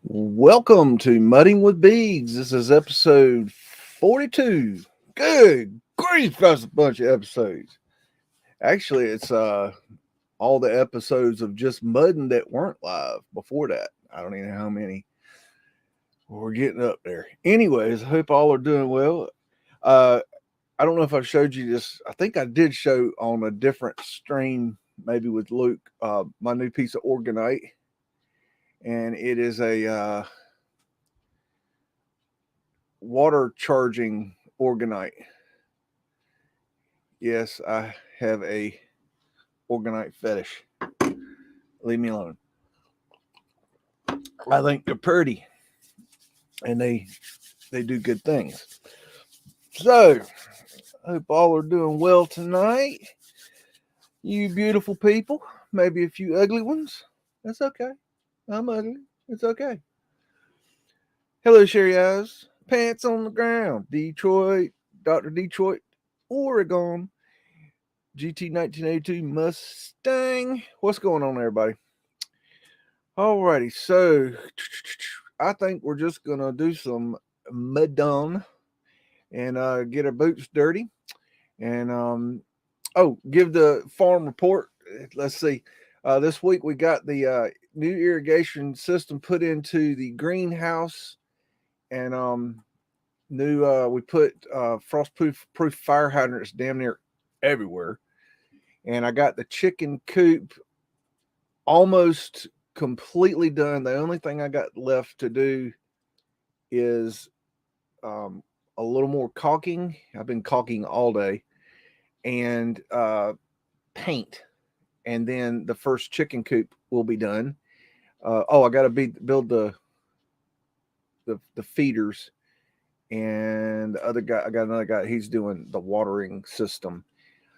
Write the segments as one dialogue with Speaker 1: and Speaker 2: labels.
Speaker 1: Welcome to Mudding with BEAGS. This is episode 42. Good grief, that's a bunch of episodes. Actually, it's all the episodes of just mudding that weren't live before that. I don't even know how many. We're getting up there. Anyways, I hope all are doing well. I don't know if I showed you this. I think I did show on a different stream, maybe with Luke, my new piece of orgonite. And it is a water charging orgonite. Yes, I have a orgonite fetish. Leave me alone. I think they're pretty, and they do good things. So, I hope all are doing well tonight. You beautiful people, maybe a few ugly ones. That's okay. I'm ugly. It's okay. Hello, Sherry Eyes. Pants on the ground. Detroit, Dr. Detroit, Oregon. GT 1982 Mustang. What's going on, everybody? Alrighty, so I think we're just gonna do some MUDDIN and get our boots dirty, and give the farm report. Let's see. This week we got the new irrigation system put into the greenhouse, and we put frost-proof fire hydrants damn near everywhere. And I got the chicken coop almost completely done. The only thing I got left to do is a little more caulking. I've been caulking all day, and paint. And then the first chicken coop will be done. I got to build the feeders, and the other guy, I got another guy. He's doing the watering system.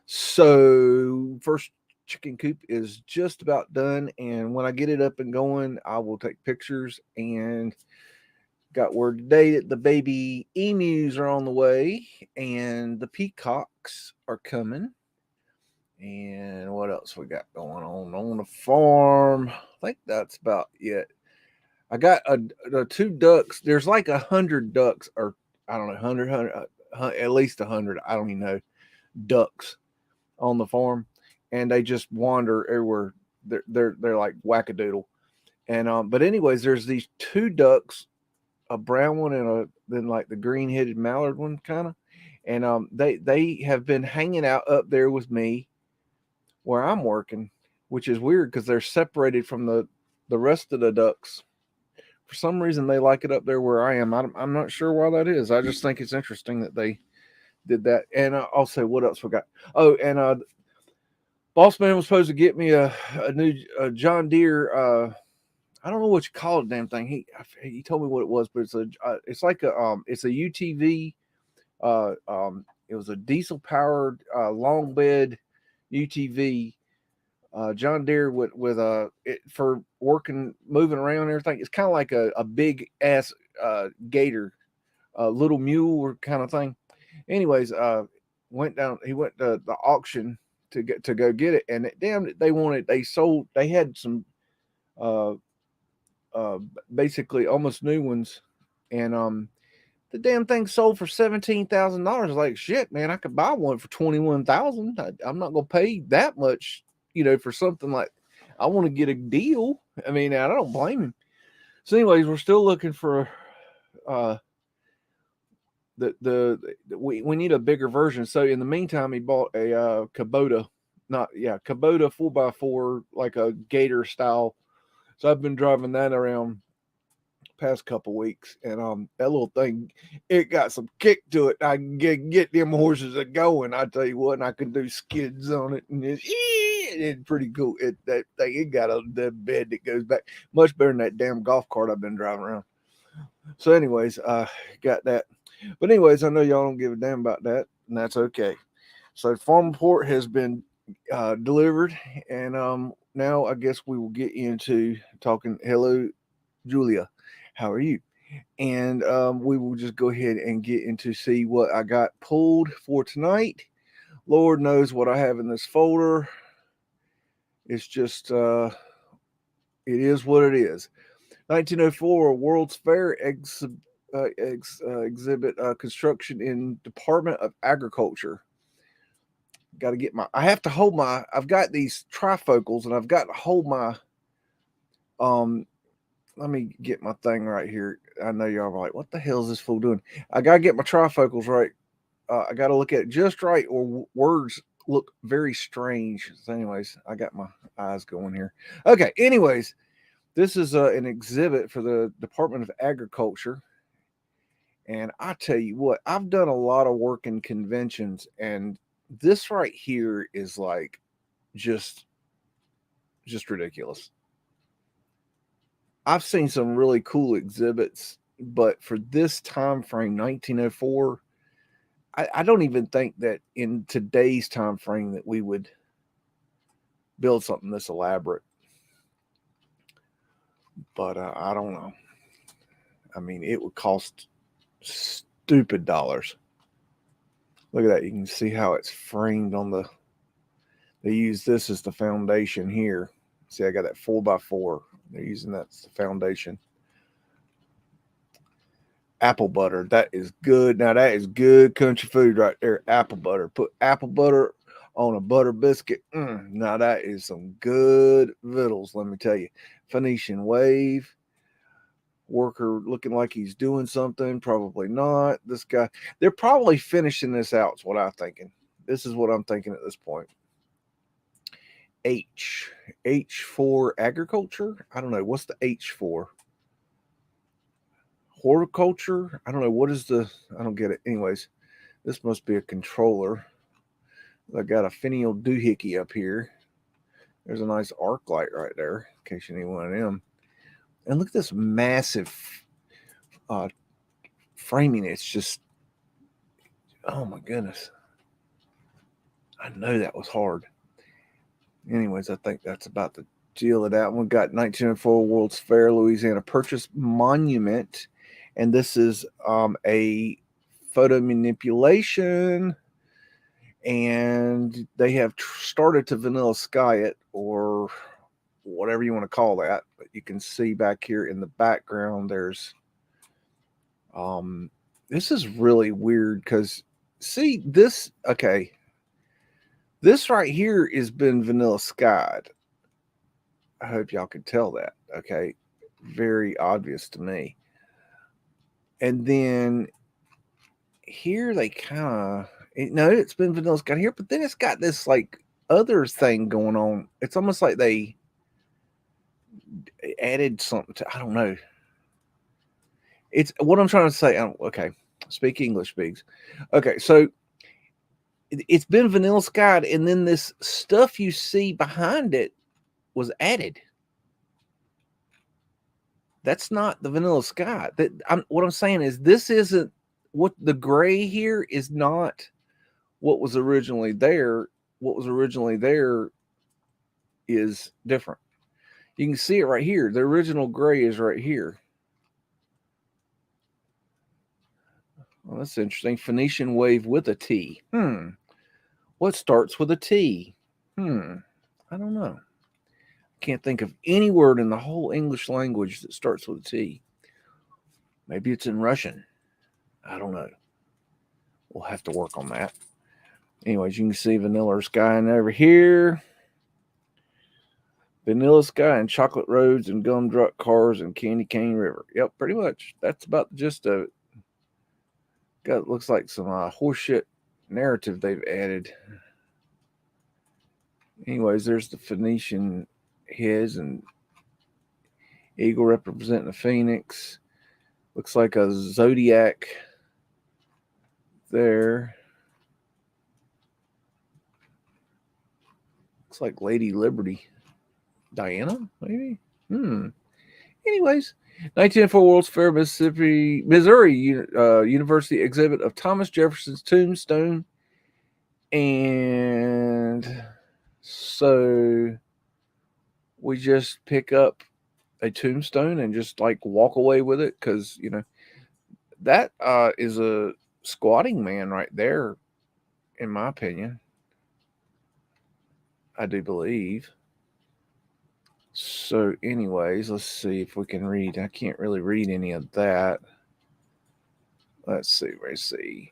Speaker 1: So first chicken coop is just about done, and when I get it up and going, I will take pictures. And got word today that the baby emus are on the way, and the peacocks are coming. And what else we got going on the farm? I think that's about it. I got a two ducks. There's like 100 ducks, or I don't know, 100, at least 100. I don't even know, ducks on the farm, and they just wander everywhere. They're like wackadoodle. And but anyways, there's these two ducks, a brown one and then like the green headed mallard one kind of, and they have been hanging out up there with me where I'm working, which is weird because they're separated from the rest of the ducks. For some reason, they like it up there where I am. I'm not sure why that is. I just think it's interesting that they did that. And also, what else we got? Oh, and Boss Man was supposed to get me a new John Deere. I don't know what you call it, damn thing. He told me what it was, but it's like it's a UTV. It was a diesel powered long bed UTV. John Deere with it for working, moving around and everything. It's kind of like a big ass gator, little mule kind of thing. Anyways, he went to the auction to go get it, and they had some uh basically almost new ones, and the damn thing sold for $17,000. Like, shit, man, I could buy one for 21,000. I'm not gonna pay that much, for something like. I want to get a deal. I mean, I don't blame him. So, anyways, we're still looking for we need a bigger version. So in the meantime, he bought a Kubota, Kubota 4x4, like a Gator style. So I've been driving that around past couple weeks, and that little thing, it got some kick to it. I can get them horses a going. I tell you what, and I can do skids on it, and it's pretty cool. That thing, it got the bed that goes back much better than that damn golf cart I've been driving around. So anyways, got that. But anyways, I know y'all don't give a damn about that, and that's okay. So farm report has been delivered, and now I guess we will get into talking. Hello, Julia, how are you? And we will just go ahead and get into see what I got pulled for tonight. Lord knows what I have in this folder. It's just it is what it is. 1904 World's Fair exhibit construction in Department of Agriculture. Got to get I have to hold my, I've got these trifocals and I've got to hold my, let me get my thing right here. I know y'all are like, what the hell is this fool doing? I got to get my trifocals right. I got to look at it just right, or words look very strange. So anyways, I got my eyes going here. Okay, anyways, this is an exhibit for the Department of Agriculture. And I tell you what, I've done a lot of work in conventions, and this right here is like just ridiculous. I've seen some really cool exhibits, but for this time frame, 1904, I don't even think that in today's time frame that we would build something this elaborate. But I don't know. I mean, it would cost stupid dollars. Look at that. You can see how it's framed on the, they use this as the foundation here. See, I got that 4x4. They're using that as the foundation. Apple butter. That is good. Now, that is good country food right there. Apple butter. Put apple butter on a butter biscuit. Now, that is some good vittles, let me tell you. Phoenician wave. Worker looking like he's doing something. Probably not. This guy. They're probably finishing this out, is what I'm thinking. This is what I'm thinking at this point. H for agriculture. I don't know. What's the H for? Horticulture. I don't know. What is the, I don't get it. Anyways, this must be a controller. I got a finial doohickey up here. There's a nice arc light right there, in case you need one of them. And look at this massive framing. It's just, oh my goodness. I know that was hard. Anyways, I think that's about the deal of that one. Got 1904 World's Fair, Louisiana Purchase Monument. And this is a photo manipulation. And they have started to vanilla sky it, or whatever you want to call that. But you can see back here in the background, there's this is really weird because see this, okay, this right here has been vanilla skied. I hope y'all can tell that. Okay, very obvious to me. And then here they kind of, no, it's been vanilla skied here, but then it's got this like other thing going on. It's almost like they added something to, I don't know. It's what I'm trying to say. Okay, speak English, Biggs. Okay, so it's been vanilla skied, and then this stuff you see behind it was added. That's not the vanilla sky. What I'm saying is this isn't what the gray here is not what was originally there. What was originally there is different. You can see it right here. The original gray is right here. Well, that's interesting. Phoenician wave with a T. What starts with a T? I don't know. Can't think of any word in the whole English language that starts with a T. Maybe it's in Russian. I don't know. We'll have to work on that. Anyways, you can see Vanilla Sky over here. Vanilla Sky and Chocolate Roads and Gumdrop Cars and Candy Cane River. Yep, pretty much. That's about the gist of it. Got, looks like some horseshit narrative they've added. Anyways, there's the Phoenician heads and eagle representing the phoenix. Looks like a zodiac there. Looks like Lady Liberty. Diana, maybe? Anyways, 1904 World's Fair, Missouri University exhibit of Thomas Jefferson's tombstone. And so we just pick up a tombstone and just like walk away with it because, you know, that is a squatting man right there, in my opinion. I do believe. So anyways, let's see if we can read. I can't really read any of that. Let's see.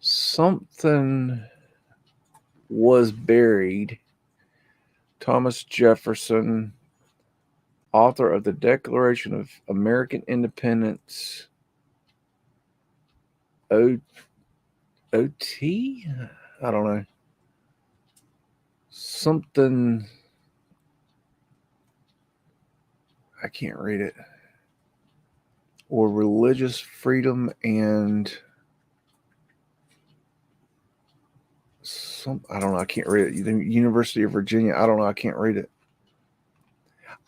Speaker 1: Something was buried. Thomas Jefferson, author of the Declaration of American Independence. OT? I don't know. Something. I can't read it. Or religious freedom and I don't know. I can't read it. The University of Virginia. I don't know. I can't read it.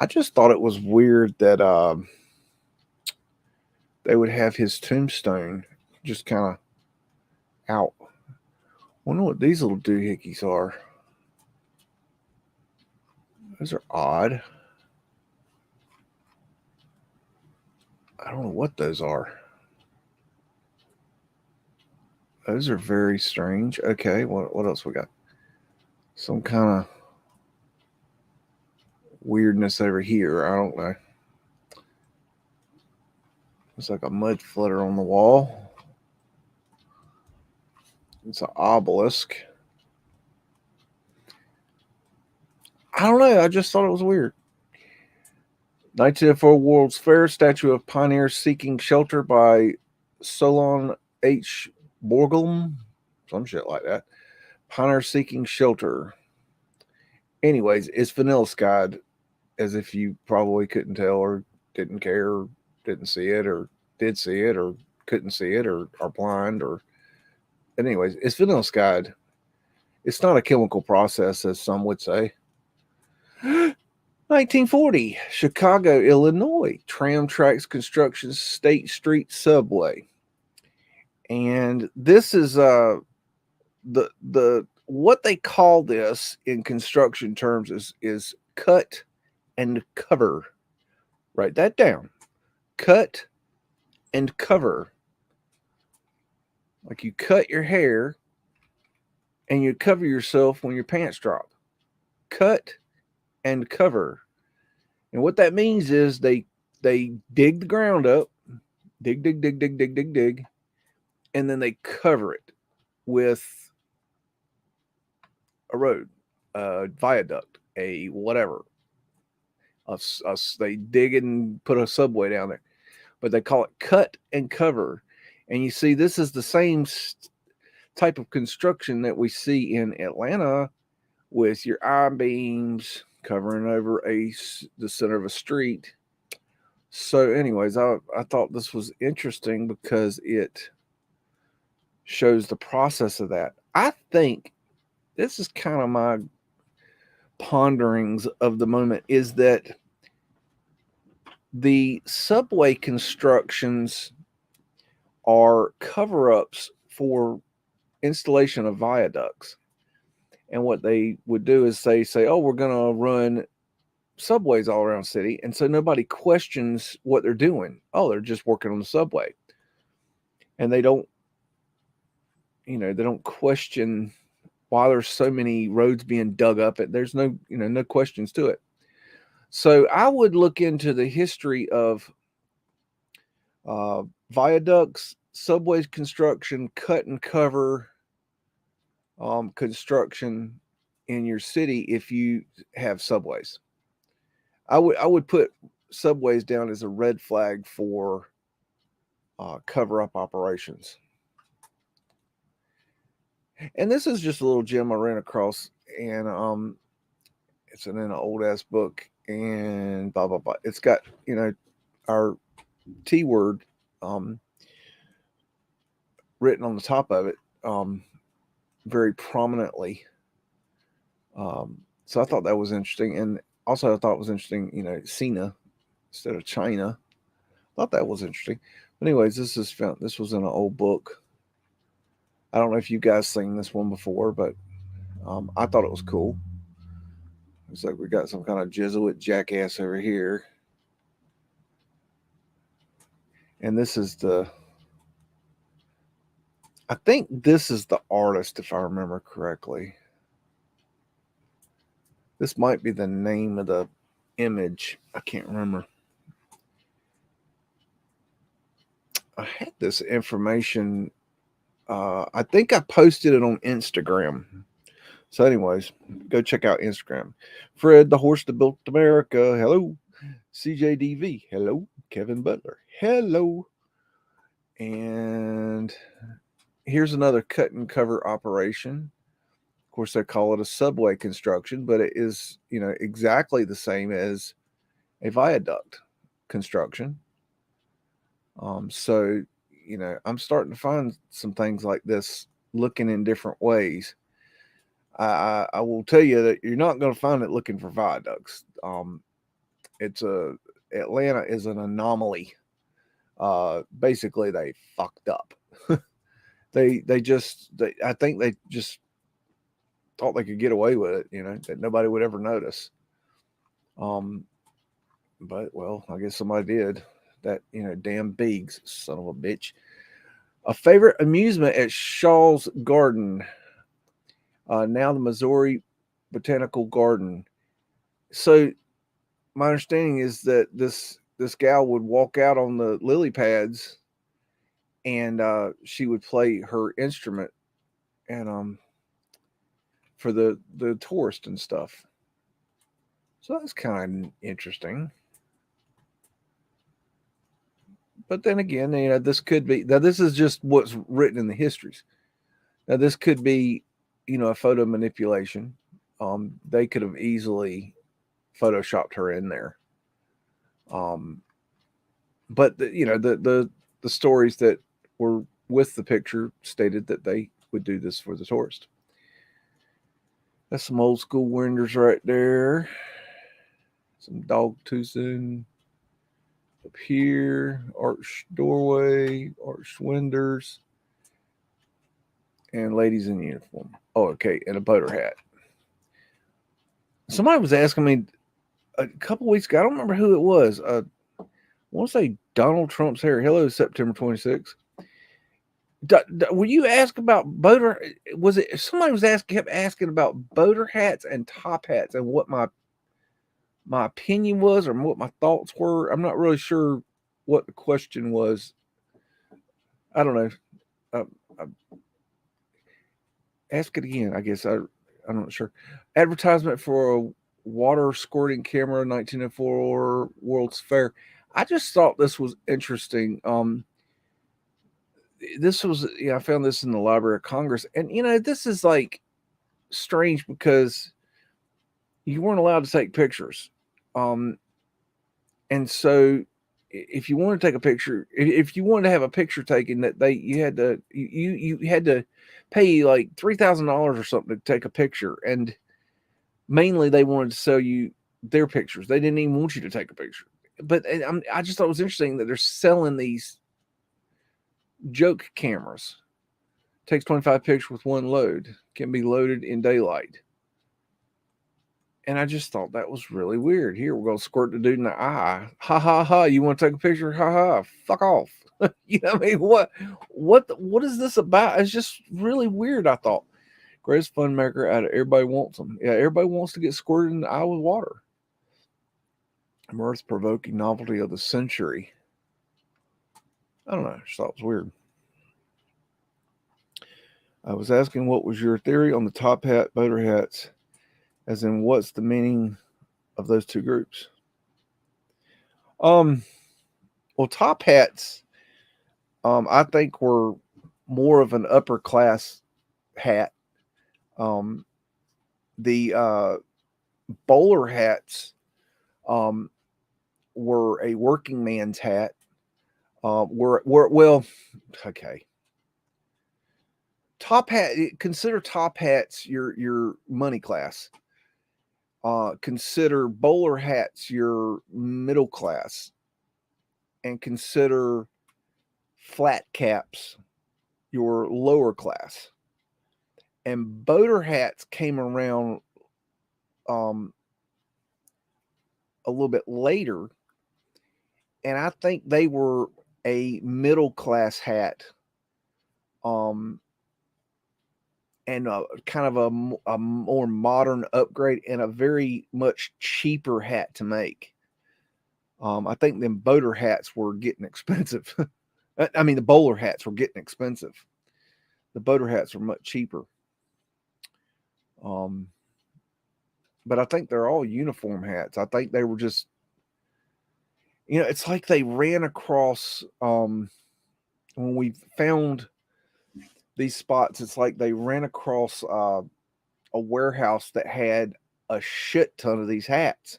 Speaker 1: I just thought it was weird that they would have his tombstone just kind of out. I wonder what these little doohickeys are. Those are odd. I don't know what those are. Those are very strange. Okay, what else we got? Some kind of weirdness over here. I don't know. It's like a mud flutter on the wall. It's an obelisk. I don't know. I just thought it was weird. 1904 World's Fair, statue of pioneers seeking shelter by Solon H. Borglum. Some shit like that. Pioneer seeking shelter. Anyways, it's Vanilla Skied, as if you probably couldn't tell or didn't care or didn't see it or did see it or couldn't see it or are blind or... Anyways, it's Vanilla Skied. It's not a chemical process, as some would say. 1940, Chicago, Illinois, tram tracks construction, State Street subway. And this is the what they call this in construction terms is cut and cover. Write that down. Cut and cover. Like you cut your hair and you cover yourself when your pants drop. Cut and cover. And what that means is they dig the ground up, dig, and then they cover it with a road, a viaduct, a whatever. They dig and put a subway down there, but they call it cut and cover. And you see, this is the same type of construction that we see in Atlanta with your I-beams covering over the center of a street. So anyways, I thought this was interesting because it shows the process of that. I think this is kind of my ponderings of the moment, is that the subway constructions are cover-ups for installation of viaducts. And what they would do is say, oh, we're going to run subways all around the city. And so nobody questions what they're doing. Oh, they're just working on the subway. And they don't question why there's so many roads being dug up. There's no questions to it. So I would look into the history of viaducts, subways construction, cut and cover construction in your city if you have subways. I would put subways down as a red flag for cover-up operations. And this is just a little gem I ran across, and it's in an old-ass book, and blah, blah, blah. It's got, our T word written on the top of it very prominently. So I thought that was interesting. And also I thought it was interesting, Cena instead of China. I thought that was interesting. But anyways, this was in an old book. I don't know if you guys seen this one before, but I thought it was cool. It's like we got some kind of Jesuit jackass over here. And this is I think this is the artist, if I remember correctly. This might be the name of the image. I can't remember. I had this information. I think I posted it on Instagram. So, anyways, go check out Instagram. Fred, the horse that built America. Hello. CJDV. Hello. Kevin Butler. Hello. And here's another cut and cover operation. Of course, they call it a subway construction, but it is, exactly the same as a viaduct construction. So, I'm starting to find some things like this looking in different ways. I will tell you that you're not going to find it looking for viaducts. Atlanta is an anomaly. Basically, they fucked up. I think they just thought they could get away with it. That nobody would ever notice. But well, I guess somebody did. That damn BEAGS, son of a bitch. A favorite amusement at Shaw's Garden. Now the Missouri Botanical Garden. So my understanding is that this gal would walk out on the lily pads, and she would play her instrument, and for the tourist and stuff. So that's kind of interesting. But then again, this could be, now this is just what's written in the histories. Now this could be, a photo manipulation. They could have easily photoshopped her in there. But the stories that were with the picture stated that they would do this for the tourist. That's some old school windows right there. Some dog toothing up here, arched doorway, arched windows, and ladies in uniform. Oh, okay, and a boater hat. Somebody was asking me a couple weeks ago. I don't remember who it was. I want to say Donald Trump's hair. Hello, September 26th. Were you asked about boater? Was it somebody was kept asking about boater hats and top hats and what my opinion was or what my thoughts were? I'm not really sure what the question was. I don't know. Ask it again. I guess I'm not sure. Advertisement for a water squirting camera, 1904 World's Fair. I just thought this was interesting. This was, I found this in the Library of Congress, and this is like strange because you weren't allowed to take pictures, and so if you want to take a picture, if you wanted to have a picture taken, that you had to pay like $3,000 or something to take a picture, and mainly they wanted to sell you their pictures. They didn't even want you to take a picture. But I just thought it was interesting that they're selling these joke cameras. Takes 25 pictures with one load. Can be loaded in daylight. And I just thought that was really weird. Here, we're going to squirt the dude in the eye. Ha, ha, ha. You want to take a picture? Ha, ha. Fuck off. You know what I mean? What is this about? It's just really weird, I thought. Greatest fun maker out of everybody wants them. Yeah, everybody wants to get squirted in the eye with water. Mirth-provoking novelty of the century. I don't know. I just thought it was weird. I was asking what was your theory on the top hat, boater hats, as in what's the meaning of those two groups? Well, top hats, I think were more of an upper class hat. The bowler hats were a working man's hat. Well, okay. Top hat. Consider top hats your money class. Consider bowler hats your middle class, and consider flat caps your lower class. And boater hats came around a little bit later, and I think they were a middle class hat. and kind of a more modern upgrade and a very much cheaper hat to make. I think them boater hats were getting expensive. I mean, the bowler hats were getting expensive. The boater hats were much cheaper. But I think they're all uniform hats. I think they were just, it's like they ran across, when we found these spots, it's like they ran across a warehouse that had a shit ton of these hats.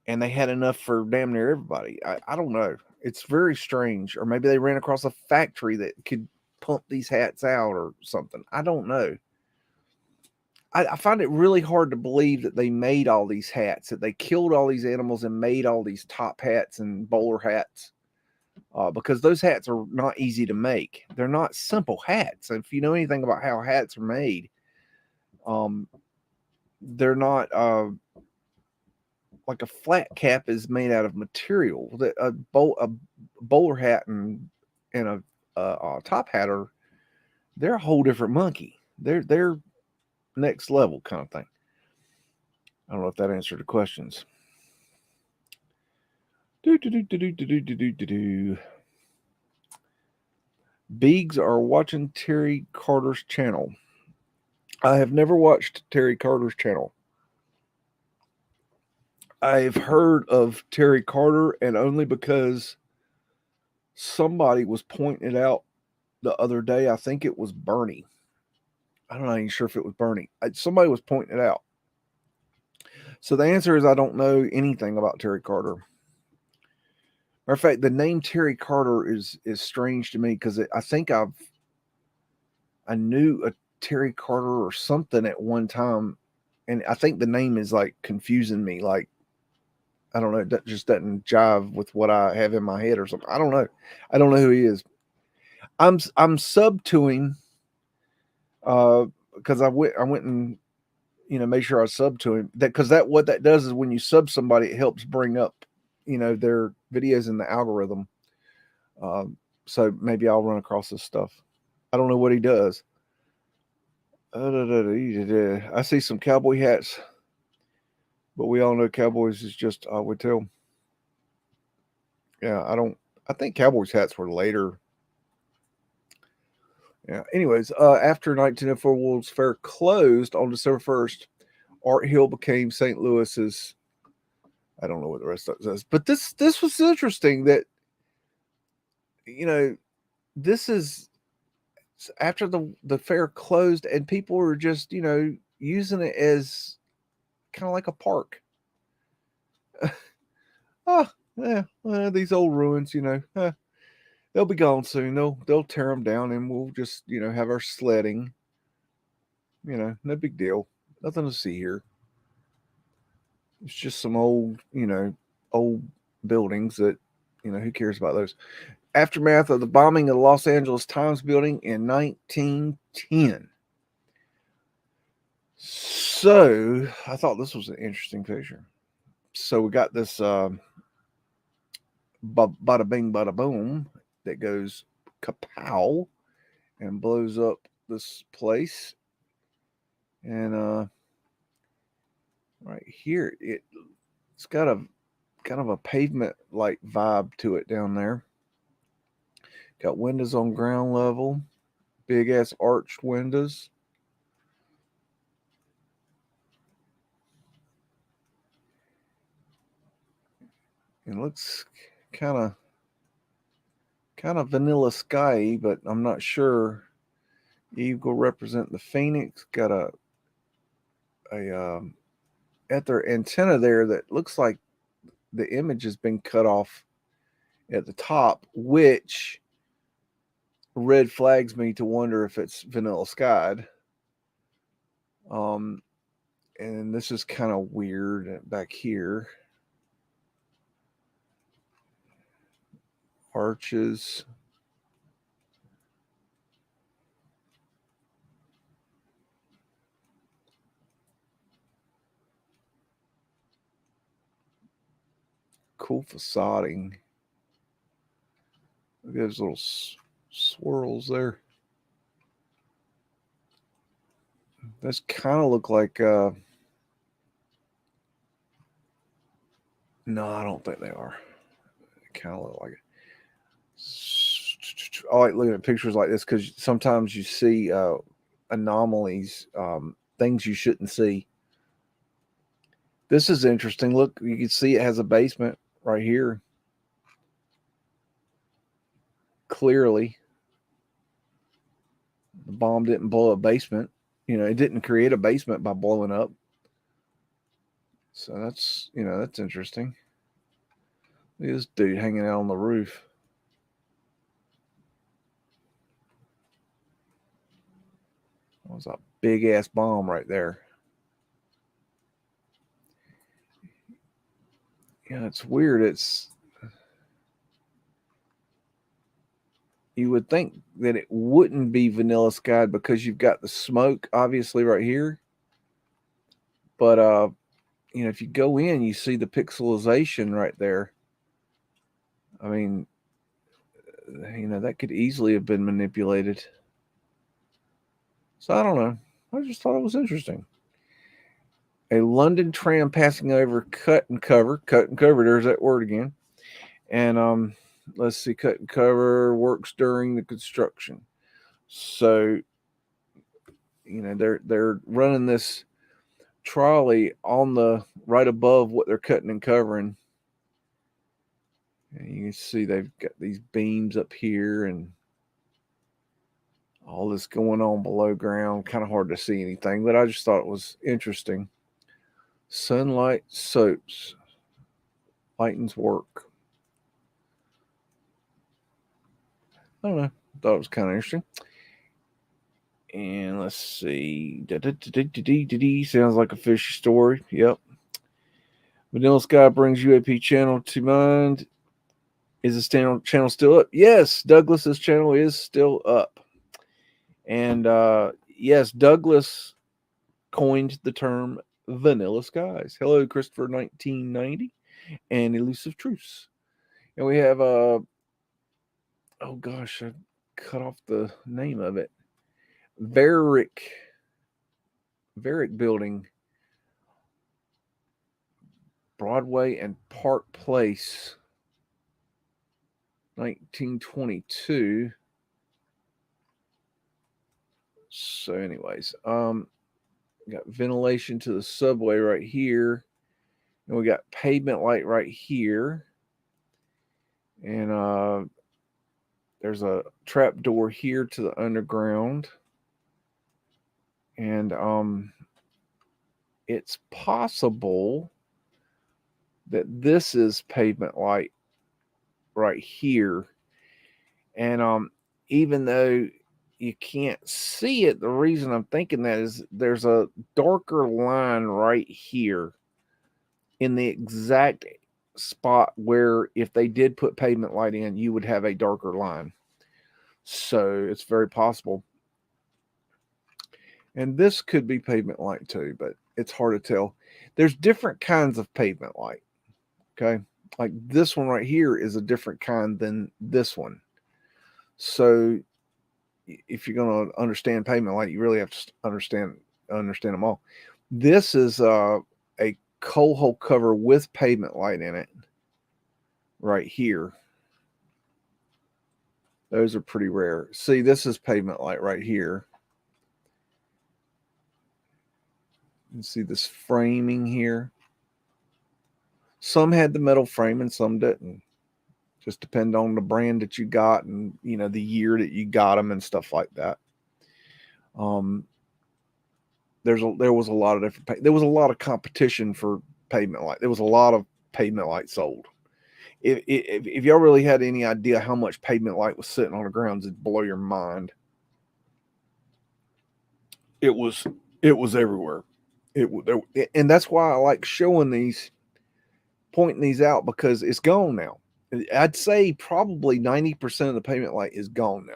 Speaker 1: And they had enough for damn near everybody. I don't know. It's very strange. Or maybe they ran across a factory that could pump these hats out or something. I don't know. I find it really hard to believe that they made all these hats, that they killed all these animals and made all these top hats and bowler hats, because those hats are not easy to make. They're not simple hats. If you know anything about how hats are made, they're not like a flat cap is made out of material. That a bowler hat and a top hat they're a whole different monkey. They're next level kind of thing. I don't know if that answered the questions. BEAGS are watching Terry Carter's channel. I have never watched Terry Carter's channel. I've heard of Terry Carter, and only because somebody was pointing it out the other day. I think it was Bernie. I'm not even sure if it was Bernie. Somebody was pointing it out. So the answer is I don't know anything about Terry Carter. Matter of fact, the name Terry Carter is strange to me because I think I knew a Terry Carter or something at one time, and I think the name is like confusing me. Like, I don't know, that just doesn't jive with what I have in my head or something. I don't know. I don't know who he is. I'm sub to him because I went and make sure I sub to him. Because what that does is when you sub somebody, it helps bring up their videos in the algorithm. So maybe I'll run across this stuff. I don't know what he does. I see some cowboy hats, but we all know cowboys is just I would tell. Yeah, I think cowboys hats were later. Yeah. Anyways, after 1904 World's Fair closed on December 1st, Art Hill became St. Louis's. I don't know what the rest of it says, but this was interesting that this is after the fair closed and people were just using it as kind of like a park. These old ruins, they'll be gone soon. They'll tear them down and we'll just have our sledding. No big deal. Nothing to see here. It's just some old buildings that who cares about those. Aftermath of the bombing of the Los Angeles Times building in 1910. So I thought this was an interesting picture. So we got this bada bing bada boom that goes kapow and blows up this place. And right here it's got a kind of a pavement like vibe to it down there. Got windows on ground level, big ass arched windows. It looks kind of vanilla sky, but I'm not sure. Eagle represent the phoenix. Got a at their antenna there that looks like the image has been cut off at the top, which red flags me to wonder if it's vanilla skied. And this is kind of weird back here. Arches. Cool facading. Look at those little swirls there. Those kind of look like, no, I don't think they are. They kind of look like it. I like looking at pictures like this because sometimes you see anomalies, things you shouldn't see. This is interesting. Look, you can see it has a basement right here. Clearly, the bomb didn't blow a basement. You know, it didn't create a basement by blowing up. So that's, you know, that's interesting. Look at this dude hanging out on the roof. That was a big ass bomb right there. Yeah, it's weird. It's, you would think that it wouldn't be vanilla skied because you've got the smoke obviously right here. But you know, if you go in, you see the pixelization right there. I mean, you know, that could easily have been manipulated. So I don't know. I just thought it was interesting. A London tram passing over cut and cover. Cut and cover, there's that word again. And let's see, cut and cover works during the construction. So, you know, they're running this trolley on the right above what they're cutting and covering. And you can see they've got these beams up here and all this going on below ground. Kind of hard to see anything, but I just thought it was interesting. Sunlight soaps. Lightens work. I don't know. Thought it was kind of interesting. And let's see. Sounds like a fishy story. Yep. Vanilla Sky brings UAP channel to mind. Is the channel still up? Yes, Douglas's channel is still up. And yes, Douglas coined the term Vanilla Skies. Hello, Christopher 1990 and Elusive Truths. And we have oh gosh, I cut off the name of it. Varick Building, Broadway and Park Place, 1922. So, anyways, got ventilation to the subway right here, and we got pavement light right here, and there's a trap door here to the underground, and it's possible that this is pavement light right here, and even though you can't see it, the reason I'm thinking that is there's a darker line right here in the exact spot where if they did put pavement light in, you would have a darker line. So it's very possible. And this could be pavement light too, but it's hard to tell. There's different kinds of pavement light. Okay. Like this one right here is a different kind than this one. So if you're going to understand pavement light, you really have to understand them all. This is a coal hole cover with pavement light in it right here. Those are pretty rare. See, this is pavement light right here. You can see this framing here. Some had the metal frame and some didn't. Just depend on the brand that you got and, you know, the year that you got them and stuff like that. There was a lot of different. There was a lot of competition for pavement light. There was a lot of pavement light sold. If y'all really had any idea how much pavement light was sitting on the grounds, it'd blow your mind. It was everywhere. And that's why I like showing these, pointing these out, because it's gone now. I'd say probably 90% of the pavement light is gone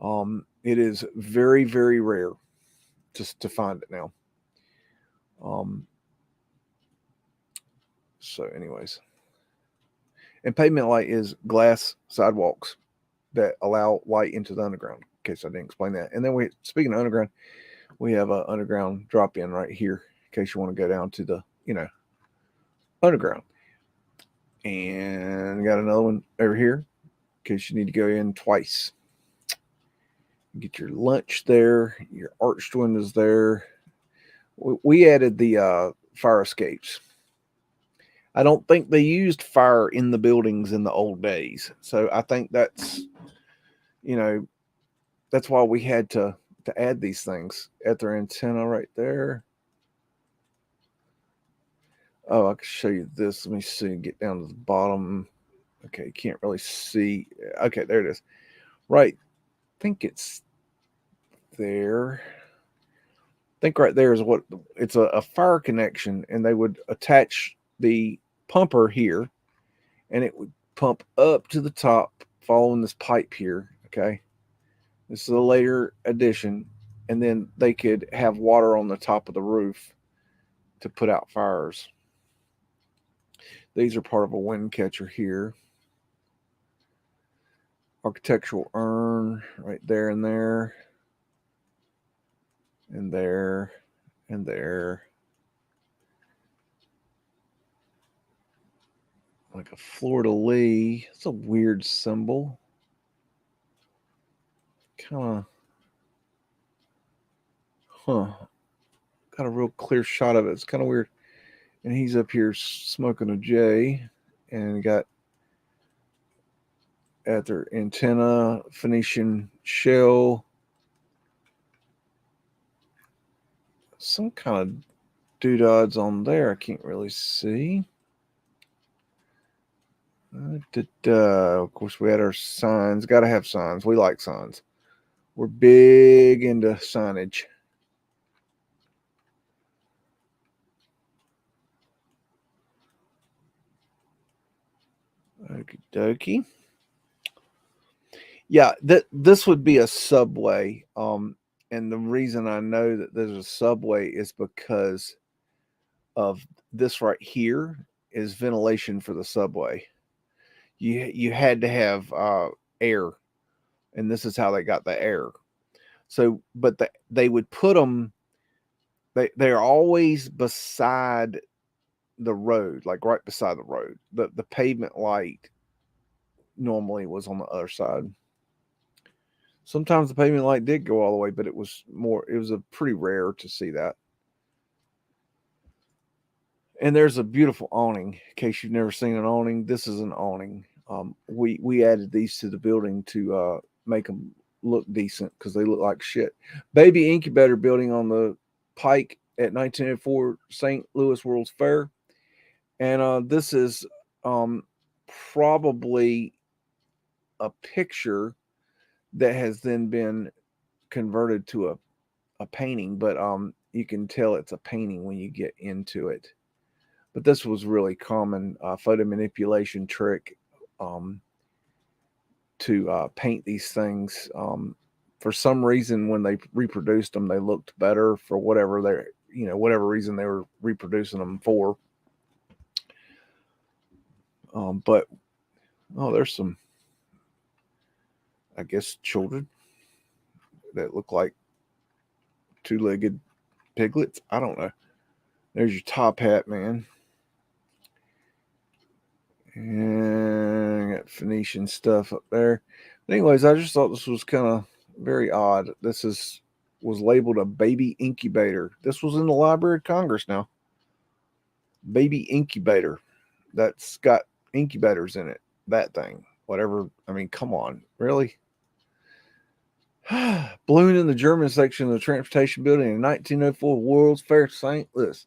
Speaker 1: now. It is very, very rare just to find it now. So anyways, and pavement light is glass sidewalks that allow light into the underground, in case I didn't explain that. And then speaking of underground, We have an underground drop in right here in case you want to go down to the, underground. And got another one over here in case you need to go in twice. Get your lunch there. Your arched windows there. We added the fire escapes. I don't think they used fire in the buildings in the old days. So I think that's, that's why we had to add these things at their antenna right there. Oh, I can show you this. Let me see. Get down to the bottom. Okay, you can't really see. Okay, there it is. Right. I think it's there. I think right there is what it's a fire connection, and they would attach the pumper here, and it would pump up to the top following this pipe here. Okay. This is a later addition, and then they could have water on the top of the roof to put out fires. These are part of a wind catcher here. Architectural urn right there and there. And there and there. Like a fleur-de-lis. It's a weird symbol. Kind of, got a real clear shot of it. It's kind of weird. And he's up here smoking a J, and got at their antenna, Phoenician shell, some kind of doodads on there. I can't really see. Of course, we had our signs. Got to have signs. We like signs. We're big into signage. Okie dokie. Yeah, this would be a subway. And the reason I know that there's a subway is because of this right here is ventilation for the subway. You had to have air, and this is how they got the air. So, but they would put them. They're always beside the road, like right beside the road. The pavement light normally was on the other side. Sometimes the pavement light did go all the way, but it was a pretty rare to see that. And there's a beautiful awning. In case you've never seen an awning, this is an awning. We added these to the building to make them look decent because they look like shit. Baby incubator building on the Pike at 1904 St. Louis World's Fair. And this is probably a picture that has then been converted to a painting, but you can tell it's a painting when you get into it. But this was really common photo manipulation trick to paint these things. For some reason, when they reproduced them, they looked better for whatever whatever reason they were reproducing them for. But there's some, I guess, children that look like two-legged piglets. I don't know. There's your top hat, man. And I got Phoenician stuff up there. But anyways, I just thought this was kind of very odd. This was labeled a baby incubator. This was in the Library of Congress now. Baby incubator. That's got incubators in it. That thing. Whatever. I mean, come on. Really? Balloon in the German section of the transportation building in 1904 World's Fair, St. Louis.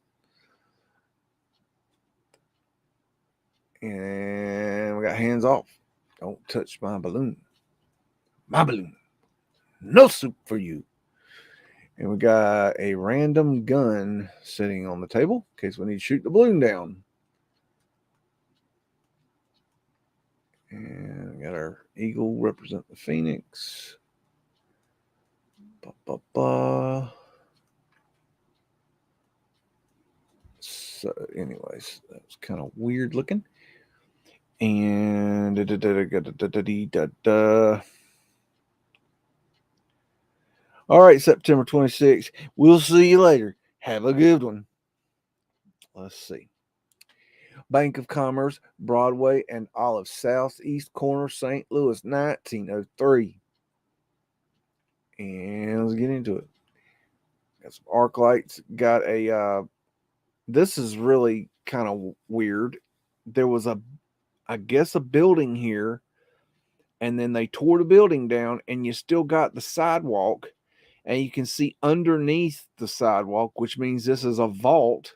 Speaker 1: And we got hands off. Don't touch my balloon. My balloon. No soup for you. And we got a random gun sitting on the table in case we need to shoot the balloon down. And we got our eagle represent the phoenix. So, anyways, that was kind of weird looking. And All right, September 26th. We'll see you later. Have a good one. Let's see. Bank of Commerce, Broadway and Olive, Southeast Corner, St. Louis, 1903. And let's get into it. Got some arc lights. Got a, this is really kind of weird. There was I guess, a building here, and then they tore the building down, and you still got the sidewalk, and you can see underneath the sidewalk, which means this is a vault.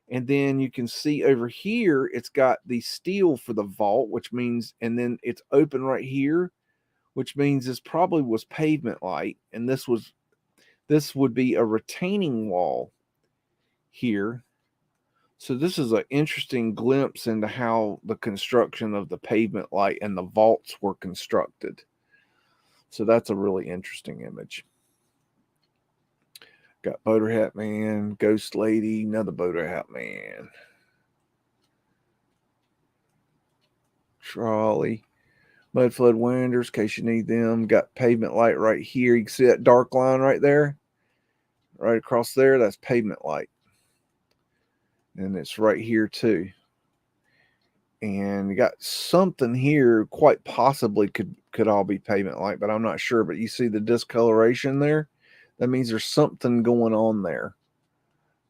Speaker 1: And then you can see over here, it's got the steel for the vault, which means, and then it's open right here, which means this probably was pavement light. And this would be a retaining wall here. So this is an interesting glimpse into how the construction of the pavement light and the vaults were constructed. So that's a really interesting image. Got Boater Hat Man, Ghost Lady, another Boater Hat Man. Trolley. Mudflood windows, in case you need them. Got pavement light right here. You can see that dark line right there. Right across there, that's pavement light. And it's right here too. And you got something here, quite possibly could all be pavement light, but I'm not sure. But you see the discoloration there? That means there's something going on there.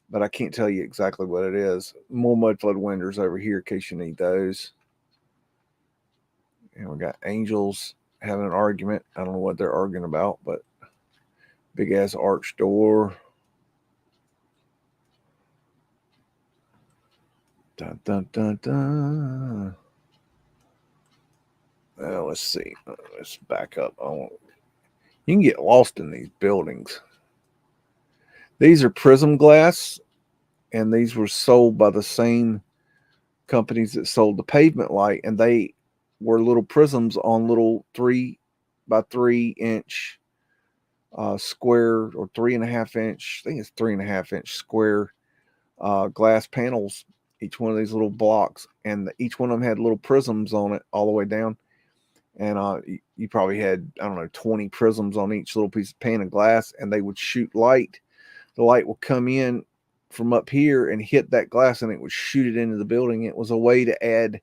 Speaker 1: But I can't tell you exactly what it is. More Mudflood windows over here in case you need those. And we got angels having an argument. I don't know what they're arguing about, but big ass arch door. Dun, dun, dun, dun. Well, let's see. Let's back up. You can get lost in these buildings. These are prism glass, and these were sold by the same companies that sold the pavement light, and they were little prisms on little 3 by 3 inch square, or 3.5 inch, I think it's 3.5 inch square glass panels, each one of these little blocks, and each one of them had little prisms on it all the way down. And you probably had, I don't know, 20 prisms on each little piece of pane of glass, and they would shoot light. The light would come in from up here and hit that glass, and it would shoot it into the building. It was a way to add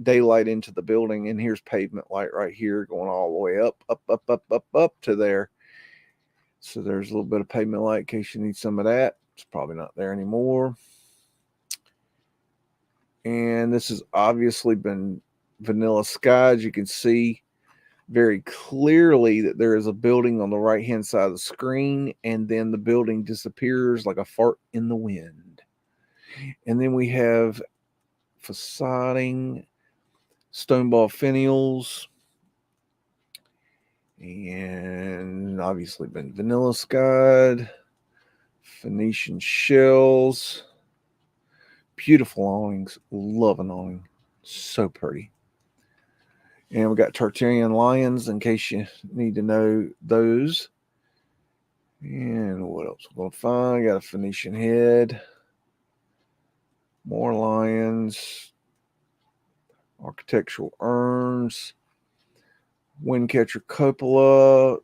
Speaker 1: daylight into the building. And here's pavement light right here going all the way up to there. So there's a little bit of pavement light in case you need some of that. It's probably not there anymore. And this has obviously been vanilla sky. As you can see very clearly that there is a building on the right hand side of the screen, and then the building disappears like a fart in the wind. And then we have facading, stoneball finials, and obviously been vanilla skyed, Phoenician shells, beautiful awnings. Love an awning, so pretty. And we got Tartarian lions in case you need to know those. And what else we're going to find? Got a Phoenician head. More lions. Architectural urns. Windcatcher cupola.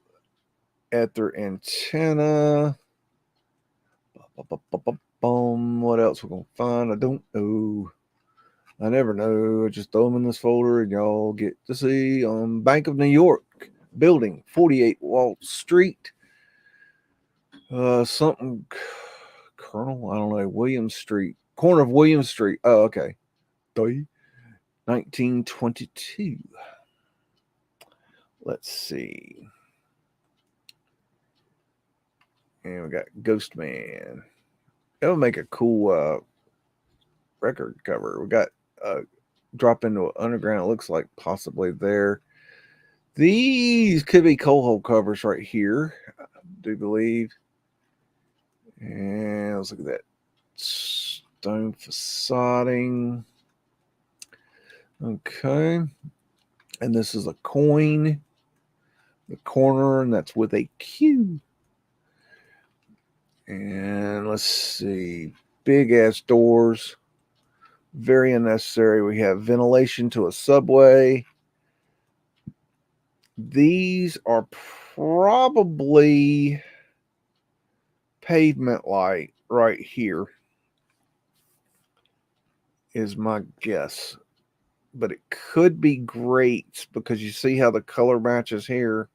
Speaker 1: Ether antenna. What else we're going to find? I don't know. I never know. I just throw them in this folder and y'all get to see. Bank of New York building, 48 Wall Street. Something Colonel, I don't know, William Street. Corner of William Street. Oh, okay. 1922. Let's see. And we got Ghost Man. That would make a cool record cover. We got drop into underground. It looks like possibly there. These could be coal hole covers right here, I do believe. And let's look at that stone facading. Okay. And this is a coin. The corner, and that's with a Q. And let's see. Big ass doors. Very unnecessary. We have ventilation to a subway. These are probably Pavement light right here is my guess. But it could be Grates because you see how the color matches here.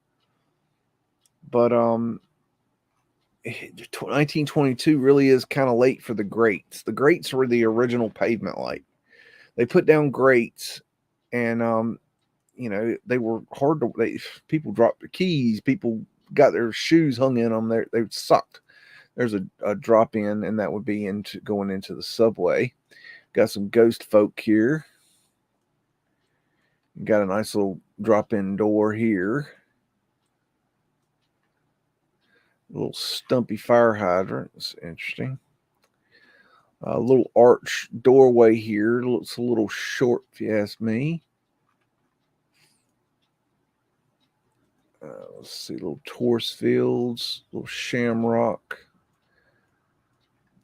Speaker 1: But 1922 really is kind of late for the Grates. The Grates were the original Pavement light. They put down Grates, and you know, they were hard to. People dropped their keys. People got their shoes hung in them. They sucked. There's a drop in, and that would be into going into the subway. Got some ghost folk here. Got a nice little drop-in door here. A little stumpy fire hydrant. It's interesting. A little arch doorway here. Looks a little short, if you ask me. Let's see, little Taurus fields, little shamrock.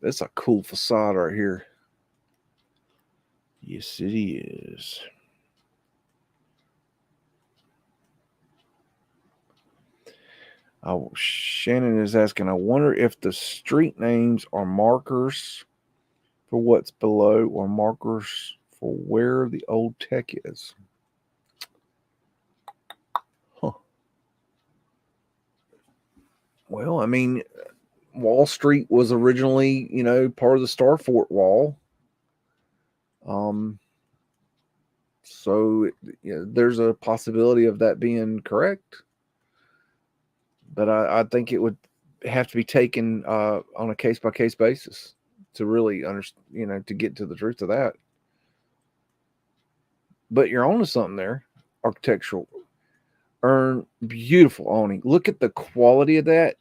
Speaker 1: That's a cool facade right here. Yes, it is. Shannon is asking, I wonder if the street names are markers for what's below or markers for where the old tech is. Huh. Well, I mean, Wall Street was originally, you know, part of the Starfort Wall. So there's a possibility of that being correct. But I think it would have to be taken on a case-by-case basis to really understand, you know, to get to the truth of that. But you're onto something there. Architectural urn, beautiful awning. Look at the quality of that.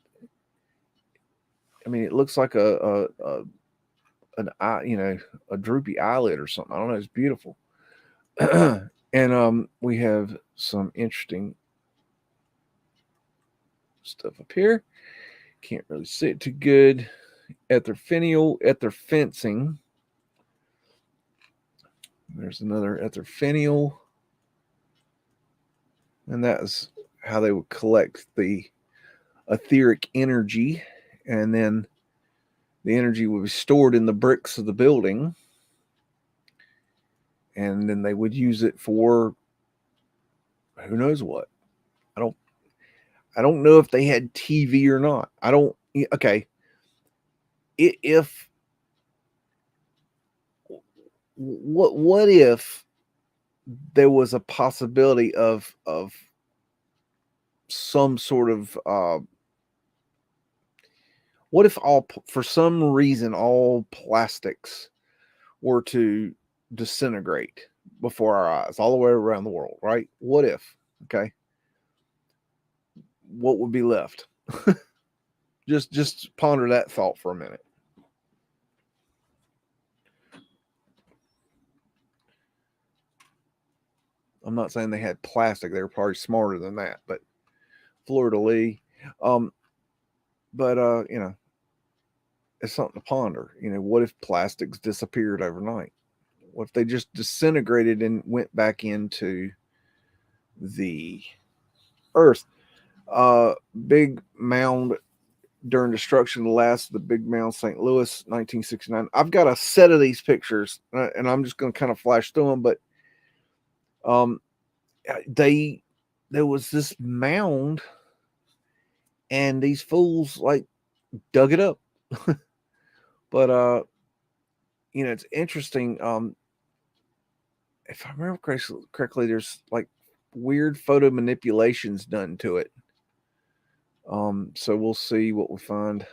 Speaker 1: I mean, it looks like an eye, you know, a droopy eyelid or something. I don't know. It's beautiful. And we have some interesting stuff up here. Can't really see it too good. Ether finial, ether fencing. There's another ether finial. And that is how they would collect the etheric energy. And then the energy would be stored in the bricks of the building. And then they would use it for who knows what. I don't know if they had TV or not. Okay. If what if there was a possibility of some sort of what if for some reason all plastics were to disintegrate before our eyes all the way around the world, right? What if? Okay. What would be left? just ponder that thought for a minute. I'm not saying they had plastic. They were probably smarter than that, but fleur-de-lis. But you know, it's something to ponder. You know, what if plastics disappeared overnight? What if they just disintegrated and went back into the earth? Big mound during destruction, the last of the big mound, St. Louis, 1969. I've got a set of these pictures, and I'm just going to kind of flash through them. But there was this mound, and these fools like dug it up. But you know, it's interesting. If I remember correctly, there's like weird photo manipulations done to it. So we'll see what we find.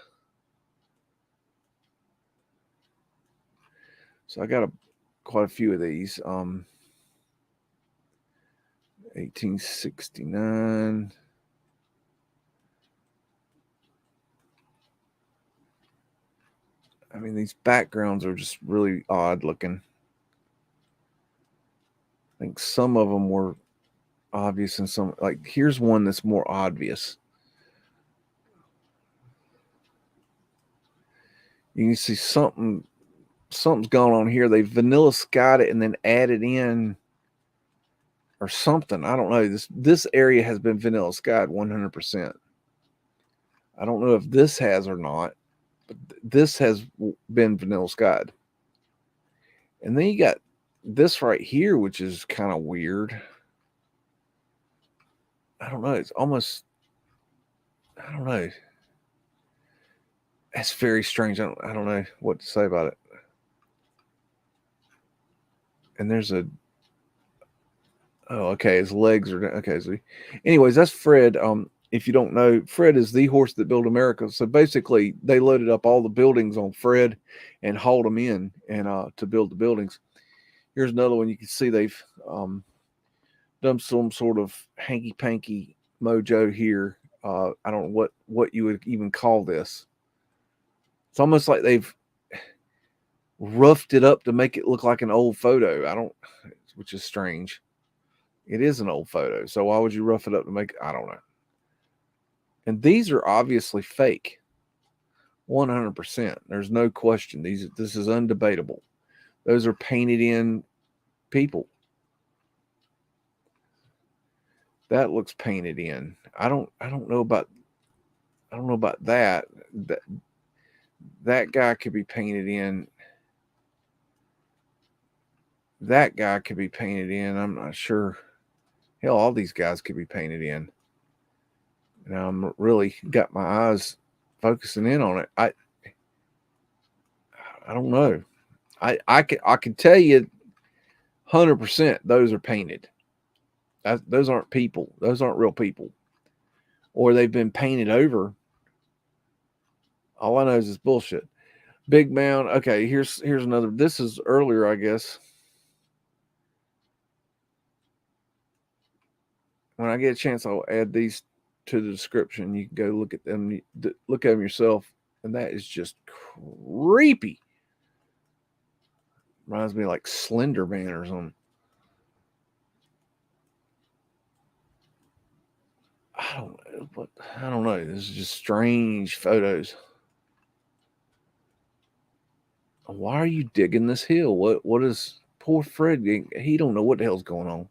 Speaker 1: So I got quite a few of these. 1869. I mean, these backgrounds are just really odd looking. I think some of them were obvious and some, like, here's one that's more obvious. You can see something's gone on here. They vanilla skied it and then added in or something. I don't know. This area has been vanilla skied 100%. I don't know if this has or not, but this has been vanilla skied. And then you got this right here, which is kind of weird. I don't know. It's almost, I don't know. That's very strange. I don't know what to say about it. And there's a, oh, okay. His legs are, okay. So, anyways, that's Fred. If you don't know, Fred is the horse that built America. So basically, they loaded up all the buildings on Fred and hauled them in and to build the buildings. Here's another one. You can see they've done some sort of hanky panky mojo here. I don't know what you would even call this. It's almost like they've roughed it up to make it look like an old photo. Which is strange. It is an old photo, so why would you rough it up to make? I don't know. And these are obviously fake. 100%. There's no question. This is undebatable. Those are painted in people. That looks painted in. I don't know about that. That guy could be painted in. That guy could be painted in. I'm not sure. Hell, all these guys could be painted in. And I'm really got my eyes focusing in on it. I don't know. I can tell you 100% those are painted. Those aren't people. Those aren't real people. Or they've been painted over. All I know is it's bullshit. Big Mound. Okay, here's another. This is earlier, I guess. When I get a chance, I'll add these to the description. You can go look at them. Look at them yourself. And that is just creepy. Reminds me of like Slender Man or something. I don't know. This is just strange photos. Why are you digging this hill? What is poor Fred? He don't know what the hell's going on.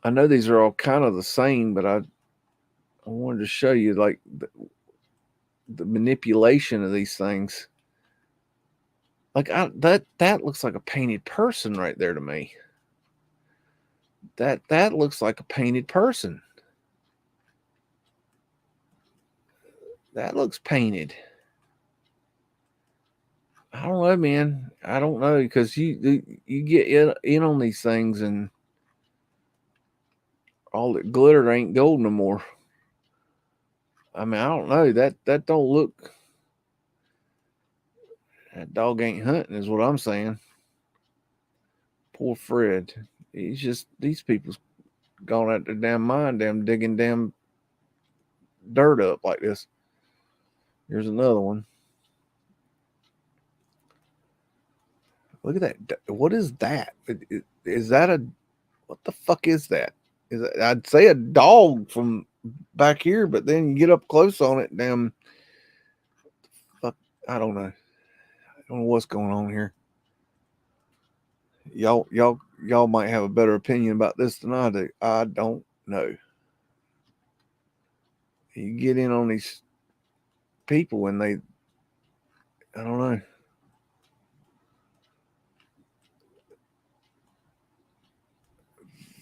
Speaker 1: I know these are all kind of the same, but I wanted to show you like the manipulation of these things. Like that looks like a painted person right there to me. That looks like a painted person. That looks painted. I don't know, man. I don't know because you get in on these things and all that glitter ain't gold no more. I mean, I don't know. That don't look. That dog ain't hunting, is what I'm saying. Poor Fred. He's just these people's gone out their damn mind, damn digging damn dirt up like this. Here's another one. Look at that. What is that? Is that a? What the fuck is that? I'd say a dog from back here, but then you get up close on it, damn. Fuck, I don't know. I don't know what's going on here. Y'all might have a better opinion about this than I do. I don't know. You get in on these people and I don't know.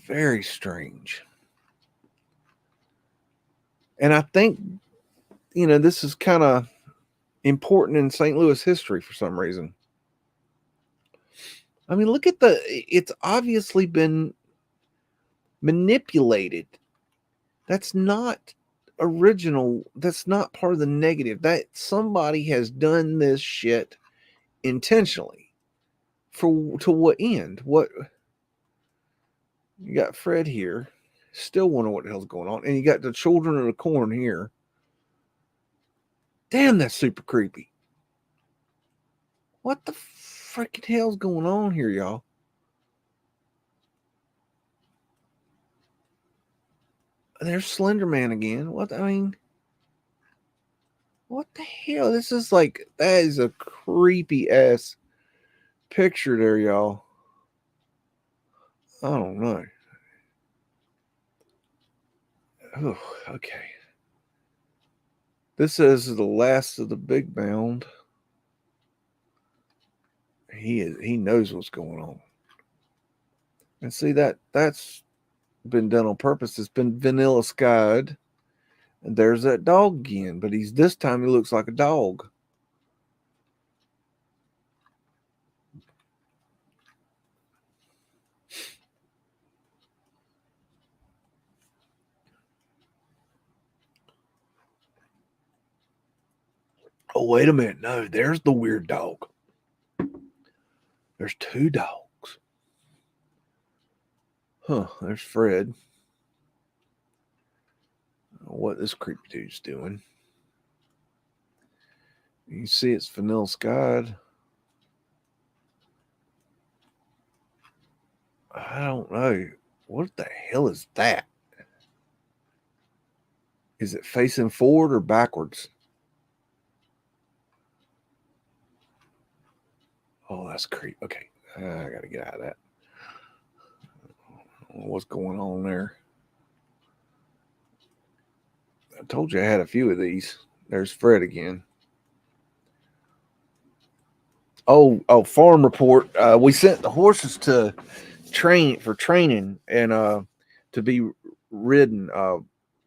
Speaker 1: Very strange. And I think, this is kind of important in St. Louis history for some reason. I mean, look at it's obviously been manipulated. That's not original. That's not part of the negative. That somebody has done this shit intentionally. To what end? What you got Fred here, still wonder what the hell's going on, and you got the children of the corn here. Damn, that's super creepy. What the freaking hell's going on here, y'all? There's Slender Man again. What the hell? This is like, that is a creepy ass picture there, y'all. I don't know. Oh, okay. This is the last of the big mound. He knows what's going on. And see that's been done on purpose. It's been vanilla skied. And there's that dog again, but this time he looks like a dog. Oh, wait a minute. No, there's the weird dog. There's two dogs. Huh, there's Fred. What this creepy dude's doing. You can see it's vanilla skied. I don't know. What the hell is that? Is it facing forward or backwards? Oh, that's creepy. Okay, I gotta get out of that. What's going on there? I told you I had a few of these. There's Fred again. Oh, farm report. We sent the horses to training and to be ridden.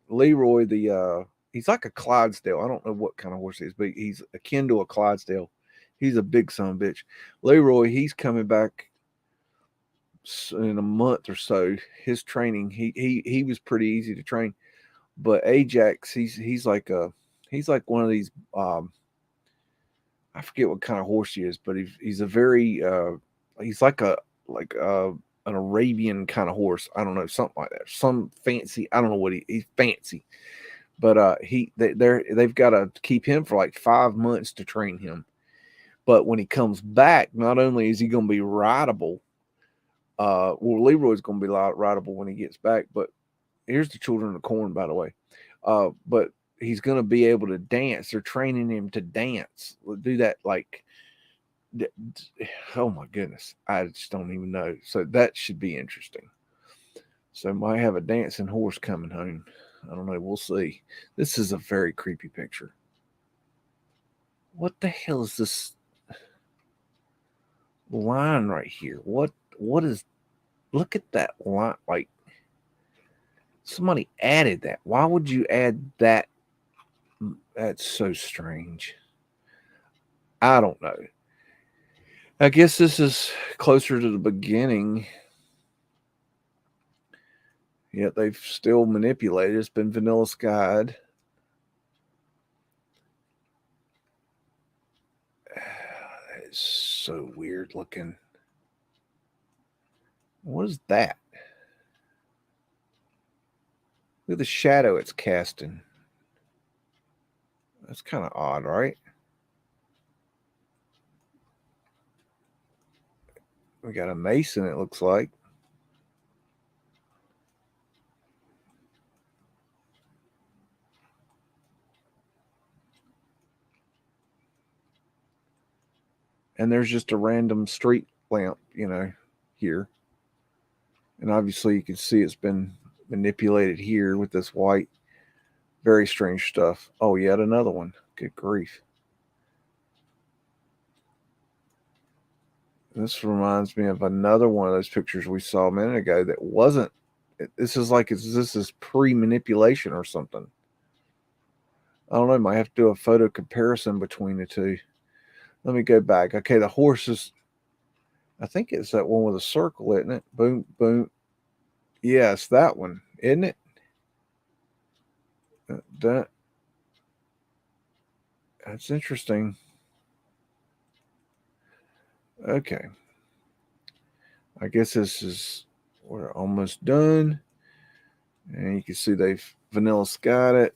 Speaker 1: Leroy, he's like a Clydesdale. I don't know what kind of horse he is, but he's akin to a Clydesdale. He's a big son of a bitch. Leroy, he's coming back in a month or so. His training, he was pretty easy to train, but Ajax, he's like one of these. I forget what kind of horse he is, but he's a very he's like an Arabian kind of horse. I don't know, something like that. Some fancy. I don't know what he's fancy, but they've got to keep him for like 5 months to train him. But when he comes back, not only is he going to be rideable, well, Leroy's going to be rideable when he gets back. But here's the children of the corn, by the way. But he's going to be able to dance. They're training him to dance. Do that like, oh my goodness, I just don't even know. So that should be interesting. So might have a dancing horse coming home. I don't know. We'll see. This is a very creepy picture. What the hell is this line right here? What is? Look at that line. Like somebody added that. Why would you add that? That's so strange. I don't know. I guess this is closer to the beginning. Yet they've still manipulated. It's been vanilla skied. It's so weird looking. What is that? Look at the shadow it's casting. That's kind of odd, right? We got a mason, it looks like. And there's just a random street lamp, here. And obviously you can see it's been manipulated here with this white. Very strange stuff. Oh, yet another one. Good grief. This reminds me of another one of those pictures we saw a minute ago that wasn't. This is pre-manipulation or something. I don't know. Might have to do a photo comparison between the two. Let me go back. Okay, the horses. I think it's that one with a circle, isn't it? Boom, boom. Yes, that one, isn't it? That's interesting. Okay. I guess we're almost done. And you can see they've vanilla skied it.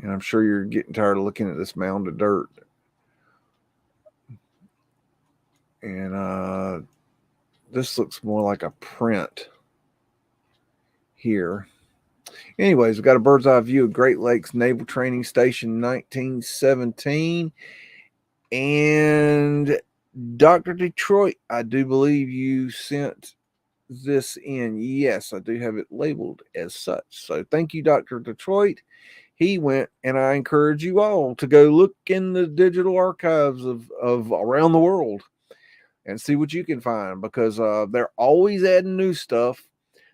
Speaker 1: And I'm sure you're getting tired of looking at this mound of dirt. And this looks more like a print here. Anyways, we've got a bird's eye view of Great Lakes Naval Training Station 1917. And Dr. Detroit, I do believe you sent this in. Yes, I do have it labeled as such. So thank you, Dr. Detroit. He went, and I encourage you all to go look in the digital archives of around the world and see what you can find, because they're always adding new stuff.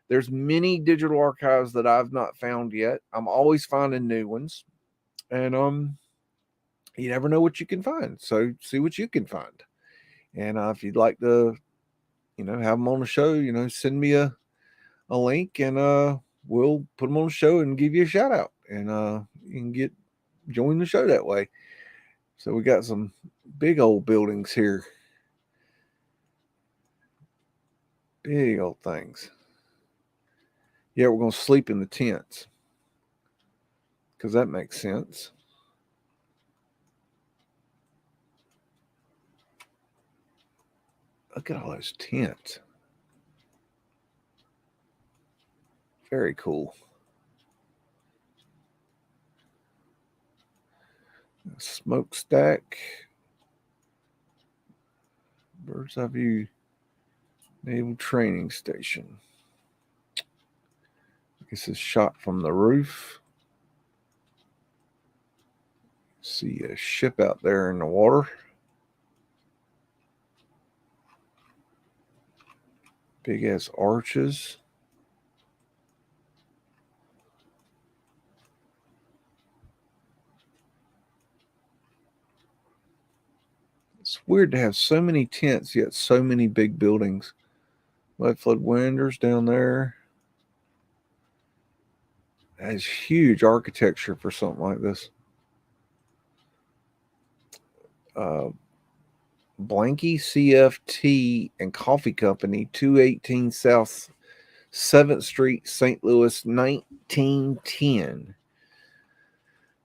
Speaker 1: There's many digital archives that I've not found yet. I'm always finding new ones, and you never know what you can find. So see what you can find, and if you'd like to, have them on the show, send me a link, and we'll put them on the show and give you a shout out, and you can join the show that way. So we got some big old buildings here, big old things. Yeah, we're gonna sleep in the tents because that makes sense. Look at all those tents. Very cool. Smokestack. Bird's eye view. Naval training station. This is shot from the roof. See a ship out there in the water. Big ass arches. It's weird to have so many tents yet so many big buildings. Mudflood windows down there. That is huge architecture for something like this. Blanky CFT and Coffee Company, 218 South 7th Street, St. Louis, 1910.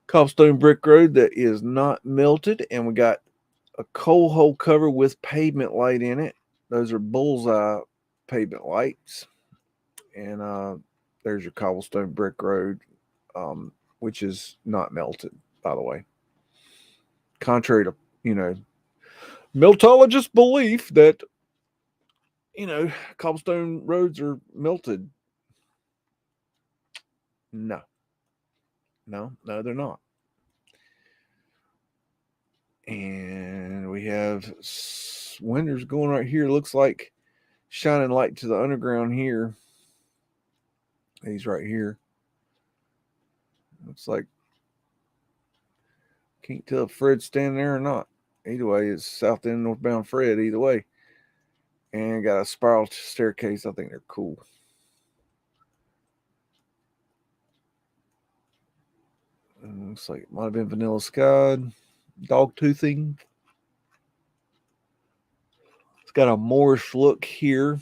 Speaker 1: Cobblestone brick road that is not melted, and we got a coal hole cover with pavement light in it. Those are bullseye pavement lights. And there's your cobblestone brick road, which is not melted, by the way. Contrary to, Meltologist belief that, cobblestone roads are melted. No, they're not. And we have windows going right here. Looks like shining light to the underground here. These right here. Looks like, can't tell if Fred's standing there or not. Either way, it's south end northbound Fred. Either way. And got a spiral staircase. I think they're cool. Looks like it might have been Vanilla Sky. Dog toothing. It's got a Moorish look here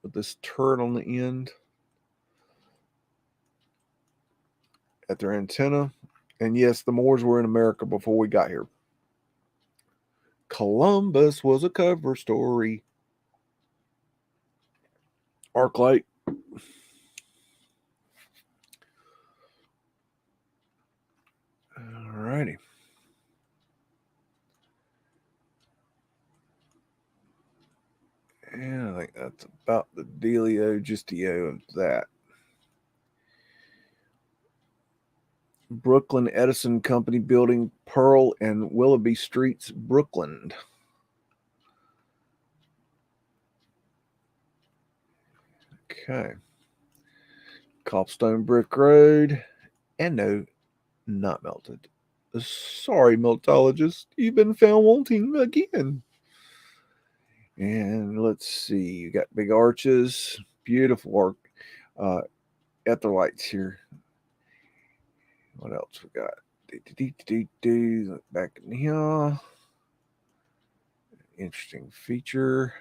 Speaker 1: with this turret on the end at their antenna. And yes, the Moors were in America before we got here. Columbus was a cover story. Arc light. Alrighty. And I think that's about the dealio justio of that. Brooklyn Edison Company building, Pearl and Willoughby Streets, Brooklyn. Okay. Cobblestone brick road. And no, not melted. Sorry, Meltologist. You've been found wanting again. And let's see. You got big arches. Beautiful ether lights here. What else we got? Back in here. Interesting feature.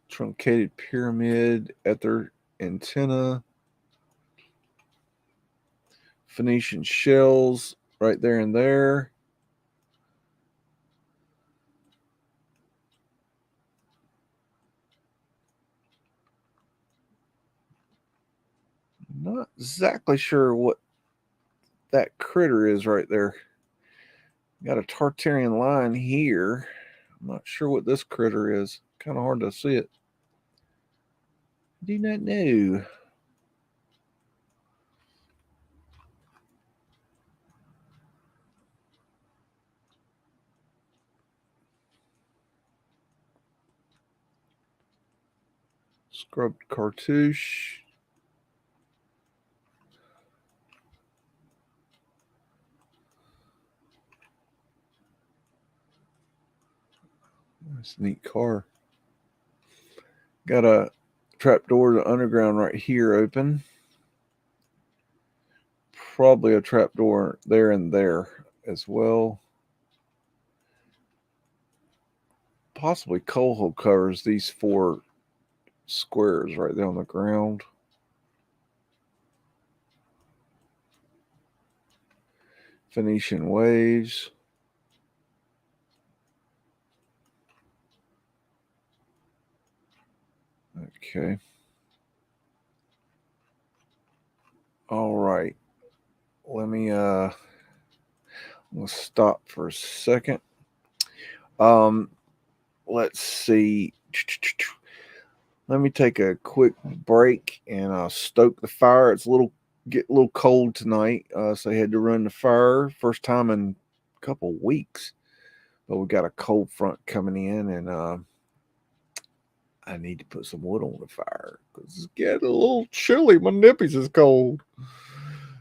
Speaker 1: Truncated pyramid, ether antenna. Phoenician shells right there and there. Not exactly sure what that critter is right there. Got a Tartarian line here. I'm not sure what this critter is. Kind of hard to see it. Do not know. Scrubbed cartouche. Nice, neat car. Got a trapdoor to underground right here open. Probably a trapdoor there and there as well. Possibly coal hole covers these 4 squares right there on the ground. Phoenician waves. Okay. All right. Let me let's stop for a second. Let's see. Let me take a quick break and stoke the fire. It's get a little cold tonight, so I had to run the fire. First time in a couple weeks, but we got a cold front coming in, and I need to put some wood on the fire because it's getting a little chilly. My nippies is cold.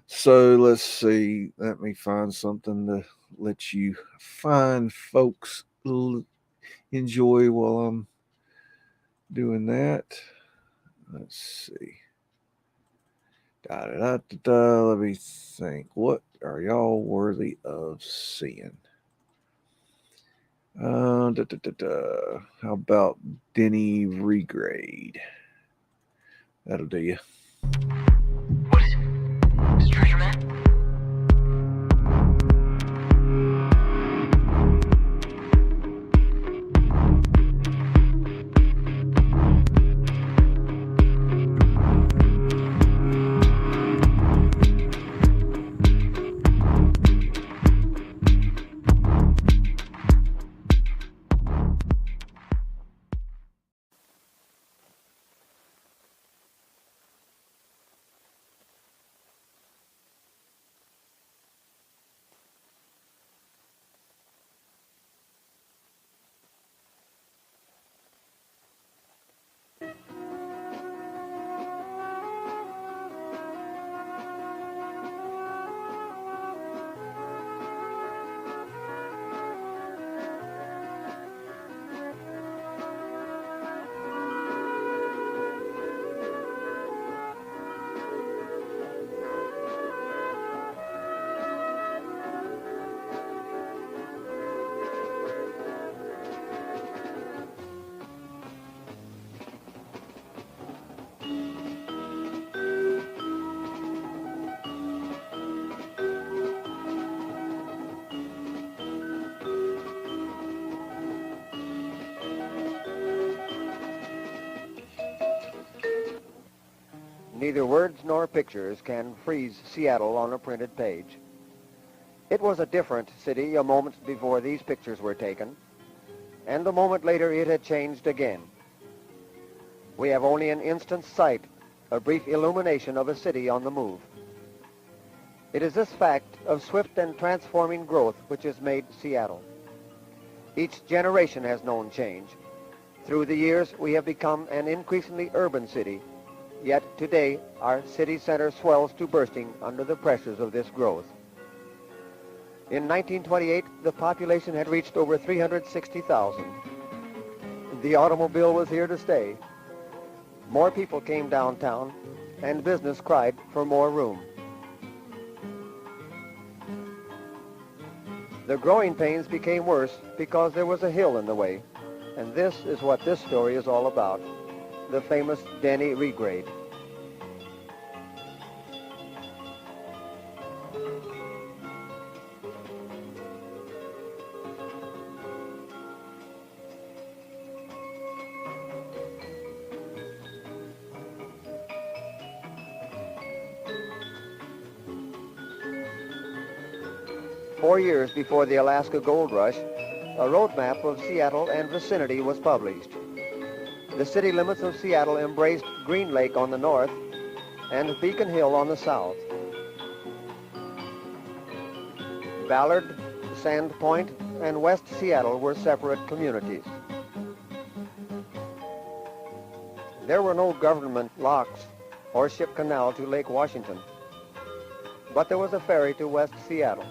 Speaker 1: So let's see. Let me find something to let you fine folks enjoy while I'm doing that. Let's see. Let me think. What are y'all worthy of seeing? How about Denny Regrade? That'll do you.
Speaker 2: What is it? Is it treasure map?
Speaker 3: Neither words nor pictures can freeze Seattle on a printed page. It was a different city a moment before these pictures were taken, and a moment later it had changed again. We have only an instant's sight, a brief illumination of a city on the move. It is this fact of swift and transforming growth which has made Seattle. Each generation has known change. Through the years, we have become an increasingly urban city, yet today our city center swells to bursting under the pressures of this growth. In 1928, the population had reached over 360,000. The automobile was here to stay. More people came downtown, and business cried for more room. The growing pains became worse because there was a hill in the way, and this is what this story is all about, the famous Denny Regrade. 4 years before the Alaska Gold Rush, a roadmap of Seattle and vicinity was published. The city limits of Seattle embraced Green Lake on the north and Beacon Hill on the south. Ballard, Sand Point, and West Seattle were separate communities. There were no government locks or ship canal to Lake Washington, but there was a ferry to West Seattle.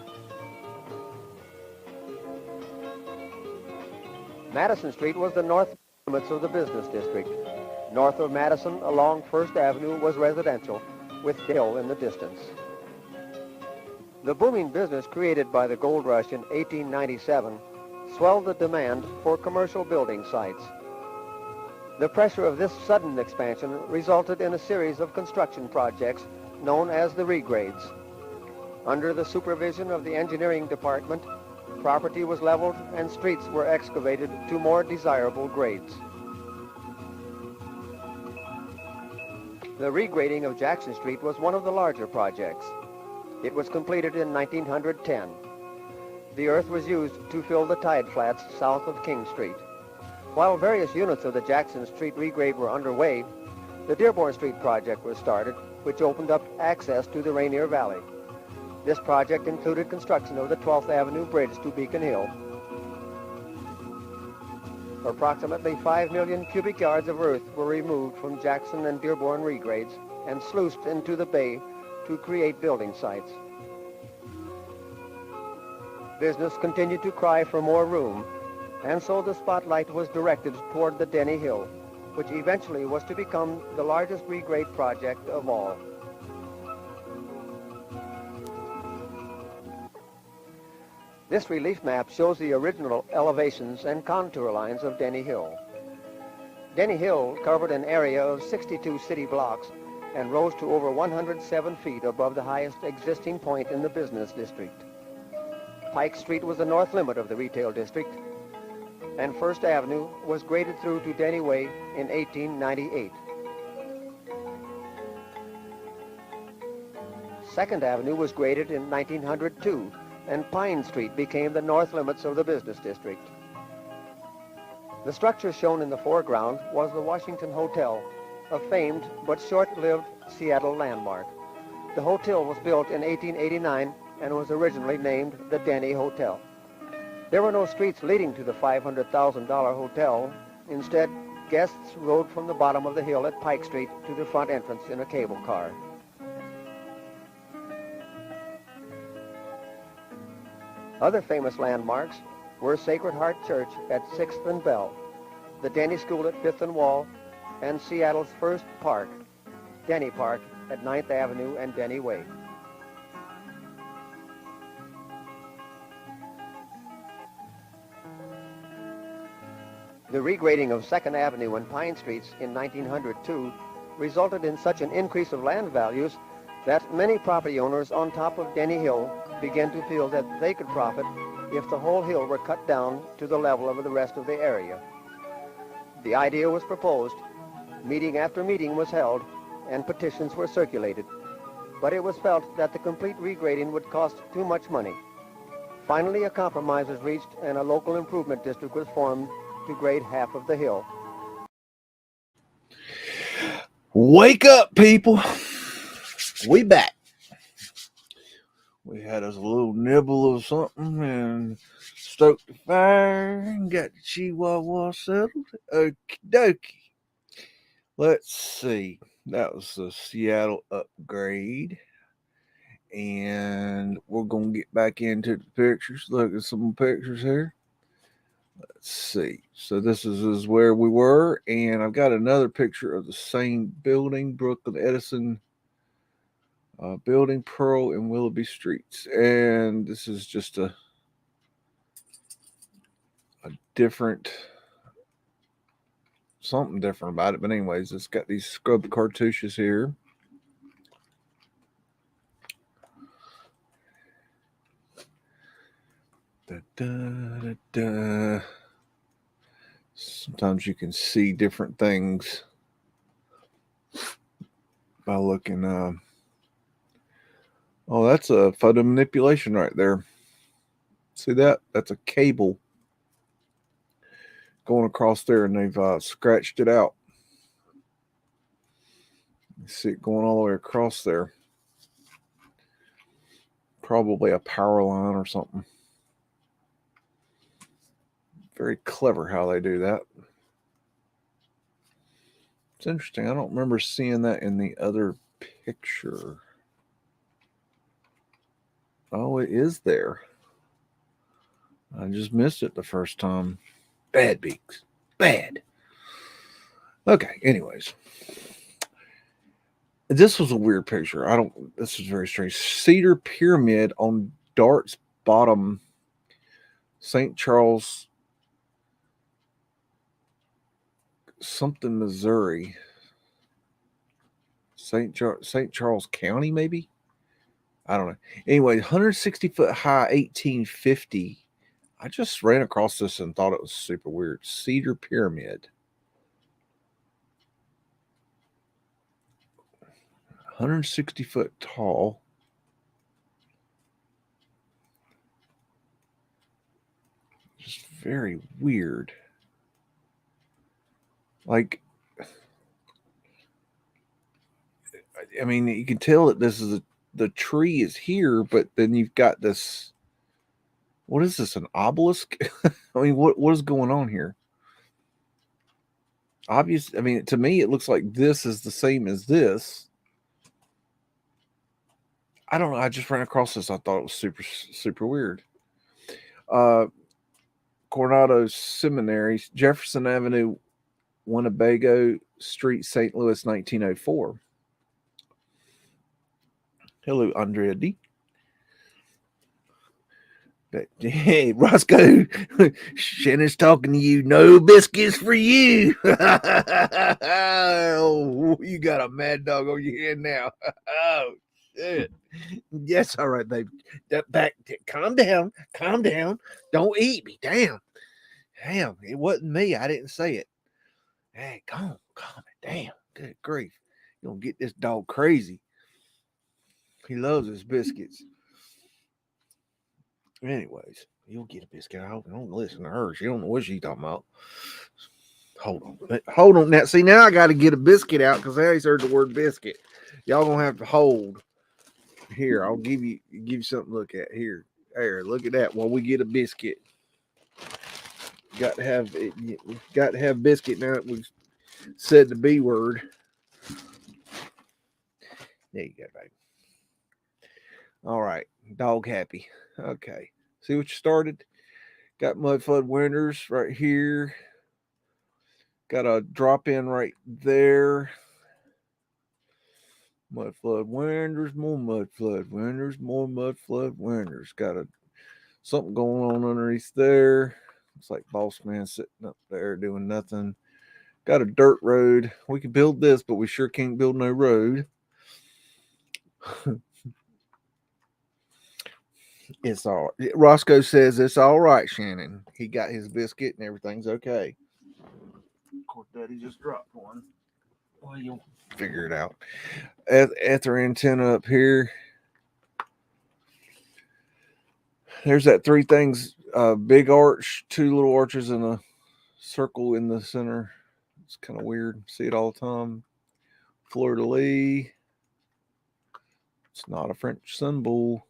Speaker 3: Madison Street was the north limits of the business district. North of Madison, along First Avenue, was residential, with hill in the distance. The booming business created by the gold rush in 1897 swelled the demand for commercial building sites. The pressure of this sudden expansion resulted in a series of construction projects known as the regrades. Under the supervision of the engineering department, property was leveled and streets were excavated to more desirable grades. The regrading of Jackson Street was one of the larger projects. It was completed in 1910. The earth was used to fill the tide flats south of King Street. While various units of the Jackson Street regrade were underway, the Dearborn Street project was started, which opened up access to the Rainier Valley. This project included construction of the 12th Avenue Bridge to Beacon Hill. Approximately 5 million cubic yards of earth were removed from Jackson and Dearborn regrades and sluiced into the bay to create building sites. Business continued to cry for more room, and so the spotlight was directed toward the Denny Hill, which eventually was to become the largest regrade project of all. This relief map shows the original elevations and contour lines of Denny Hill. Denny Hill covered an area of 62 city blocks and rose to over 107 feet above the highest existing point in the business district. Pike Street was the north limit of the retail district, and First Avenue was graded through to Denny Way in 1898. Second Avenue was graded in 1902, and Pine Street became the north limits of the business district. The structure shown in the foreground was the Washington Hotel, a famed but short-lived Seattle landmark. The hotel was built in 1889 and was originally named the Denny Hotel. There were no streets leading to the $500,000 hotel. Instead, guests rode from the bottom of the hill at Pike Street to the front entrance in a cable car. Other famous landmarks were Sacred Heart Church at 6th and Bell, the Denny School at 5th and Wall, and Seattle's first park, Denny Park at 9th Avenue and Denny Way. The regrading of 2nd Avenue and Pine Streets in 1902 resulted in such an increase of land values that many property owners on top of Denny Hill began to feel that they could profit if the whole hill were cut down to the level of the rest of the area. The idea was proposed, meeting after meeting was held, and petitions were circulated, but it was felt that the complete regrading would cost too much money. Finally, a compromise was reached and a local improvement district was formed to grade half of the hill.
Speaker 1: Wake up, people. We back. We had us a little nibble of something and stoked the fire and got the Chihuahua settled. Okie dokie. Let's see. That was the Seattle upgrade. And we're going to get back into the pictures. Look at some pictures here. Let's see. So this is where we were. And I've got another picture of the same building, Brooklyn Edison building, Pearl and Willoughby Streets. And this is just a different, something different about it. But anyways, it's got these scrub cartouches here. Da, da, da, da. Sometimes you can see different things by looking. Oh, that's a photo manipulation right there. See that? That's a cable going across there, and they've scratched it out. You see it going all the way across there. Probably a power line or something. Very clever how they do that. It's interesting. I don't remember seeing that in the other picture. Oh, it is there. I just missed it the first time. Bad, Beaks. Bad. Okay, anyways. This was a weird picture. This was very strange. Cedar Pyramid on Dart's Bottom, St. Charles, something, Missouri. St. Charles County, maybe? I don't know. Anyway, 160 foot high, 1850. I just ran across this and thought it was super weird. Cedar Pyramid. 160 foot tall. Just very weird. Like, I mean, you can tell that this is the tree is here, but then you've got this. What is this? An obelisk? I mean, what is going on here? Obviously, I mean, to me, it looks like this is the same as this. I don't know. I just ran across this. I thought it was super, super weird. Coronado Seminary, Jefferson Avenue, Winnebago Street, St. Louis, 1904. Hello, Andrea D. Hey, Roscoe, Shannon's talking to you. No biscuits for you. Oh, you got a mad dog on your hand now. Oh, shit. Yes, all right, baby. Calm down. Calm down. Don't eat me. Damn. It wasn't me. I didn't say it. Hey, calm it. Damn. Good grief. You're going to get this dog crazy. He loves his biscuits. Anyways, you'll get a biscuit. I don't listen to her. She don't know what she's talking about. Hold on. Now, see, now I got to get a biscuit out because I always heard the word biscuit. Y'all gonna have to hold. Here, I'll give you something to look at. Here, look at that. While we get a biscuit, got to have it. Got to have biscuit now that we've said the B word. There you go, baby. All right, dog happy. Okay. See what you started? Got Mudflood Winters right here. Got a drop in right there. Mudflood Winters, more Mudflood Winters, more Mudflood Winters. Got something going on underneath there. It's like Boss Man sitting up there doing nothing. Got a dirt road. We can build this, but we sure can't build no road. It's all right. Roscoe says it's all right, Shannon. He got his biscuit and everything's okay. Of course, Daddy just dropped one. Well, you'll figure it out. Ether antenna up here. There's that three things, big arch, two little arches, and a circle in the center. It's kind of weird. See it all the time. Fleur-de-lis. It's not a French symbol.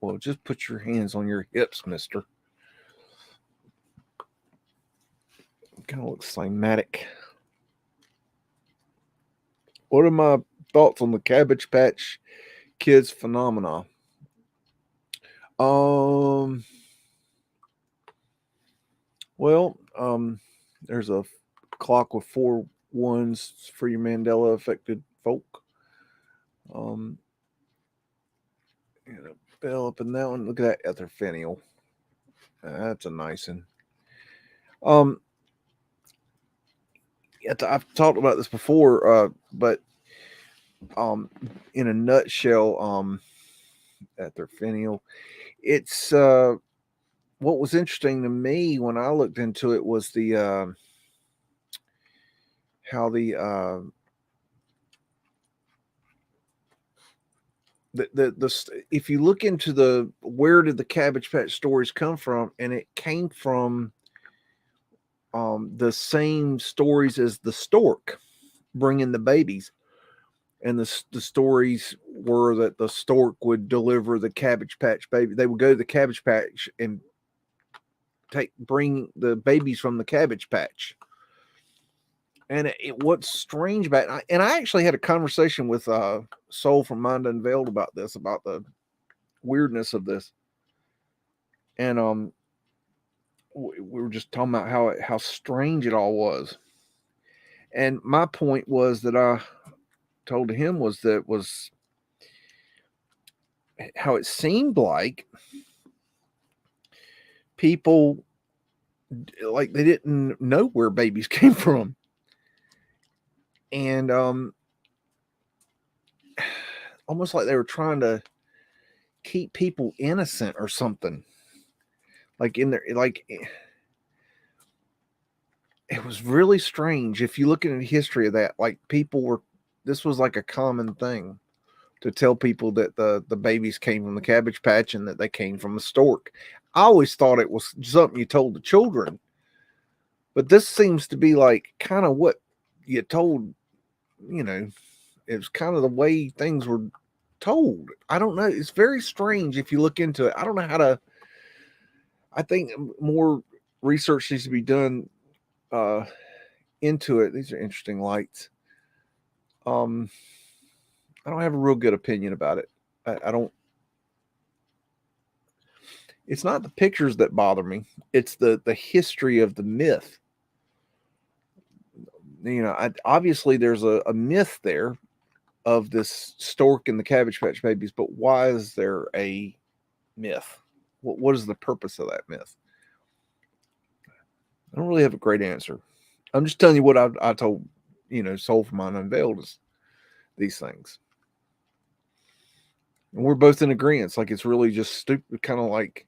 Speaker 1: Well, just put your hands on your hips, mister. Kind of looks cymatic. What are my thoughts on the Cabbage Patch Kids phenomena? Well, there's a clock with 4 1s for your Mandela affected folk. And a bell up in that one. Look at that ether finial. That's a nice one. I've talked about this before, but in a nutshell, ether finial. It's what was interesting to me when I looked into it was the how the if you look into the where did the Cabbage Patch stories come from, and it came from the same stories as the stork bringing the babies, and the stories were that the stork would deliver the Cabbage Patch baby. They would go to the Cabbage Patch and bring the babies from the Cabbage Patch. And what's strange about it, and I actually had a conversation with Soul from Mind Unveiled about this, about the weirdness of this, and we were just talking about how strange it all was. And my point was that I told him was how it seemed like people, like, they didn't know where babies came from, and almost like they were trying to keep people innocent or something. Like in there, like, it was really strange. If you look at the history of that, like, this was like a common thing to tell people that the babies came from the Cabbage Patch and that they came from a stork. I always thought it was something you told the children, but this seems to be like kind of what you told, it was kind of the way things were told. I don't know. It's very strange if you look into it. I don't know how to. I think more research needs to be done into it. These are interesting lights. I don't have a real good opinion about it. I don't. It's not the pictures that bother me. It's the history of the myth. Obviously there's a myth there of this stork and the Cabbage Patch babies, but why is there a myth? What is the purpose of that myth? I don't really have a great answer. I'm just telling you what I told, Soul from Mind Unveiled is these things. And we're both in agreement. Like, it's really just stupid, kind of like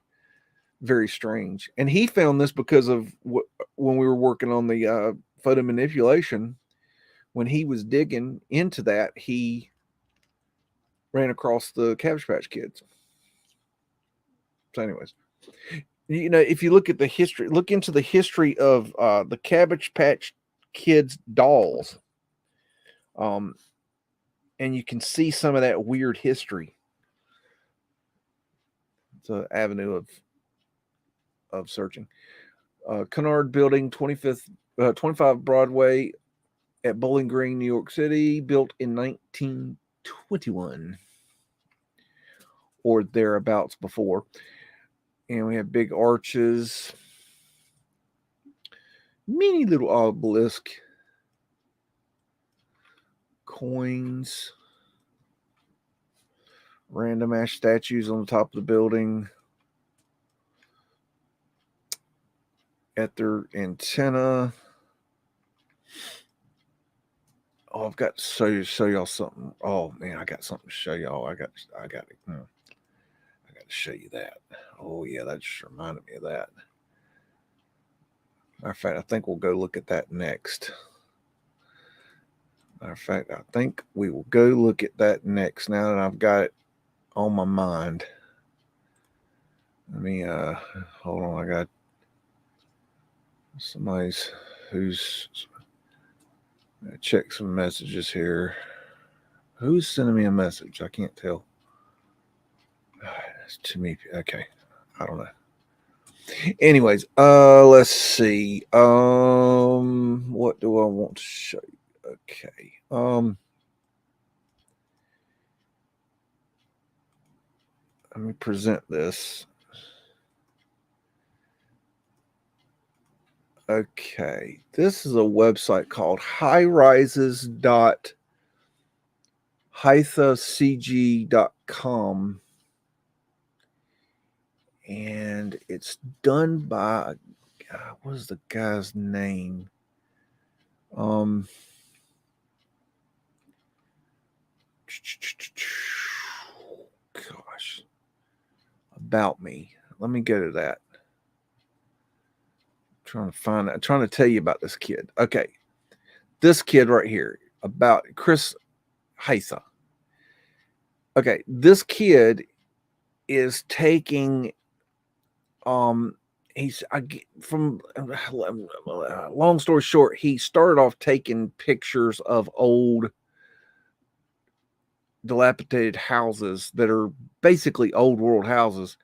Speaker 1: very strange. And he found this because of when we were working on the photo manipulation, when he was digging into that, he ran across the Cabbage Patch Kids. So anyways, if you look at the history, look into the history of the Cabbage Patch Kids dolls, and you can see some of that weird history. It's an avenue of searching. Kennard Building, 25 Broadway at Bowling Green, New York City, built in 1921 or thereabouts before. And we have big arches, mini little obelisk, coins, random ash statues on the top of the building, at their antenna. Oh, I've got to show y'all something. Oh man, I got something to show y'all. I got to show you that. Oh yeah, that just reminded me of that. Matter of fact, I think we'll go look at that next. Matter of fact, I think we will go look at that next. Now that I've got it on my mind. Let me hold on. I got who's check some messages here. Who's sending me a message? I can't tell. It's too many. Okay, I don't know. Anyways, let's see. What do I want to show you? Okay. Let me present this. Okay, this is a website called highrises.hythacg.com, and it's done by, what is the guy's name? Gosh, about me. Let me go to that. Trying to tell you about this kid. Okay, this kid right here, about Chris Hytha. Okay, this kid is taking he's from long story short, he started off taking pictures of old dilapidated houses that are basically old world houses,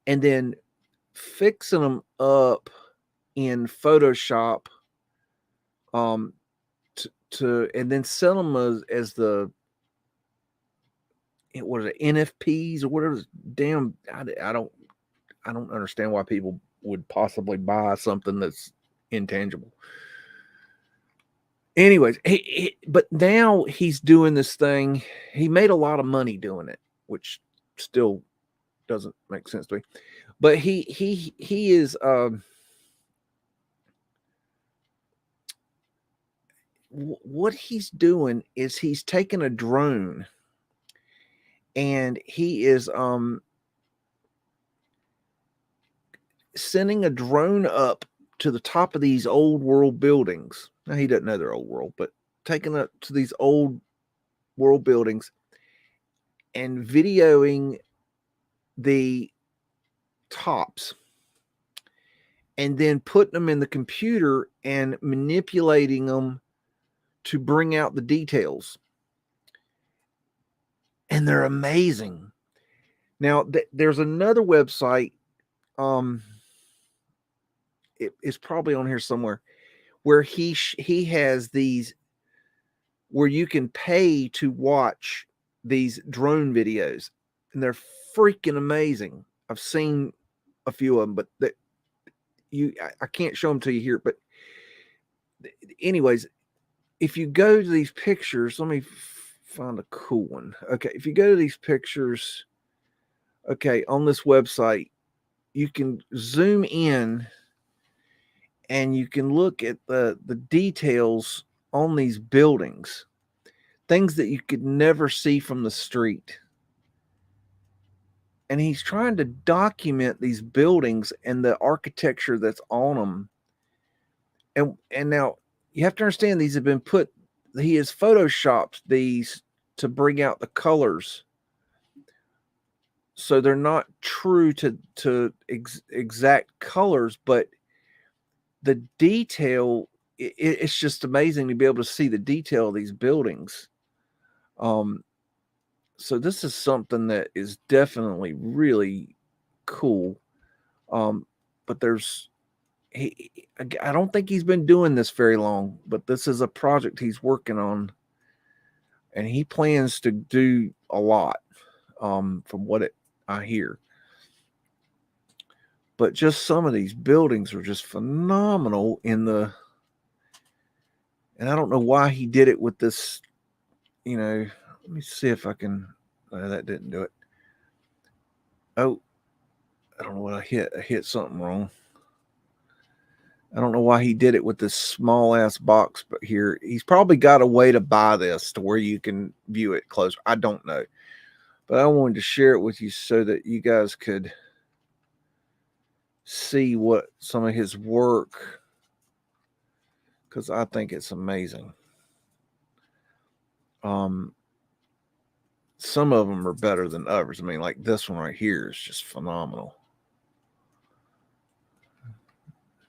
Speaker 1: and then fixing them up in Photoshop to and then sell them as the what is it, NFPs or whatever. Damn, I don't understand why people would possibly buy something that's intangible. Anyways, but now he's doing this thing. He made a lot of money doing it, which still doesn't make sense to me. But he is what he's doing is he's taking a drone and he is sending a drone up to the top of these old world buildings. Now he doesn't know they're old world, but taking it to these old world buildings and videoing the tops and then putting them in the computer and manipulating them to bring out the details. And they're amazing. Now, there's another website. It's probably on here somewhere where he has these where you can pay to watch these drone videos, and they're freaking amazing. I've seen a few of them, but I can't show them to you here. But anyways, if you go to these pictures, let me find a cool one. Okay, if you go to these pictures, okay, on this website, you can zoom in and you can look at the details on these buildings, things that you could never see from the street. And he's trying to document these buildings and the architecture that's on them. And now you have to understand these have been he has photoshopped these to bring out the colors. So they're not true to exact colors, but the detail, it's just amazing to be able to see the detail of these buildings. So this is something that is definitely really cool. But I don't think he's been doing this very long, but this is a project he's working on, and he plans to do a lot, from what I hear. But just some of these buildings are just phenomenal and I don't know why he did it with this, let me see if I can, that didn't do it. Oh, I don't know what I hit. I hit something wrong. I don't know why he did it with this small ass box, but here he's probably got a way to buy this to where you can view it closer. I don't know, but I wanted to share it with you so that you guys could see what some of his work, because I think it's amazing. Some of them are better than others. I mean, like this one right here is just phenomenal.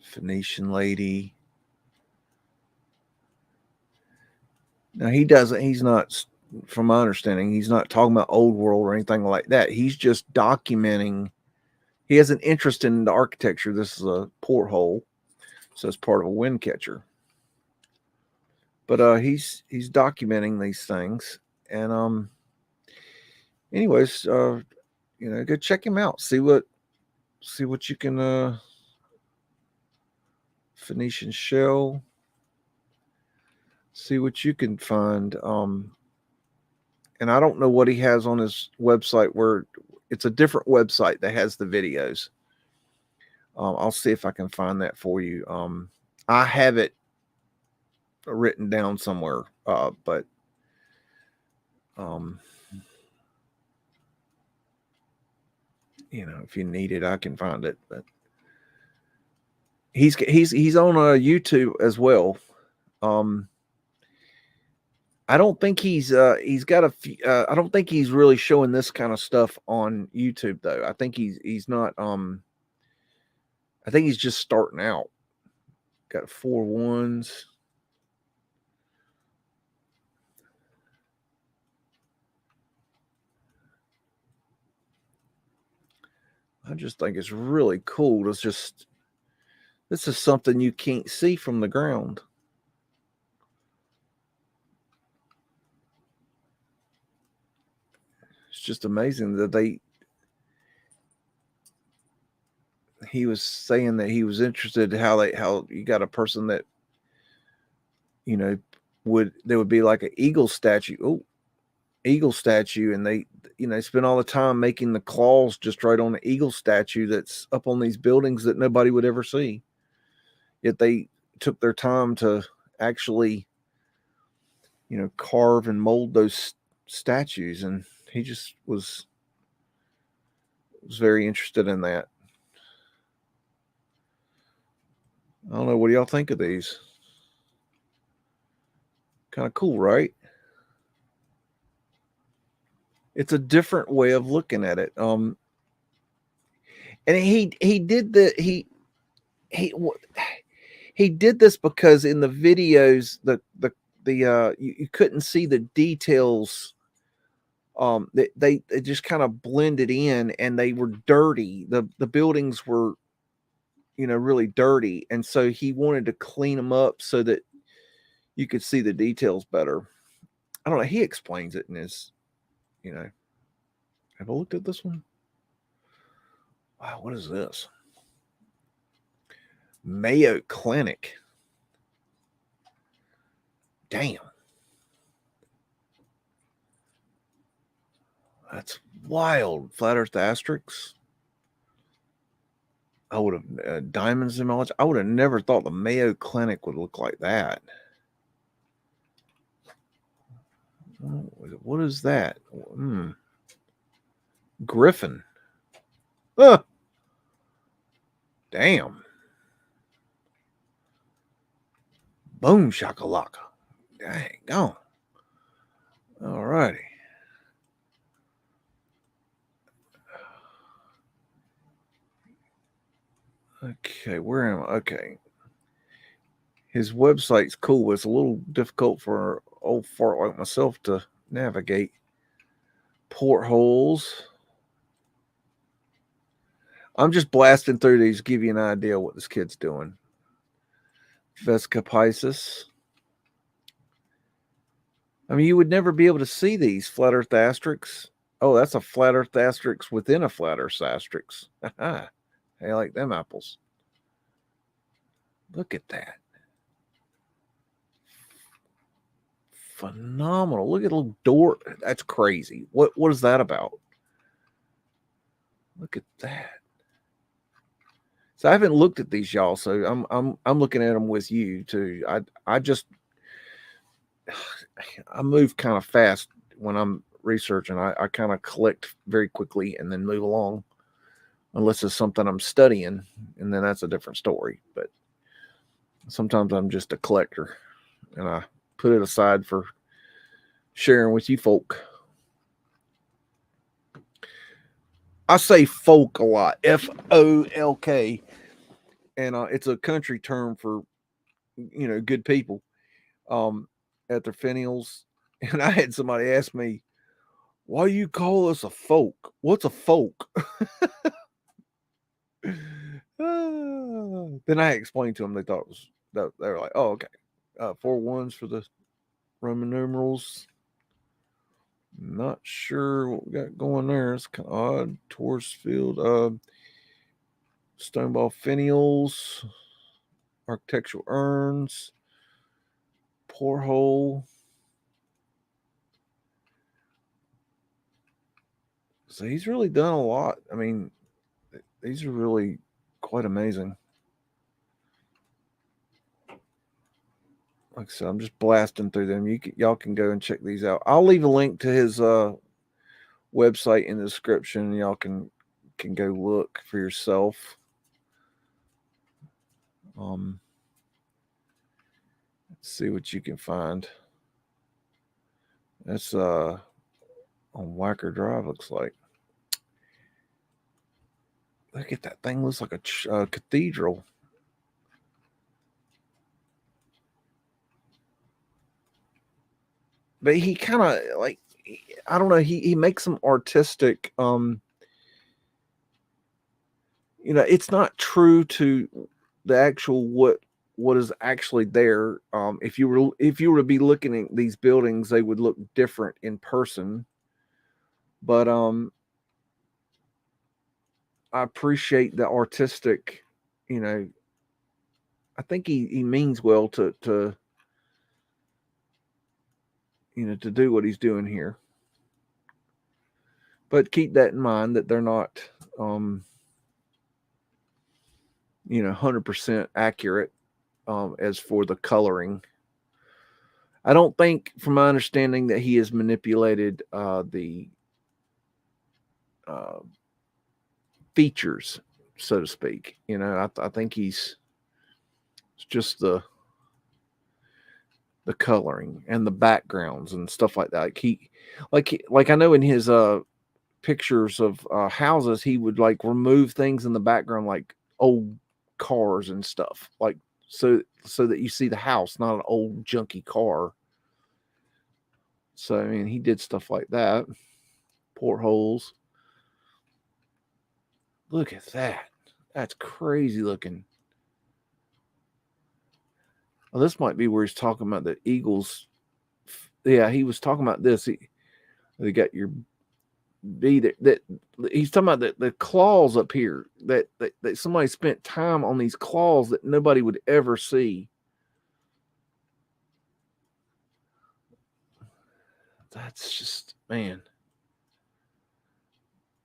Speaker 1: Phoenician lady. Now he's not, from my understanding, he's not talking about old world or anything like that. He's just documenting. He has an interest in the architecture. This is a porthole, so it's part of a wind catcher. But he's documenting these things, and anyways, go check him out. See what you can. Phoenician shell. See what you can find. And I don't know what he has on his website, where it's a different website that has the videos. I'll see if I can find that for you. I have it written down somewhere, but if you need it, I can find it. But he's on YouTube as well. I don't think he's got a few, I don't think he's really showing this kind of stuff on YouTube though. I think he's not I think he's just starting out. Got 4 1s. I just think it's really cool. This is something you can't see from the ground. It's just amazing that he was saying that he was interested in how you got a person that, you know, there would be like an eagle statue. Oh, eagle statue. And they, you know, spend all the time making the claws just right on the eagle statue that's up on these buildings that nobody would ever see. Yet they took their time to actually, you know, carve and mold those statues. And he just was very interested in that. I don't know. What do y'all think of these? Kind of cool, right? It's a different way of looking at it. And he did he did this because in the videos you couldn't see the details. They just kind of blended in, and they were dirty. The buildings were, you know, really dirty, and so he wanted to clean them up so that you could see the details better. I don't know. He explains it in his, you know. Have I looked at this one? Wow, what is this? Mayo Clinic. Damn. That's wild. Flat Earth asterisks. I would have diamonds in my life. I would have never thought the Mayo Clinic would look like that. What is that? Griffin. Damn. Boom shakalaka. Dang on. All righty. Okay, where am I? Okay. His website's cool. It's a little difficult for an old fart like myself to navigate. Portholes. I'm just blasting through these to give you an idea what this kid's doing. Vescapisis. I mean, you would never be able to see these flat earth asterisks. Oh, that's a flat earth asterisk within a flat earth asterisk. I like them apples. Look at that. Phenomenal. Look at the little door. That's crazy. What is that about? Look at that. So I haven't looked at these, y'all. So I'm looking at them with you too. I move kind of fast when I'm researching. I kind of collect very quickly and then move along, unless it's something I'm studying, and then that's a different story. But sometimes I'm just a collector, and I put it aside for sharing with you folk. I say folk a lot, FOLK, and it's a country term for, you know, good people at their finials. And I had somebody ask me, why you call us a folk? What's a folk? Then I explained to them. They thought it was that. They were like, oh, okay. 4 1s for the Roman numerals. Not sure what we got going there. It's kind of odd. Taurus field. Stoneball finials. Architectural urns. Porthole. So he's really done a lot. I mean, these are really quite amazing. Like I said, I'm just blasting through them. Y'all can go and check these out. I'll leave a link to his website in the description. Y'all can go look for yourself. Let's see what you can find. That's on Whacker Drive, looks like. Look at that thing. Looks like a cathedral. But he kind of like, I don't know. He makes some artistic. It's not true to the actual what is actually there. If you were to be looking at these buildings, they would look different in person. But I appreciate the artistic. I think he means well to to do what he's doing here. But keep that in mind that they're not 100% accurate as for the coloring. I don't think, from my understanding, that he has manipulated the features, so to speak. I think it's just the coloring and the backgrounds and stuff like that. Like I know in his pictures of houses, he would like remove things in the background, like old cars and stuff, like so that you see the house, not an old junky car. So I mean, he did stuff like that. Portholes. Look at that. That's crazy looking. Well, this might be where he's talking about the Eagles. Yeah, he was talking about this. They got your B that he's talking about the claws up here that somebody spent time on these claws that nobody would ever see. That's just, man.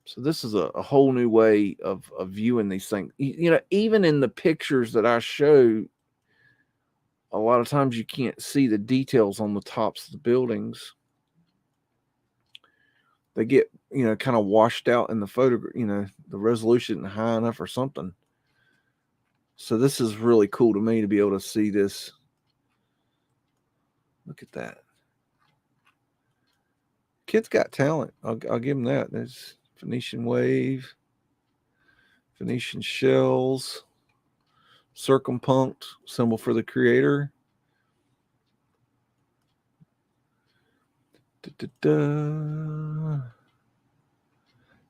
Speaker 1: So this is a whole new way of viewing these things. Even in the pictures that I show, a lot of times you can't see the details on the tops of the buildings. They get, kind of washed out in the photograph, the resolution isn't high enough or something. So this is really cool to me to be able to see this. Look at that. Kid's got talent. I'll give him that. There's Phoenician wave, Phoenician shells, circumpunct, symbol for the creator. Da, da, da.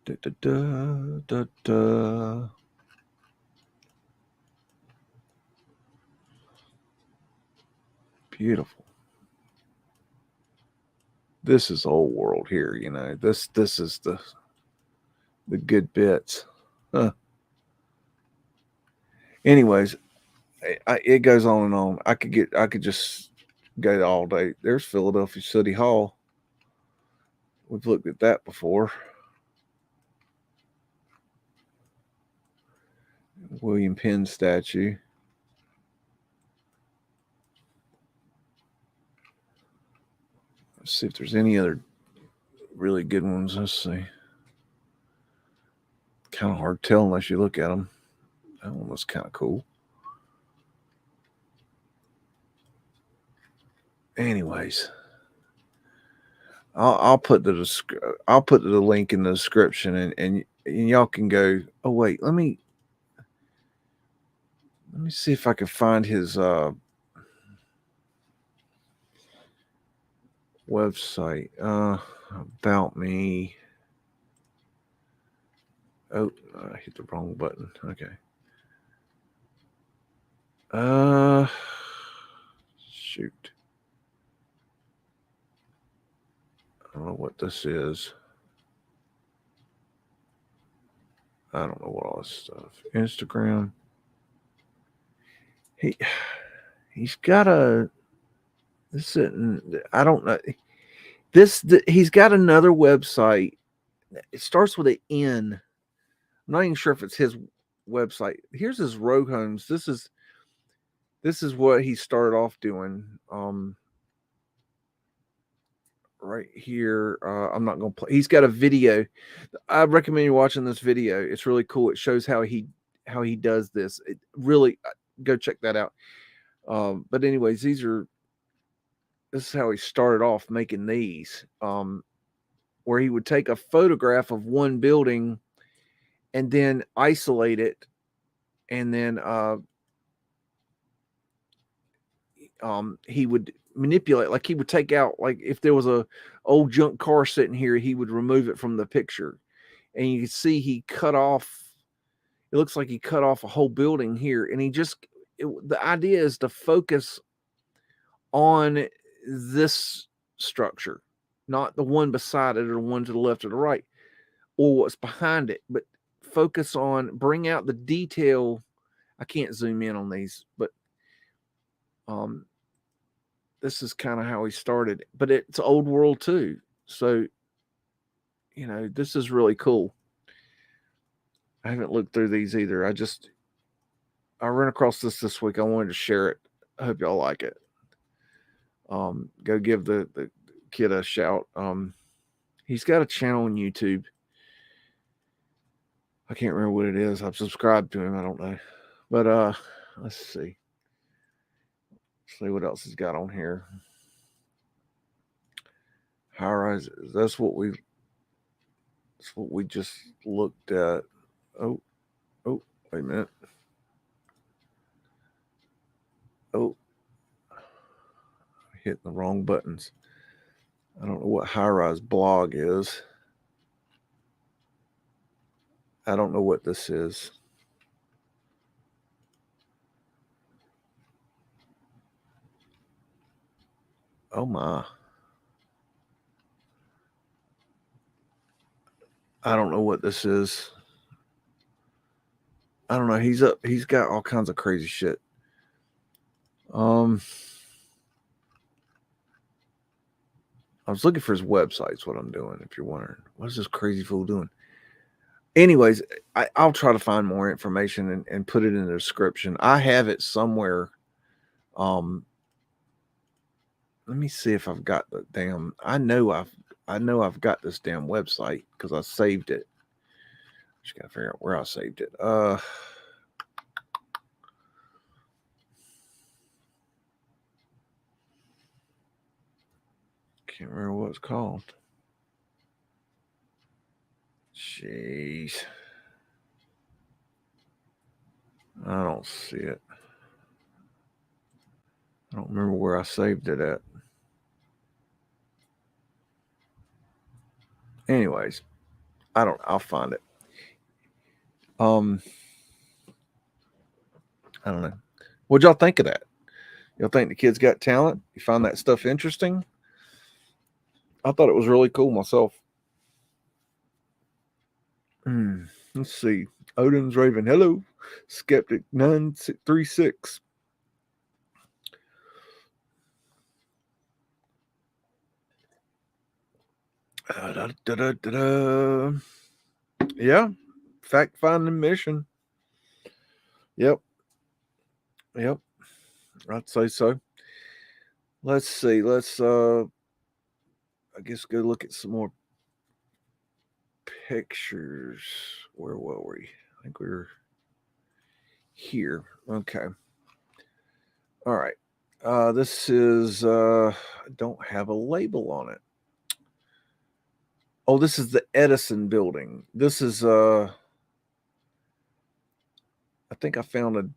Speaker 1: Da, da, da, da, da. Beautiful. This is old world here, This is the good bits. Huh. Anyways, it goes on and on. I could just go all day. There's Philadelphia City Hall. We've looked at that before. William Penn statue. Let's see if there's any other really good ones. Let's see. Kind of hard to tell unless you look at them. That one was kind of cool. Anyways, I'll put the link in the description, and y'all can go. Oh wait, let me see if I can find his website. About me. Oh, I hit the wrong button. Okay. Shoot. I don't know what this is. I don't know what all this stuff. Instagram. He's got a. This isn't. I don't know. He's got another website. It starts with an N. I'm not even sure if it's his website. Here's his row homes. This is what he started off doing. Right here. I'm not going to play. He's got a video. I recommend you watching this video. It's really cool. It shows how he does this. It really, go check that out. But anyways, these are this is how he started off making these, where he would take a photograph of one building and then isolate it, and then he would manipulate, like he would take out, like if there was a old junk car sitting here, he would remove it from the picture, and you can see he cut off, it looks like he cut off a whole building here, and the idea is to focus on this structure, not the one beside it or the one to the left or the right or what's behind it, but focus on, bring out the detail. I can't zoom in on these, but this is kind of how he started, but it's old world too. So, you know, this is really cool. I haven't looked through these either. I ran across this week. I wanted to share it. I hope y'all like it. Go give the kid a shout. He's got a channel on YouTube. I can't remember what it is. I've subscribed to him. I don't know. But let's see. See what else he's got on here. High rise. That's what we just looked at. Oh, wait a minute. Oh, hitting the wrong buttons. I don't know what high rise blog is. I don't know what this is. Oh my. I don't know what this is. I don't know. He's got all kinds of crazy shit. I was looking for his website's what I'm doing, if you're wondering. What is this crazy fool doing? Anyways, I'll try to find more information and put it in the description. I have it somewhere. Let me see if I've got the damn. I know I've got this damn website because I saved it. Just gotta figure out where I saved it. Can't remember what it's called. Jeez. I don't see it. I don't remember where I saved it at. Anyways, I'll find it. I don't know. What'd y'all think of that? Y'all think the kid's got talent? You find that stuff interesting? I thought it was really cool myself. Let's see. Odin's Raven. Hello. Skeptic 936. Yeah. Fact finding mission. Yep. I'd say so. Let's see. Let's I guess go look at some more pictures. Where were we? I think we were here. Okay. All right. This is I don't have a label on it. Oh, this is the Edison building. This is I think I found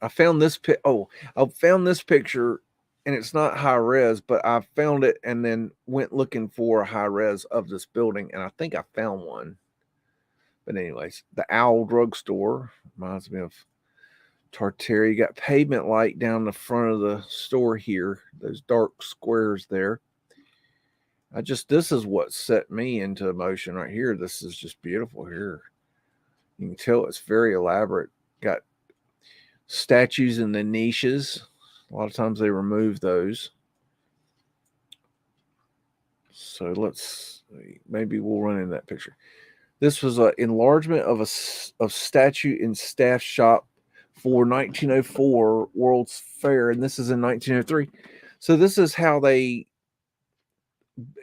Speaker 1: I found this I found this picture, and it's not high res, but I found it and then went looking for a high res of this building, and I think I found one. But anyways, the Owl Drugstore reminds me of Tartaria. You got pavement light down the front of the store here. Those dark squares there. This is what set me into motion right here. This is just beautiful here. You can tell it's very elaborate. Got statues in the niches. A lot of times they remove those. So maybe we'll run in that picture. This was an enlargement of statue in staff shop for 1904 World's Fair, and this is in 1903. So this is how they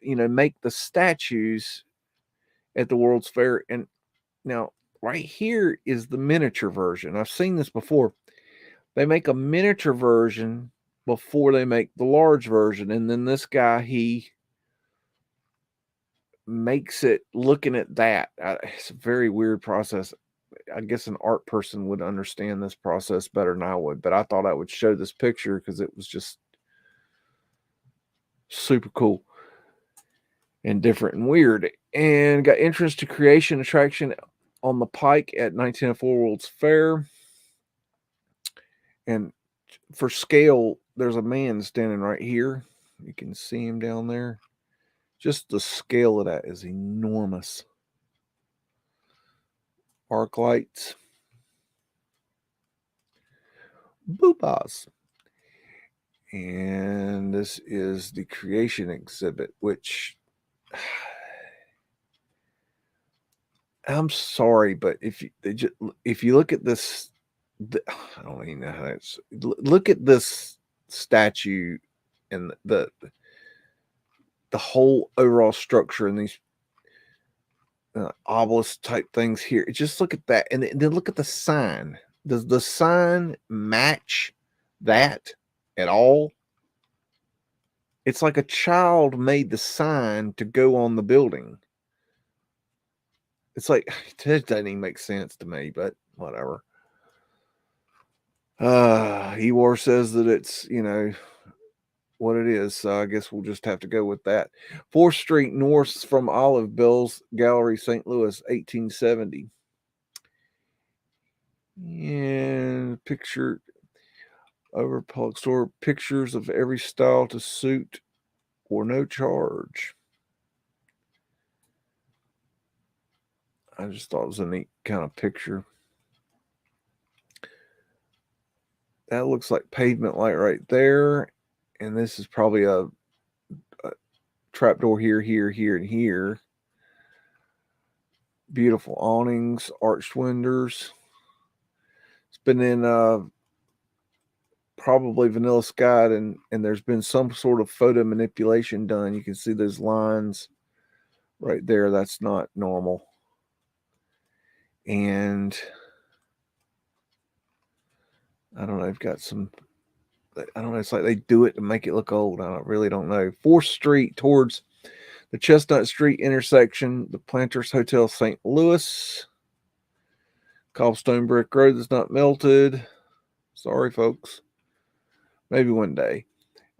Speaker 1: make the statues at the World's Fair. And now right here is the miniature version. I've seen this before. They make a miniature version before they make the large version. And then this guy, he makes it looking at that. It's a very weird process. I guess an art person would understand this process better than I would, but I thought I would show this picture because it was just super cool and different and weird. And got entrance to creation attraction on the Pike at 1904 World's Fair. And for scale, there's a man standing right here. You can see him down there. Just the scale of that is enormous. Arc lights. Boobas. And this is the creation exhibit, which I'm sorry, but if you look at this, I don't even know how it's. Look at this statue and the whole overall structure and these obelisk type things here. Just look at that, and then look at the sign. Does the sign match that at all? It's like a child made the sign to go on the building. It's like, it doesn't even make sense to me, but whatever. Ewar says that it's, what it is, so I guess we'll just have to go with that. 4th Street North from Olive Bill's Gallery, St. Louis, 1870. And picture over public store, pictures of every style to suit or no charge. I just thought it was a neat kind of picture. That looks like pavement light right there. And this is probably a trapdoor here, here, here, and here. Beautiful awnings, arched windows. It's been in probably Vanilla Sky, and there's been some sort of photo manipulation done. You can see those lines right there. That's not normal. And I don't know, I've got some, I don't know, it's like they do it to make it look old. I really don't know. 4th Street towards the Chestnut Street intersection, the Planters Hotel, St. Louis. Cobblestone brick road that's not melted. Sorry, folks. Maybe one day.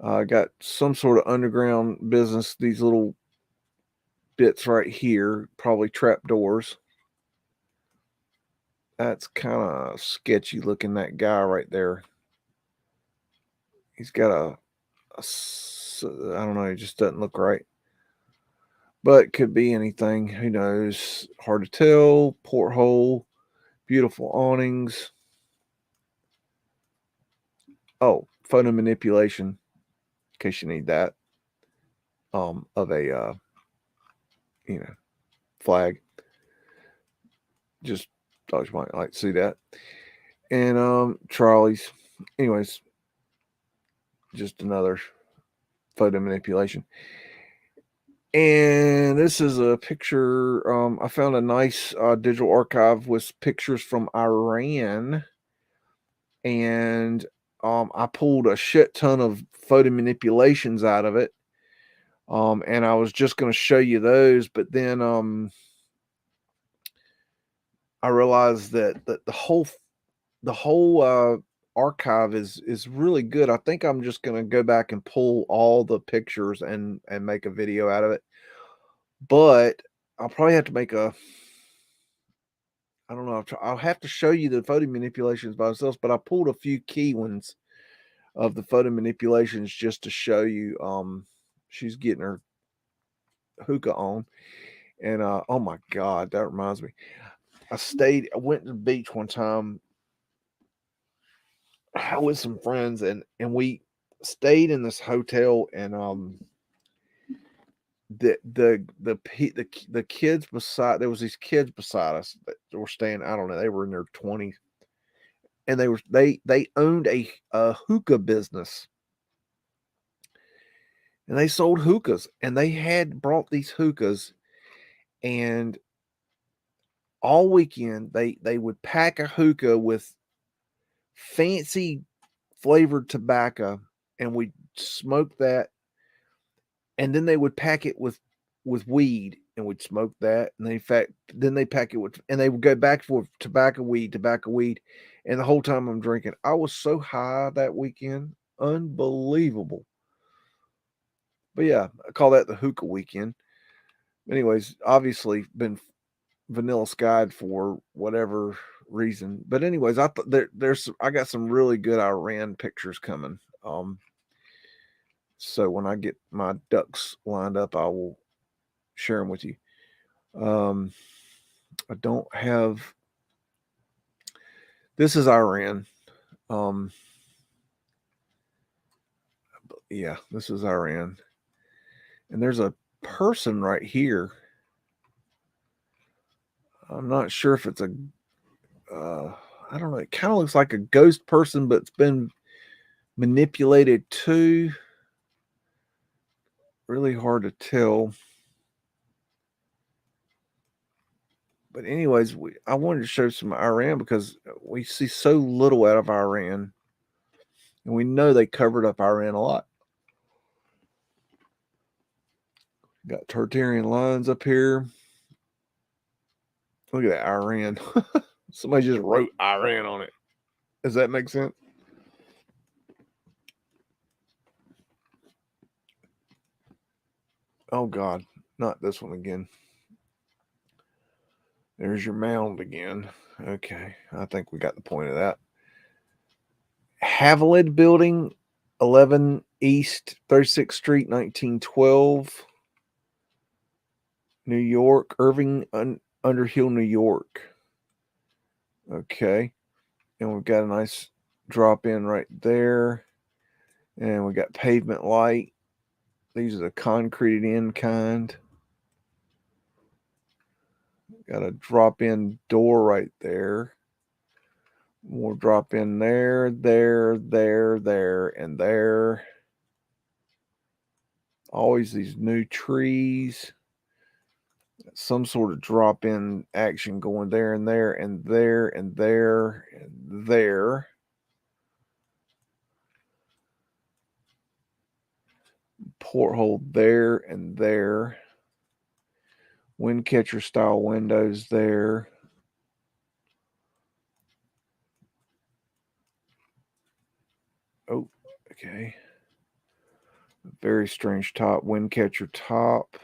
Speaker 1: Got some sort of underground business. These little bits right here, probably trap doors. That's kind of sketchy looking, that guy right there. He's got I don't know, it just doesn't look right. But it could be anything. Who knows? Hard to tell. Porthole. Beautiful awnings. Oh, photo manipulation. In case you need that. Of a, flag. Just thought you might like to see that. And trolleys. Anyways, just another photo manipulation. And this is a picture. I found a nice digital archive with pictures from Iran. And I pulled a shit ton of photo manipulations out of it. And I was just going to show you those, but then I realized that the whole archive is really good. I think I'm just going to go back and pull all the pictures and make a video out of it. But I'll probably have to make I don't know. I'll have to show you the photo manipulations by themselves, but I pulled a few key ones of the photo manipulations just to show you. She's getting her hookah on. And oh my God, that reminds me. I went to the beach one time with some friends, and we stayed in this hotel, and the kids beside, there was these kids beside us that were staying, I don't know, they were in their 20s, and they owned a hookah business, and they sold hookahs, and they had brought these hookahs, and all weekend they would pack a hookah with fancy flavored tobacco and we smoke that, and then they would pack it with weed, and we'd smoke that, and then they pack it with, and they would go back for tobacco weed, and the whole time I'm drinking, I was so high that weekend, unbelievable. But yeah, I call that the hookah weekend. Anyways, obviously been vanilla skied for whatever reason. But anyways, I thought I got some really good Iran pictures coming. So when I get my ducks lined up, I will share them with you. I don't have. This is Iran. Yeah, this is Iran, and there's a person right here. I'm not sure if it's a. I don't know. It kind of looks like a ghost person, but it's been manipulated too. Really hard to tell. But anyways, I wanted to show some Iran because we see so little out of Iran. And we know they covered up Iran a lot. Got Tartarian lines up here. Look at that Iran. Somebody just wrote Iran on it. Does that make sense? Oh, God. Not this one again. There's your mound again. Okay. I think we got the point of that. Havilland Building, 11 East 36th Street, 1912. New York. Irving, Underhill, New York. Okay. And we've got a nice drop in right there. And we got pavement light. These are the concreted in kind. Got a drop in door right there. More drop in there, and there. Always these new trees. Some sort of drop in action going there and there and there and there and there. Porthole there and there. Wind catcher style windows there. Oh, okay. Very strange top. Wind catcher top.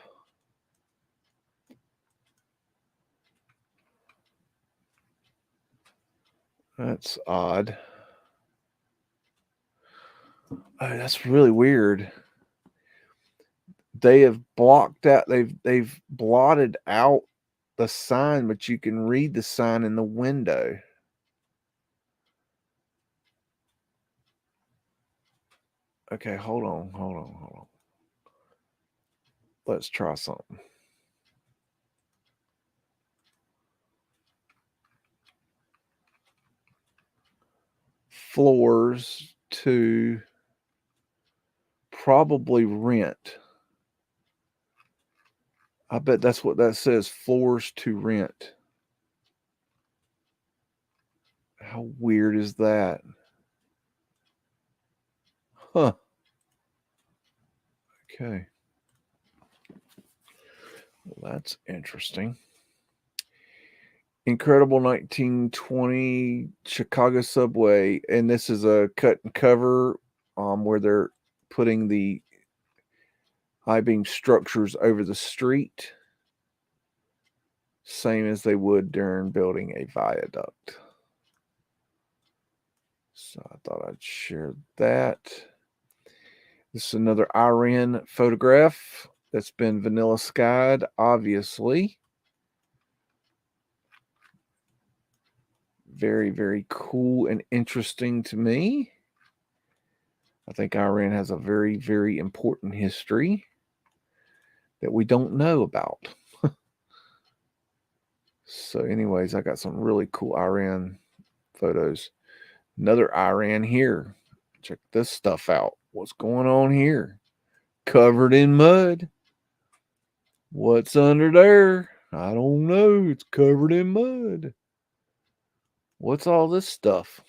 Speaker 1: That's odd. Oh, that's really weird. They have blocked out. They've blotted out the sign, but you can read the sign in the window. Okay, hold on. Let's try something. Floors to probably rent. I bet that's what that says. Floors to rent. How weird is that? Huh. Okay. Well, that's interesting. Incredible 1920 Chicago subway. And this is a cut and cover where they're putting the I-beam structures over the street. Same as they would during building a viaduct. So I thought I'd share that. This is another Iran photograph that's been vanilla skied, obviously. Very, very cool and interesting to me. I think Iran has a very, very important history that we don't know about. So anyways, I got some really cool Iran photos. Another Iran here. Check this stuff out. What's going on here? Covered in mud. What's under there? I don't know. It's covered in mud. What's all this stuff?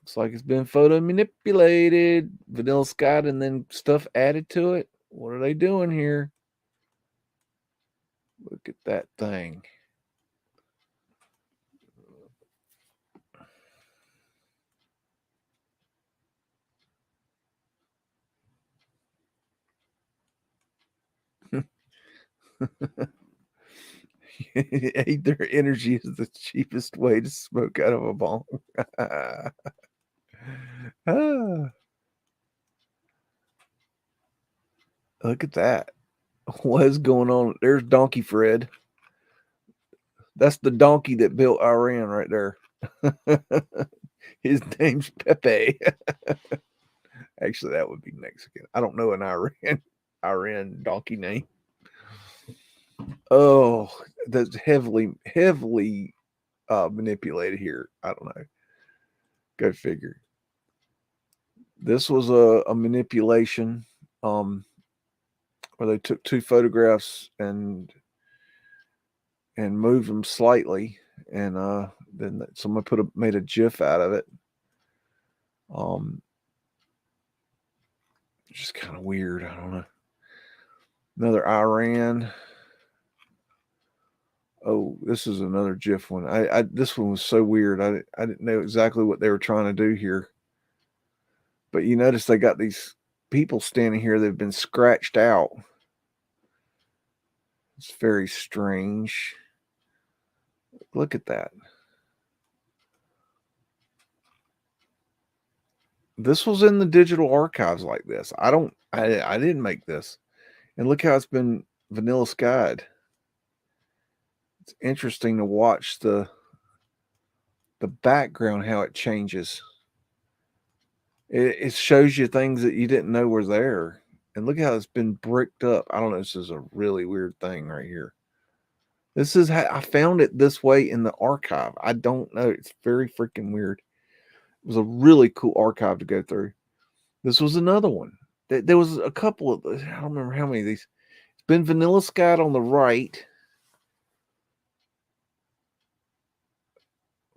Speaker 1: Looks like it's been photo manipulated, vanilla sky, and then stuff added to it. What are they doing here? Look at that thing. Their energy is the cheapest way to smoke out of a bong. Ah, look at that. What is going on? There's Donkey Fred. That's the donkey that built Iran right there. His name's Pepe. Actually, that would be Mexican. I don't know an Iran donkey name. Oh, that's heavily manipulated here. I don't know. Go figure. This was a manipulation where they took two photographs and moved them slightly, and then someone made a GIF out of it. Just kind of weird. I don't know. Another Iran. Oh, this is another GIF one. This one was so weird. I didn't know exactly what they were trying to do here. But you notice they got these people standing here that have been scratched out. It's very strange. Look at that. This was in the digital archives like this. I didn't make this. And look how it's been vanilla skied. It's interesting to watch the background, how it changes. It shows you things that you didn't know were there. And look how it's been bricked up. I don't know. This is a really weird thing right here. This is how I found it this way in the archive. I don't know. It's very freaking weird. It was a really cool archive to go through. This was another one. There was a couple of, I don't remember how many of these. It's been vanilla skied on the right.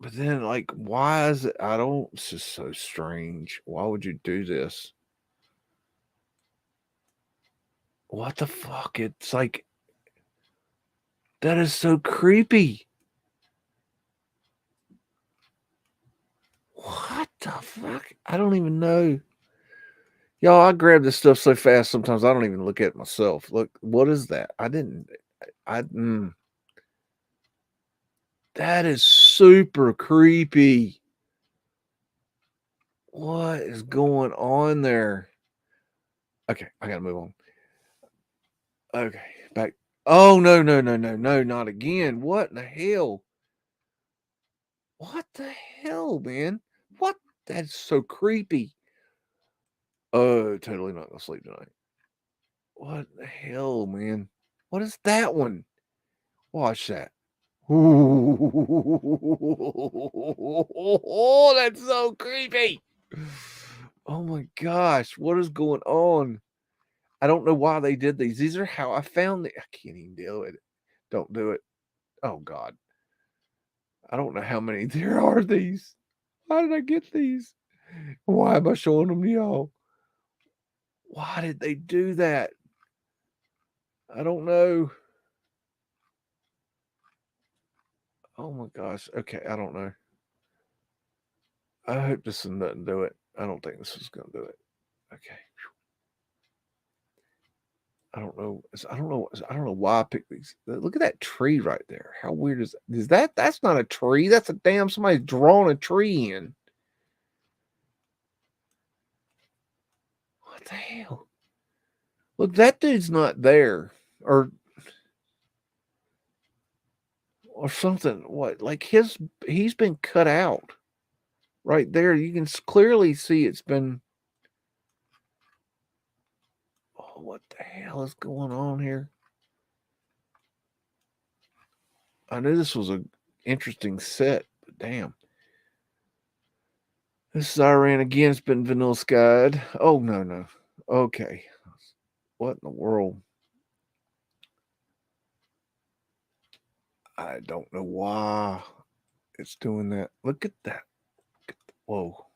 Speaker 1: But then, like, why is it? It's just so strange. Why would you do this? What the fuck? It's like, that is so creepy. What the fuck? I don't even know. Y'all, I grab this stuff so fast sometimes I don't even look at it myself. Look, what is that? That is super creepy. What is going on there? Okay, I gotta move on. Okay, back. Oh, no, not again. What in the hell? What the hell, man? What? That's so creepy. Oh, totally not gonna sleep tonight. What the hell, man? What is that one? Watch that. Oh, that's so creepy. Oh my gosh, what is going on? I don't know why they did these. These are how I found it. I can't even deal with it. Don't do it. Oh God. I don't know how many there are these. How did I get these? Why am I showing them to y'all? Why did they do that? I don't know. Oh my gosh. Okay, I don't know. I hope this doesn't do it. I don't think this is gonna do it. Okay. I don't know. I don't know. I don't know why I picked these. Look at that tree right there. How weird is that? That's not a tree. That's a damn somebody's drawn a tree in. What the hell? Look, that dude's not there, or something. What? Like he's been cut out right there. You can clearly see it's been. Oh, what the hell is going on here? I knew this was a interesting set, but damn. This is Iran again. It's been vanilla skied. Oh no. Okay. What in the world? I don't know why it's doing that. Look at that. Whoa.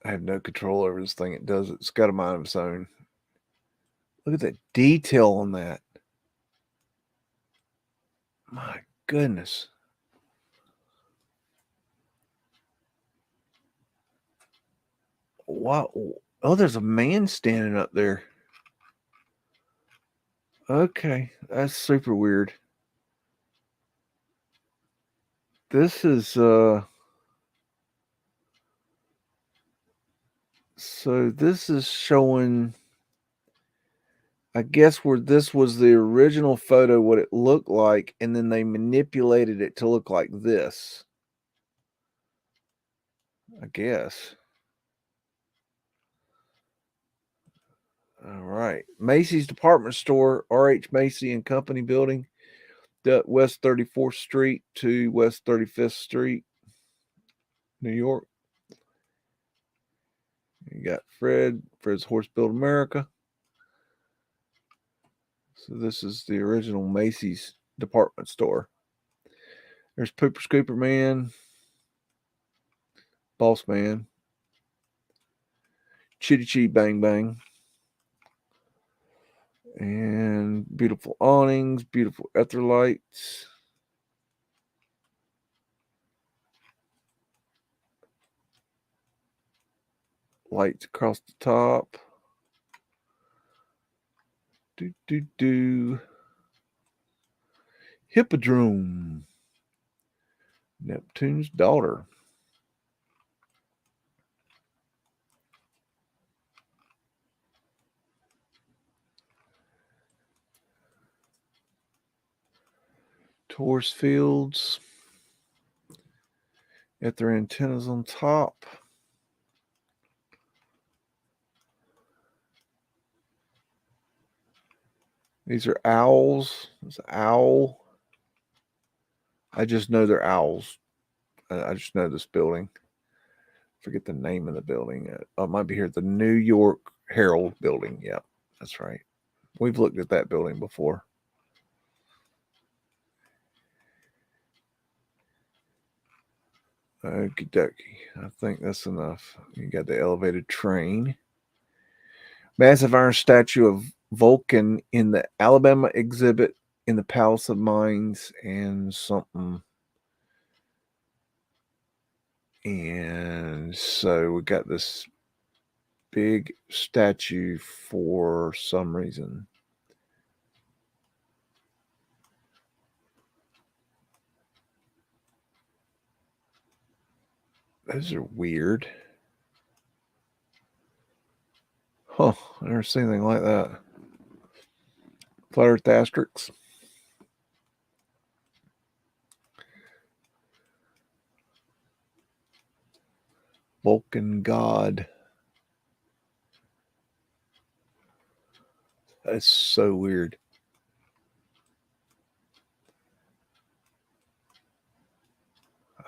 Speaker 1: I have no control over this thing. It does. It's got a mind of its own. Look at the detail on that. My goodness. Wow. Oh, there's a man standing up there. Okay, that's super weird. This is so this is showing, I guess, where this was the original photo, what it looked like, and then they manipulated it to look like this, I guess. All right. Macy's department store, R.H. Macy and Company building, West 34th Street to West 35th Street, New York. You got Fred's Horse Built America. So this is the original Macy's department store. There's Pooper Scooper Man, Boss Man, Chitty Chitty Bang Bang, and beautiful awnings, beautiful ether lights. Lights across the top. Hippodrome. Neptune's daughter. Taurus fields. Got their antennas on top. These are owls. It's an owl. I just know they're owls. I just know this building. Forget the name of the building. It might be here. The New York Herald building. Yeah, that's right. We've looked at that building before. Okie dokie. I think that's enough. You got the elevated train. Massive iron statue of Vulcan in the Alabama exhibit in the Palace of Mines and something. And so we got this big statue for some reason. Those are weird. Huh, I never seen anything like that. Flat Earth asterisks. Vulcan God. That's so weird.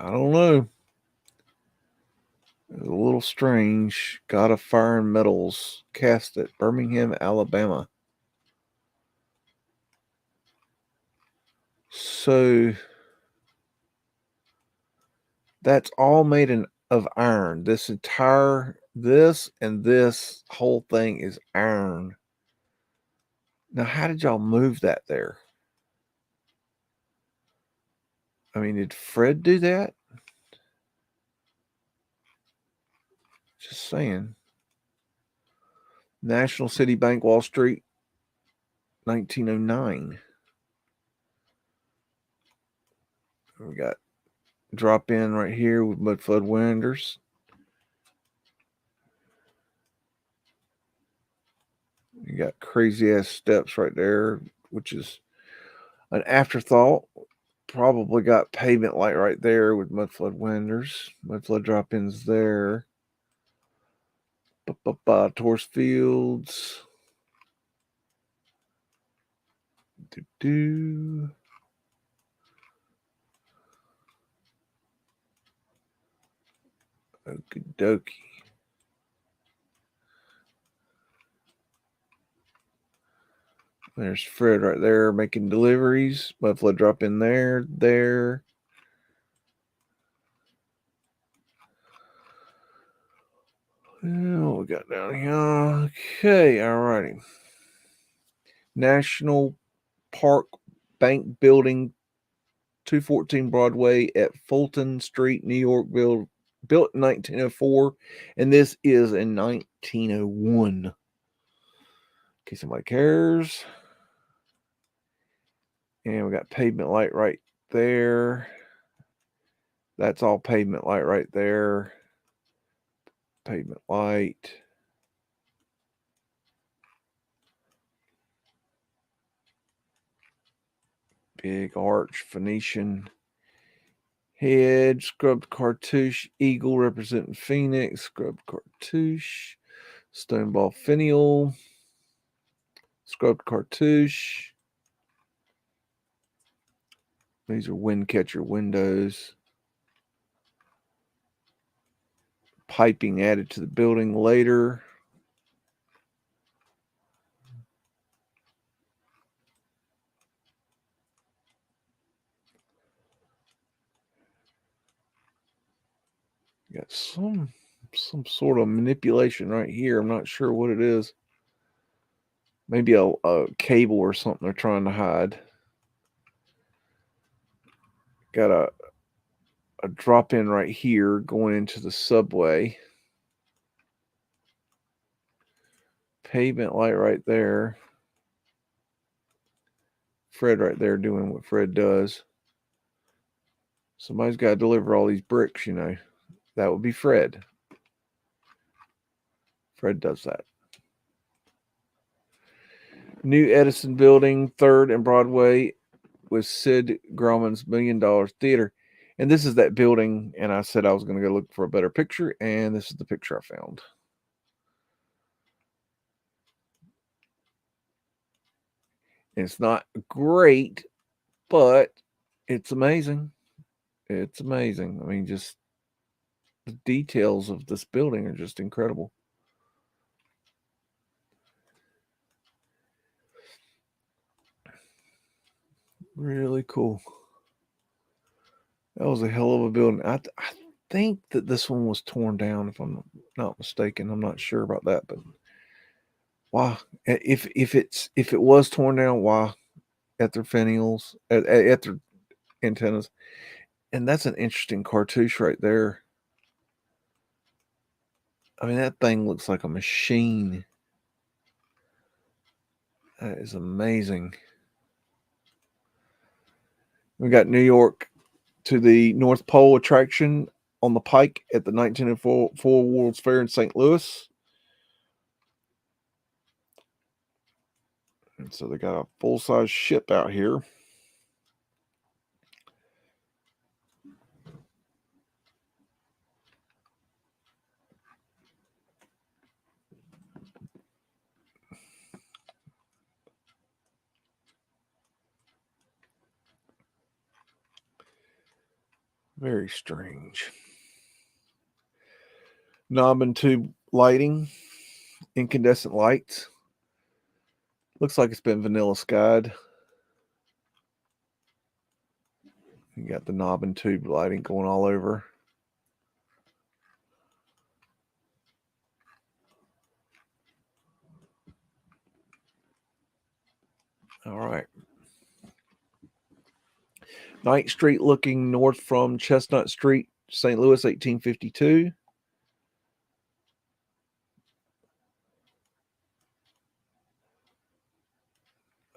Speaker 1: I don't know. It's a little strange. God of Fire and Metals, cast at Birmingham, Alabama. So that's all made of iron. This and this whole thing is iron. Now, how did y'all move that there? I mean, did Fred do that? Just saying. National City Bank, Wall Street, 1909. We got drop in right here with Mudflood Winders. You got crazy ass steps right there, which is an afterthought. Probably got pavement light right there with Mudflood Winders. Mudflood drop ins there. Taurus fields. Okie dokie. There's Fred right there making deliveries. Mudflood drop in there. What we got down here? Okay, alrighty. National Park Bank Building, 214 Broadway at Fulton Street, New York, built in 1904, and this is in 1901. In case somebody cares. And we got pavement light right there. That's all pavement light right there. Pavement light. Big arch, Phoenician head, scrubbed cartouche, eagle representing Phoenix, scrubbed cartouche, stone ball finial, scrubbed cartouche. These are wind catcher windows. Piping added to the building later. Got some sort of manipulation right here. I'm not sure what it is. Maybe a cable or something they're trying to hide. Got a drop in right here going into the subway. Pavement light right there. Fred right there doing what Fred does. Somebody's got to deliver all these bricks, you know. That would be Fred. Fred does that. New Edison Building, 3rd and Broadway, with Sid Grauman's $1 Million Theater. And this is that building, and I said I was going to go look for a better picture, and this is the picture I found. It's not great, but it's amazing. It's amazing. I mean, just the details of this building are just incredible. Really cool. That was a hell of a building. I think that this one was torn down, if I'm not mistaken. I'm not sure about that, but wow. If it was torn down, why? At their finials, at their antennas. And that's an interesting cartouche right there. I mean, that thing looks like a machine. That is amazing. We got New York to the North Pole attraction on the Pike at the 1904 World's Fair in St. Louis. And so they got a full-size ship out here. Very strange. Knob and tube lighting, incandescent lights. Looks like it's been vanilla skied. You got the knob and tube lighting going all over. All right. 9th Street looking north from Chestnut Street, St. Louis, 1852.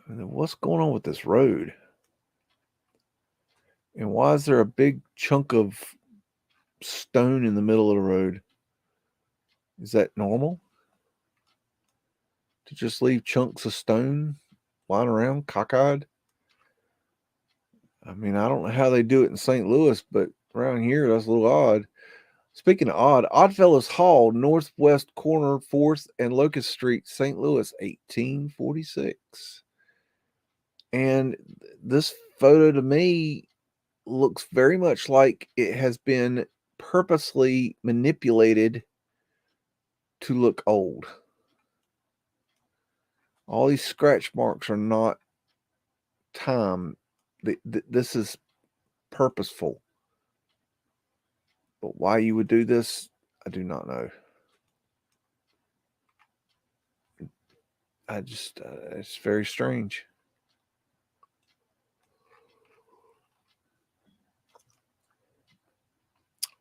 Speaker 1: And then what's going on with this road? And why is there a big chunk of stone in the middle of the road? Is that normal? To just leave chunks of stone lying around cockeyed? I mean, I don't know how they do it in St. Louis, but around here, that's a little odd. Speaking of odd, Oddfellows Hall, northwest corner, 4th and Locust Street, St. Louis, 1846. And this photo to me looks very much like it has been purposely manipulated to look old. All these scratch marks are not time. This is purposeful. But why you would do this, I do not know. I just, it's very strange.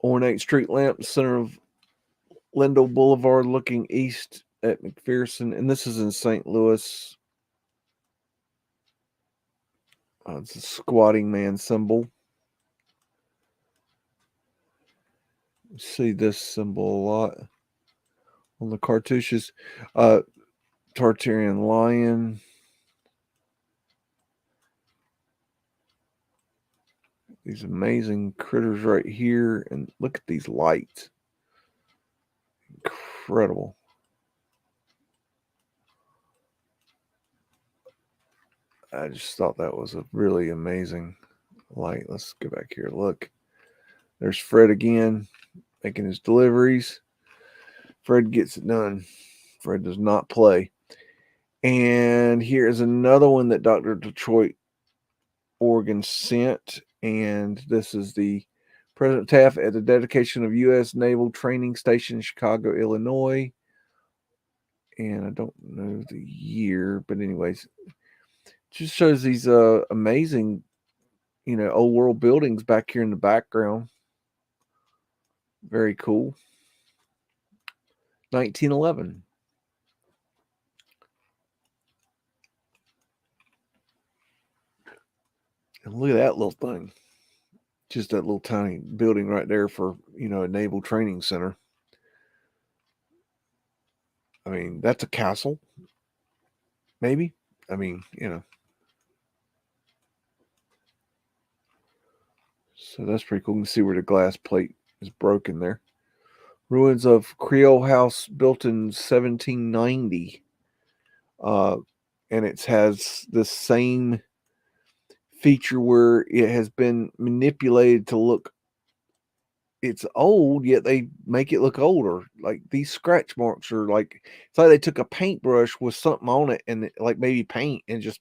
Speaker 1: Ornate street lamp, center of Lindell Boulevard, looking east at McPherson, and this is in St. Louis. It's a squatting man symbol. You see this symbol a lot on the cartouches. Tartarian lion. These amazing critters right here, and look at these lights. Incredible. I just thought that was a really amazing light. Let's go back here. Look, there's Fred again, making his deliveries. Fred gets it done. Fred does not play. And here is another one that Dr. Detroit, Oregon sent. And this is the President Taft at the dedication of U.S. Naval Training Station, Chicago, Illinois. And I don't know the year, but anyways, just shows these amazing, old world buildings back here in the background. Very cool. 1911. And look at that little thing. Just that little tiny building right there for, a naval training center. I mean, that's a castle. Maybe. I mean, So that's pretty cool. You can see where the glass plate is broken there. Ruins of Creole house built in 1790. And it has the same feature where it has been manipulated to look, it's old, yet they make it look older. Like these scratch marks are like, it's like they took a paintbrush with something on it and like maybe paint and just,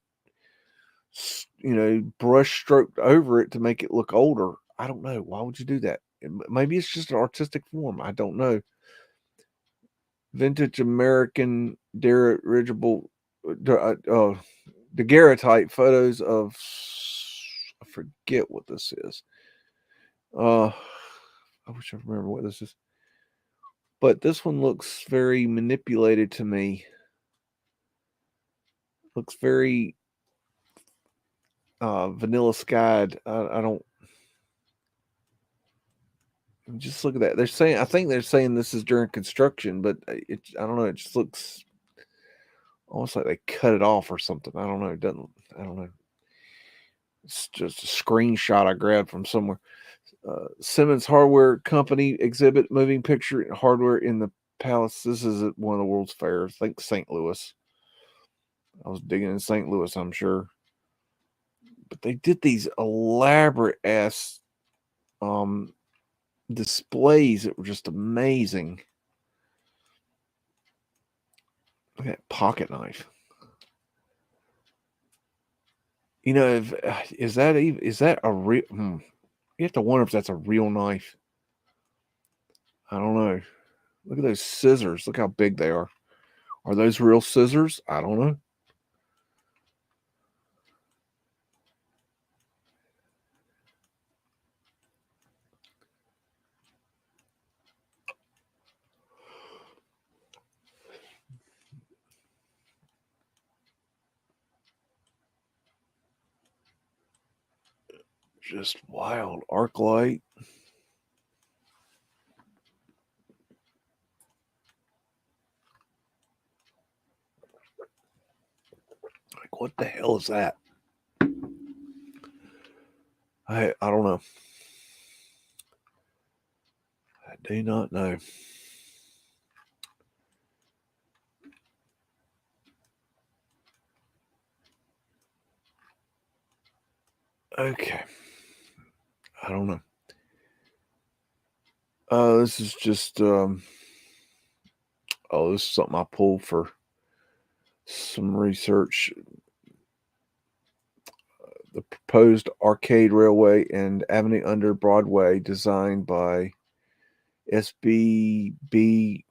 Speaker 1: brush stroked over it to make it look older. I don't know. Why would you do that? Maybe it's just an artistic form. I don't know. Vintage American dirigible, daguerreotype photos of, I forget what this is. I wish I remember what this is. But this one looks very manipulated to me. Looks very vanilla skied. I don't. Just look at that. I think they're saying this is during construction, but I don't know. It just looks almost like they cut it off or something. I don't know. It doesn't. I don't know. It's just a screenshot I grabbed from somewhere. Simmons Hardware Company exhibit moving picture hardware in the palace. This is at one of the World's Fairs. I think St. Louis. I was digging in St. Louis, I'm sure. But they did these elaborate ass displays that were just amazing. Look at that pocket knife. Is that a real? You have to wonder if that's a real knife. I don't know. Look at those scissors. Look how big they are. Are those real scissors? I don't know. Just wild. Arc light. Like, what the hell is that? I don't know. I do not know. Okay. I don't know. This is just this is something I pulled for some research. The proposed arcade railway and avenue under Broadway, designed by SBB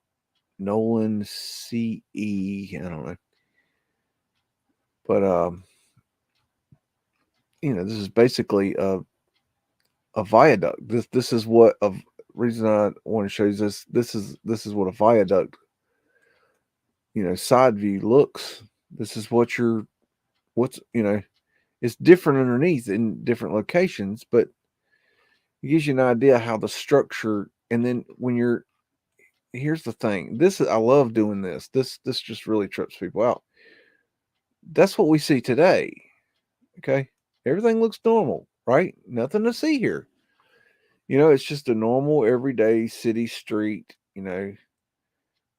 Speaker 1: Nolan CE. I don't know. But this is basically a viaduct. This is what a reason I want to show you this. This is what a viaduct, side view looks. This is what's it's different underneath in different locations, but it gives you an idea how the structure. And then here's the thing. I love doing this. This just really trips people out. That's what we see today. Okay, everything looks normal, right? Nothing to see here. It's just a normal everyday city street.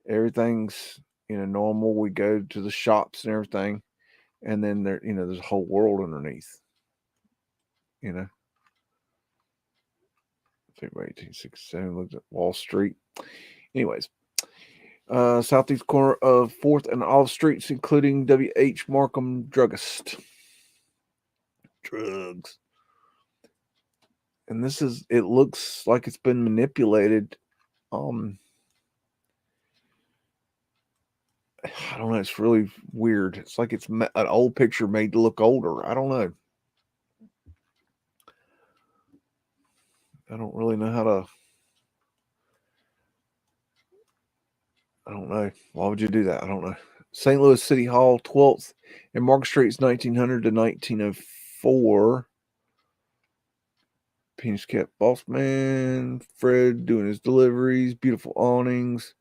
Speaker 1: Everything's normal. We go to the shops and everything, and then there's a whole world underneath. February 1867, looked at Wall Street. Anyways, southeast corner of 4th and Olive Streets, including W.H. Markham Druggist. Drugs. And it looks like it's been manipulated. I don't know. It's really weird. It's like it's an old picture made to look older. I don't know. I don't really know how to. I don't know. Why would you do that? I don't know. St. Louis City Hall, 12th and Market Street's 1900 to 1904. Penis Cap Boss Man, Fred doing his deliveries, beautiful awnings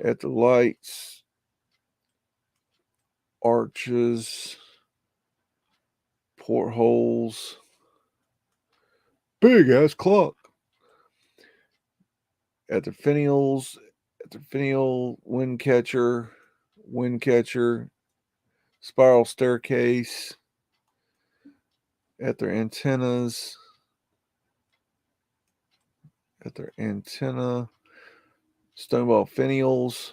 Speaker 1: at the lights, arches, portholes, big ass clock at the finials, wind catcher, spiral staircase at their antennas. Stonewall finials,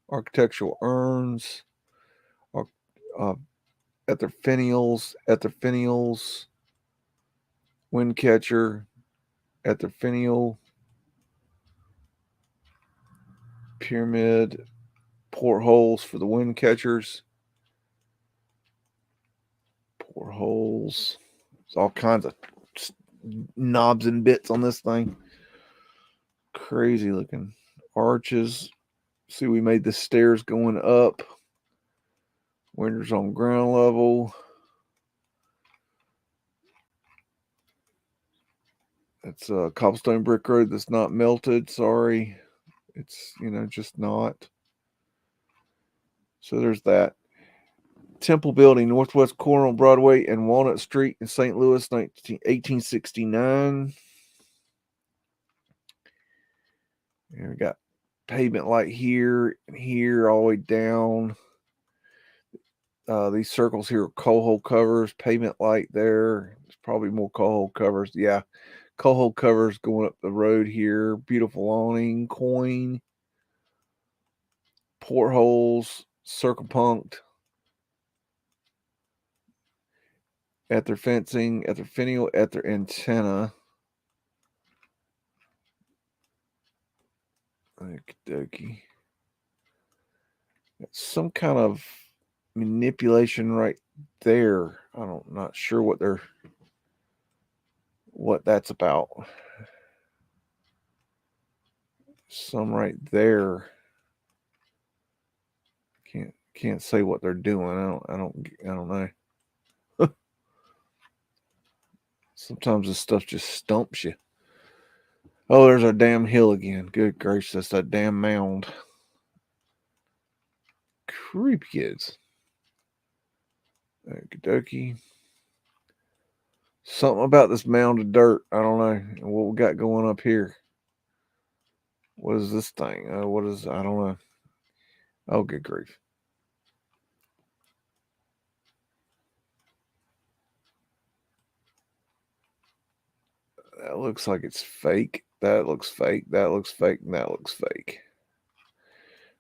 Speaker 1: architectural urns, at their finials, wind catcher, at their finial, pyramid, portholes for the wind catchers, portholes. There's all kinds of knobs and bits on this thing. Crazy looking arches. See, we made the stairs going up. Windows on ground level. It's a cobblestone brick road that's not melted. Sorry. It's, just not. So there's that. Temple Building, northwest corner on Broadway and Walnut Street in St. Louis, 1869. And we got pavement light here and here all the way down. These circles here are coal hole covers, pavement light there. There's probably more coal hole covers. Yeah, coal hole covers going up the road here. Beautiful awning, coin, portholes, circle punked. At their fencing, at their finial, at their antenna. Okey-dokey. Some kind of manipulation right there. Not sure what that's about. Some right there. Can't say what they're doing. I don't know. Sometimes this stuff just stumps you. Oh, there's our damn hill again. Good gracious, that's that damn mound. Creepy kids. Okie dokie. Something about this mound of dirt. I don't know. What we got going up here? What is this thing? I don't know. Oh, good grief. That looks like it's fake. That looks fake. That looks fake. And that looks fake.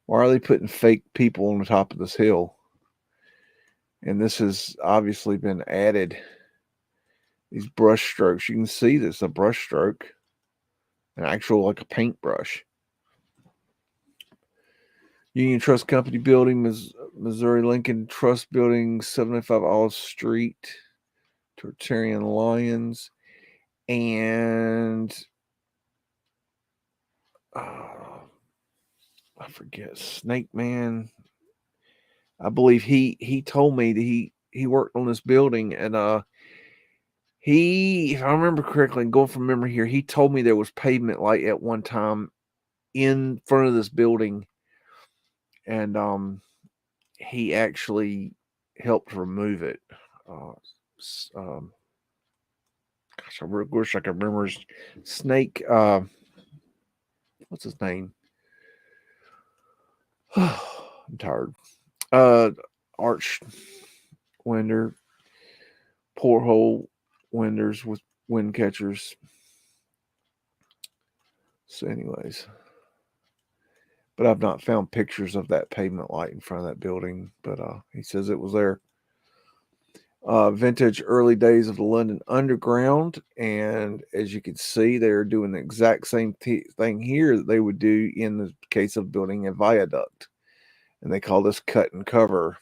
Speaker 1: Why are they putting fake people on the top of this hill? And this has obviously been added. These brush strokes. You can see this, a brush stroke. An actual, like a paintbrush. Union Trust Company building is Missouri Lincoln Trust Building, 705 Olive Street, Tartarian Lions, and I forget, Snake Man. I believe he told me that he worked on this building, and he, if I remember correctly, going from memory here, he told me there was pavement light at one time in front of this building, and he actually helped remove it. Gosh, I wish I could remember his Snake. What's his name? I'm tired. Arch Winder, porthole winders with wind catchers. So, anyways, but I've not found pictures of that pavement light in front of that building. But he says it was there. Vintage early days of the London Underground, and as you can see, they're doing the exact same thing here that they would do in the case of building a viaduct, and they call this cut and cover.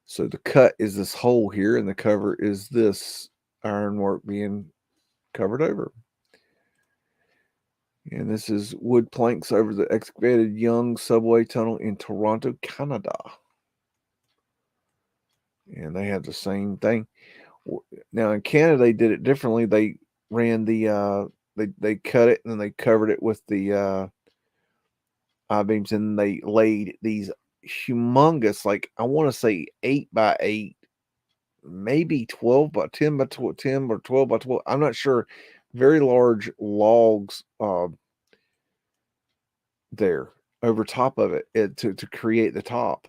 Speaker 1: So the cut is this hole here, and the cover is this ironwork being covered over. And this is wood planks over the excavated Yonge subway tunnel in Toronto, Canada. And they have the same thing. Now in Canada, they did it differently. They ran the they cut it and then they covered it with the I-beams, and they laid these humongous, like I want to say 8x8, maybe 12 by 10 by 10 or 12 by 12. I'm not sure. Very large logs there over top of it to create the top.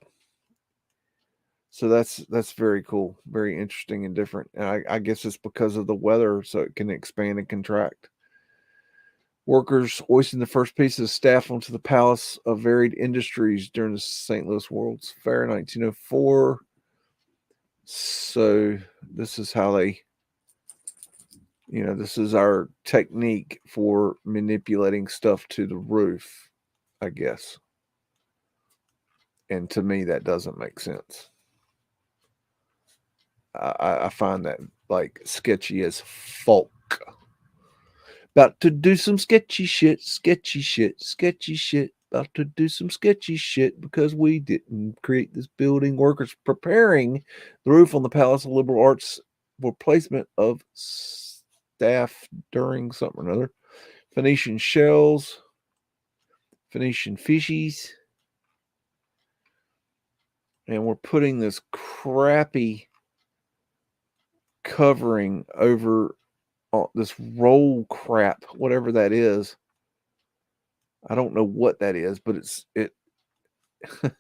Speaker 1: So that's very cool, very interesting and different. And I guess it's because of the weather, so it can expand and contract. Workers hoisting the first piece of staff onto the Palace of Varied Industries during the St. Louis World's Fair 1904. So this is how they, this is our technique for manipulating stuff to the roof, I guess. And to me, that doesn't make sense. I find that like sketchy as fuck. About to do some sketchy shit. About to do some sketchy shit because we didn't create this building. Workers preparing the roof on the Palace of Liberal Arts for placement of staff during something or another. Phoenician shells, Phoenician fishies. And we're putting this crappy covering over this roll crap, whatever that is. I don't know what that is, but it. And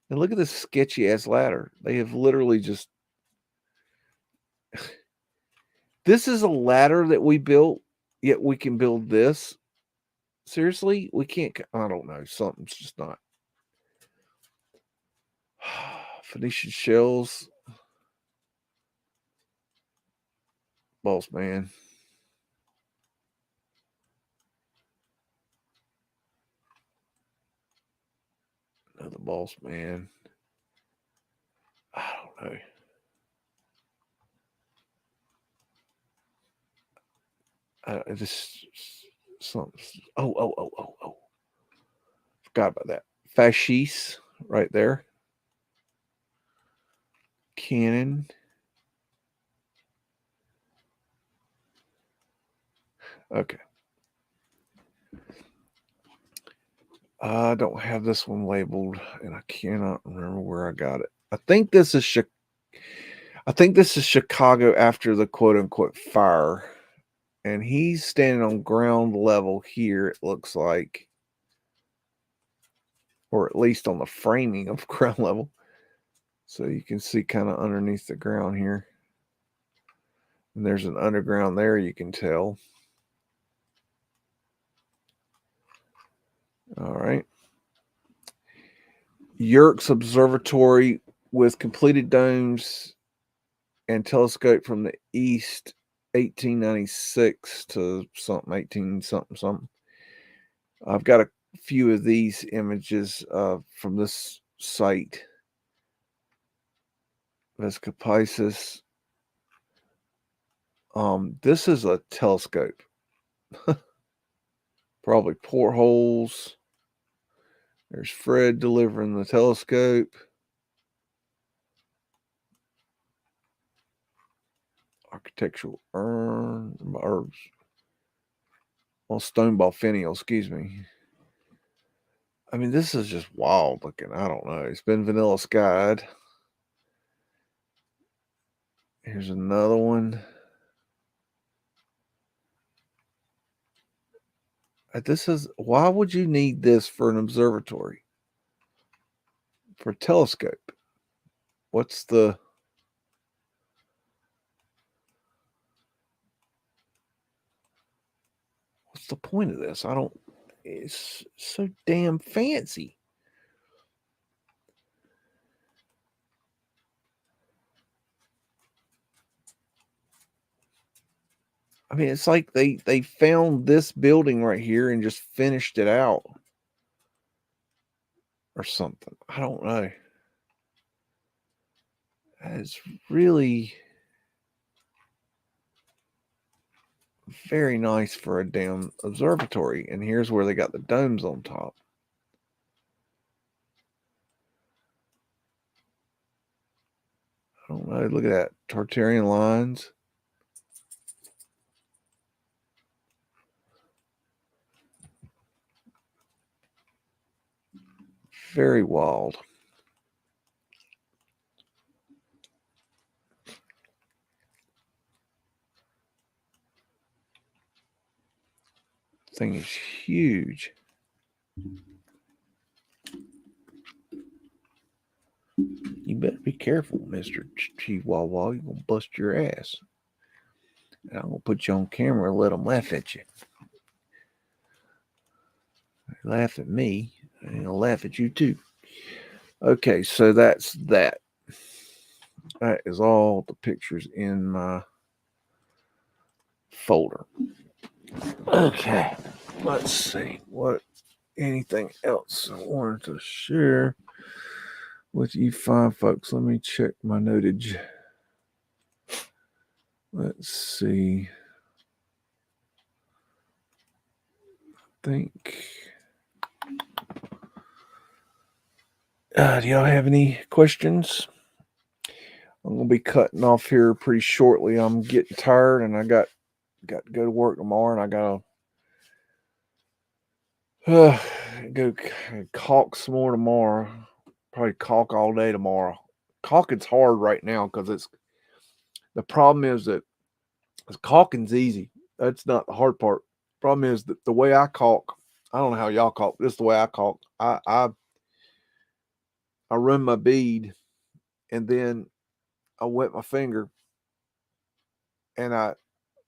Speaker 1: look at this sketchy ass ladder. They have literally just. This is a ladder that we built, yet we can build this. Seriously, we can't. I don't know. Something's just not. Phoenician shells. Boss man. Another boss man. I don't know. Just something. Oh. Forgot about that. Fasciste right there. Cannon. Okay. I don't have this one labeled, and I cannot remember where I got it. I think this is Chicago after the quote unquote fire. And he's standing on ground level here, it looks like. Or at least on the framing of ground level. So you can see kind of underneath the ground here. And there's an underground there, you can tell. All right. Yerkes Observatory with completed domes and telescope from the east, 1896 to something, 18 something. I've got a few of these images from this site. Vescopisis. This is a telescope. Probably portholes. There's Fred delivering the telescope. Architectural urn. Or, well, Stoneball finial, excuse me. I mean, this is just wild looking. I don't know. It's been vanilla skied. Here's another one. This is, why would you need this for an observatory? For a telescope? What's the point of this? I don't, it's so damn fancy. I mean, it's like they found this building right here and just finished it out or something. I don't know. It's really very nice for a damn observatory. And here's where they got the domes on top. I don't know. Look at that. Tartarian lines. Very wild. Thing is huge. You better be careful, Mr. Chihuahua. You're going to bust your ass. And I'm going to put you on camera and let them laugh at you. They laugh at me, and they'll laugh at you too. Okay, so that's that. That is all the pictures in my folder. Okay, let's see what anything else I wanted to share with you fine folks. Let me check my notage. Let's see. I think. Do y'all have any questions? I'm gonna be cutting off here pretty shortly. I'm getting tired, and I got to go to work tomorrow, and I gotta go caulk some more tomorrow. Probably caulk all day tomorrow. Caulking's hard right now because the problem is that caulking's easy. That's not the hard part. Problem is that the way I caulk, I don't know how y'all caulk. This is the way I caulk. I run my bead, and then I wet my finger, and I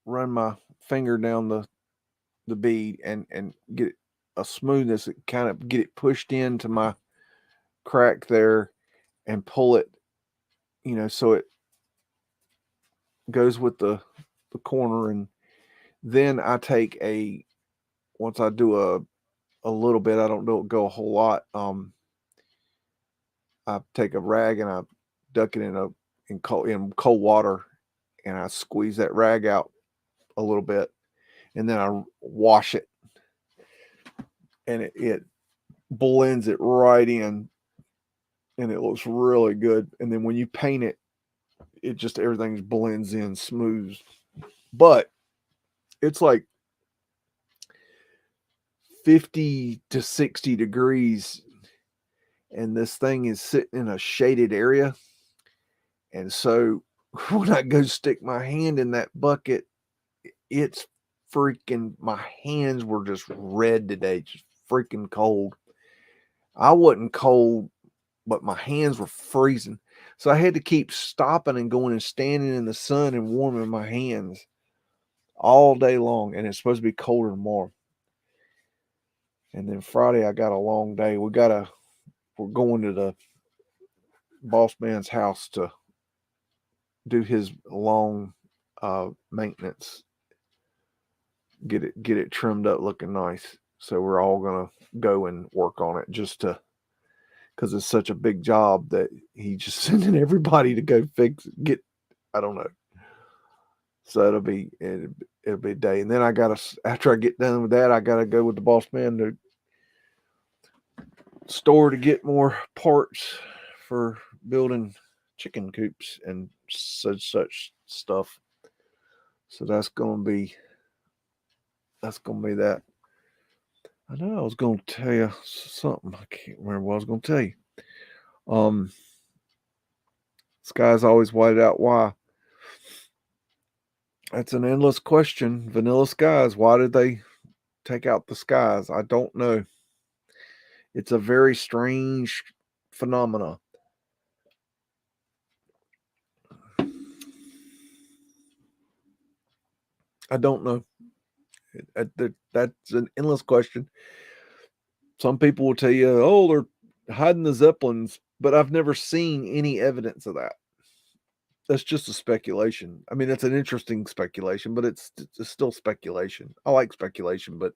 Speaker 1: run my finger down the bead and get a smoothness, kind of get it pushed into my crack there and pull it, so it goes with the corner. And then I take once I do a little bit, I don't go a whole lot. I take a rag and I duck it in cold water, and I squeeze that rag out a little bit, and then I wash it, and it blends it right in, and it looks really good. And then when you paint it, it just everything blends in smooth. But it's like 50 to 60 degrees, and this thing is sitting in a shaded area. And so when I go stick my hand in that bucket, it's freaking, my hands were just red today, just freaking cold. I wasn't cold, but my hands were freezing. So I had to keep stopping and going and standing in the sun and warming my hands all day long. And it's supposed to be colder tomorrow. And then Friday, I got a long day. We're going to the boss man's house to do his long maintenance. Get it trimmed up looking nice. So we're all gonna go and work on it just to, because it's such a big job that he just sending everybody to go get. I don't know. So it'll be a day, and then I gotta, after I get done with that, I gotta go with the boss man to store to get more parts for building chicken coops and such stuff. So that's gonna be that. I know I was gonna tell you something. I can't remember what I was gonna tell you. Sky's always whited out. Why? That's an endless question. Vanilla skies. Why did they take out the skies? I don't know. It's a very strange phenomena. I don't know. That's an endless question. Some people will tell you, oh, they're hiding the Zeppelins, but I've never seen any evidence of that. That's just a speculation. I mean, it's an interesting speculation, but it's still speculation. I like speculation, but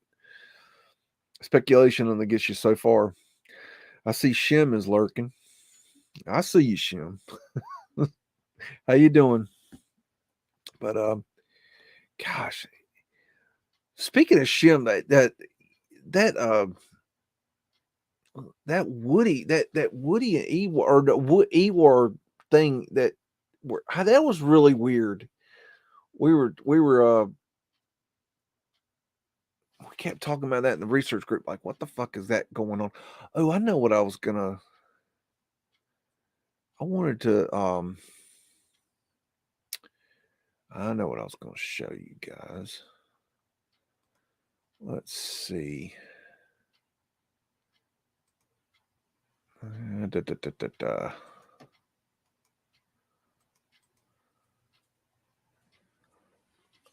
Speaker 1: speculation only gets you so far. I see Shim is lurking. I see you, Shim. How you doing? But gosh, speaking of Shim, that Woody and Ewar, or the Ewar thing that was really weird. We kept talking about that in the research group. Like, what the fuck is that going on? Oh, I know what I was gonna. I wanted to. I know what I was gonna show you guys. Let's see.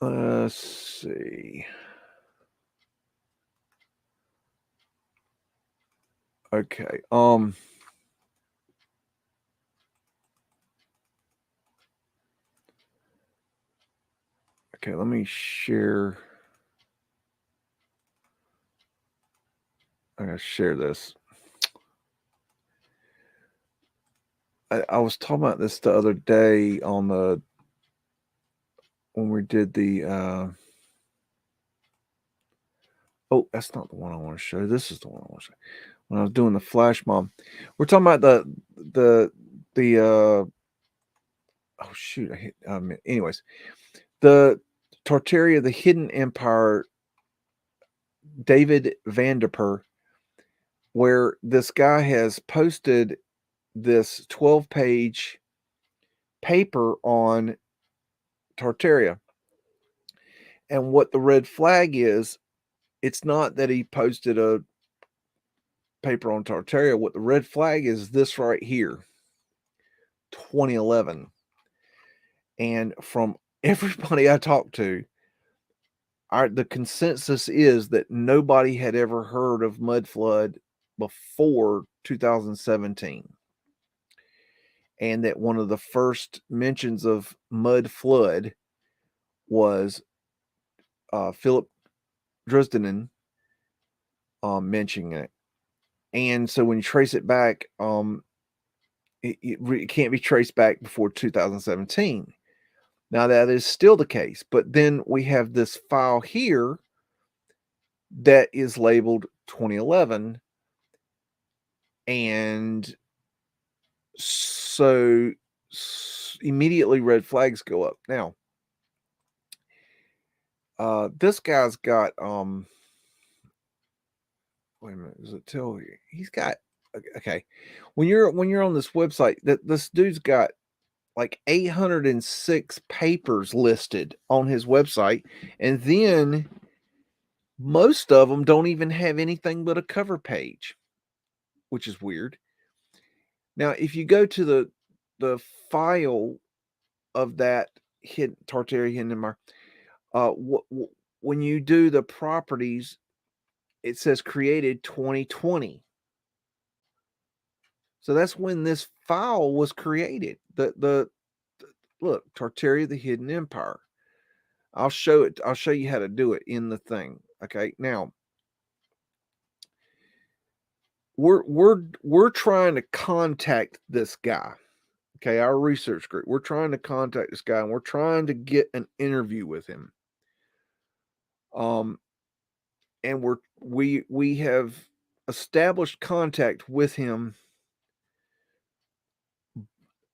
Speaker 1: Let's see. Okay. Okay, let me share. I'm gonna share this. I was talking about this the other day on when we did the oh, that's not the one I want to show. This is the one I want to show. When I was doing the flash mob, we're talking about the oh shoot, I hit anyways, the Tartaria, the Hidden Empire, David Vanderper, where this guy has posted this 12-page paper on Tartaria. And what the red flag is, it's not that he posted a paper on Tartaria. What the red flag is this right here, 2011. And from everybody I talked to, the consensus is that nobody had ever heard of Mudflood before 2017. And that one of the first mentions of Mudflood was Philip Dresdenen mentioning it. And so when you trace it back, it can't be traced back before 2017. Now that is still the case, but then we have this file here that is labeled 2011, and so immediately red flags go up. Now, this guy's got wait a minute, does it tell you? He's got okay. When you're on this website, that this dude's got like 806 papers listed on his website, and then most of them don't even have anything but a cover page, which is weird. Now, if you go to the file of that Tartaria Hidden Empire, when you do the properties, it says created 2020. So that's when this file was created. The look, Tartaria, the Hidden Empire. I'll show it. I'll show you how to do it in the thing. Okay. Now, we're trying to contact this guy. Okay, our research group. We're trying to contact this guy, and we're trying to get an interview with him. And we have established contact with him,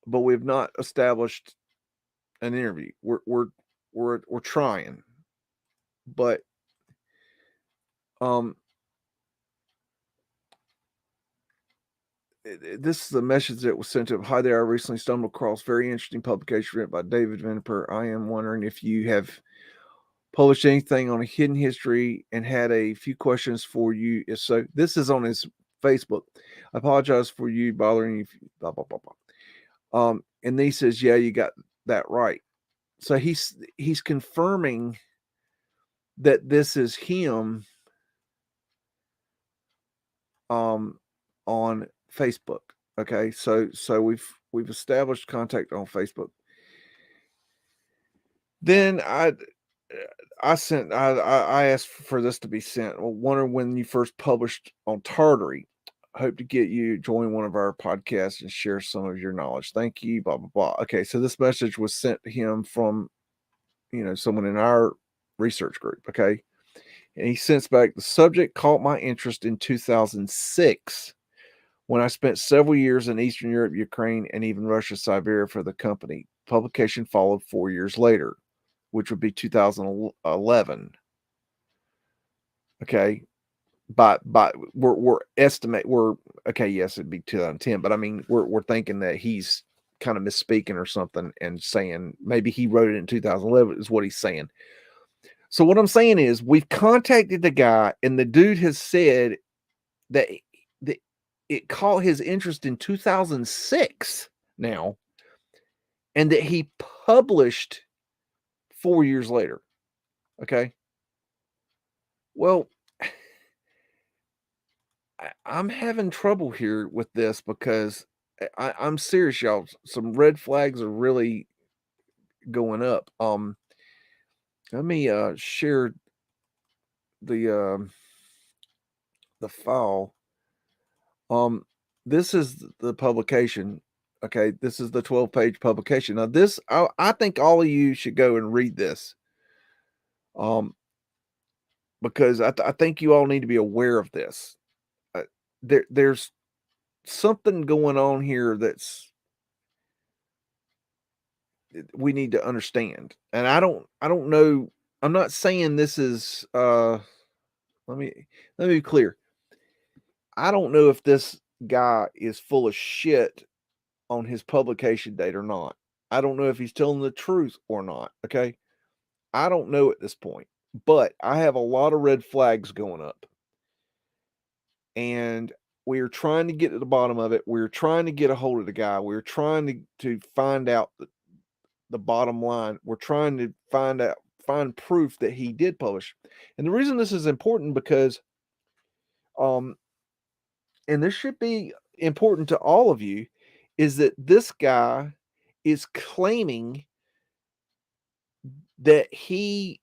Speaker 1: but we've not established an interview. We're trying, but this is a message that was sent to him. Hi there, I recently stumbled across very interesting publication written by David Viniper. I am wondering if you have published anything on a hidden history and had a few questions for you. If so, this is on his Facebook. I apologize for you bothering you. Blah, blah, blah, blah. And then he says, yeah, you got that right. So he's confirming that this is him on Facebook. Okay, so we've established contact on Facebook. Then I asked for this to be sent. Well, wonder when you first published on Tartaria. Hope to get you join one of our podcasts and share some of your knowledge. Thank you. Blah blah blah. Okay, so this message was sent to him from someone in our research group. Okay, and he sends back, the subject caught my interest in 2006 when I spent several years in Eastern Europe, Ukraine, and even Russia, Siberia for the company. Publication followed 4 years later, which would be 2011. Okay. But we're okay, yes, it'd be 2010, but I mean, we're thinking that he's kind of misspeaking or something and saying maybe he wrote it in 2011 is what he's saying. So what I'm saying is we've contacted the guy, and the dude has said that it caught his interest in 2006 now, and that he published 4 years later. Okay. Well, I'm having trouble here with this because I'm serious, y'all. Some red flags are really going up. Let me share the file. This is the publication. Okay, this is the 12-page publication. Now, this I think all of you should go and read this. Because I think you all need to be aware of this. There's something going on here that's we need to understand. And I don't know. I'm not saying this is let me be clear. I don't know if this guy is full of shit on his publication date or not. I don't know if he's telling the truth or not. Okay. I don't know at this point, but I have a lot of red flags going up. And we are trying to get to the bottom of it. We're trying to get a hold of the guy. We're trying to find out the bottom line. We're trying to find proof that he did publish. And the reason this is important because and this should be important to all of you, is that this guy is claiming that he's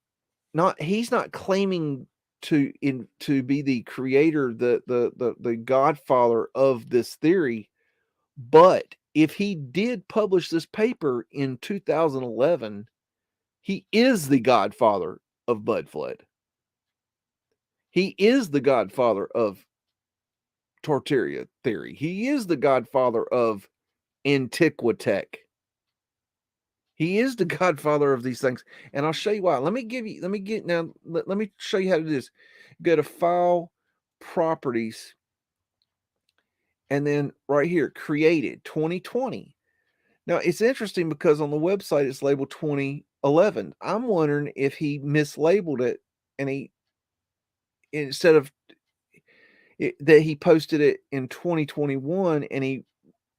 Speaker 1: not claiming to be the creator, the godfather of this theory. But if he did publish this paper in 2011, he is the godfather of Mudflood. He is the godfather of Tartaria theory. He is the godfather of Antiquitech. He is the godfather of these things. And I'll show you why. Let me show you how to do this. Go to File, Properties, and then right here, Created 2020. Now, it's interesting because on the website, it's labeled 2011. I'm wondering if he mislabeled it and instead of that he posted it in 2021 and he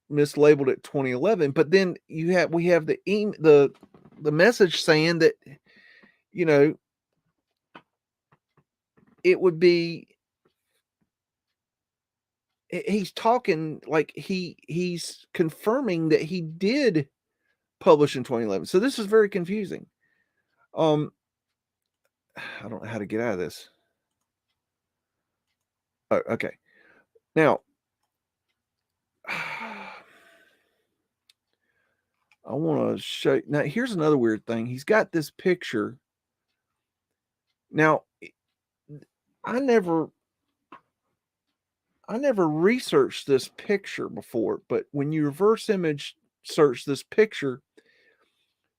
Speaker 1: mislabeled it 2011. But then we have the message saying that, it would be, he's talking like he's confirming that he did publish in 2011. So this is very confusing. I don't know how to get out of this. Oh, okay. Now, I want to show. Now, here's another weird thing. He's got this picture. Now, I never researched this picture before, but when you reverse image search this picture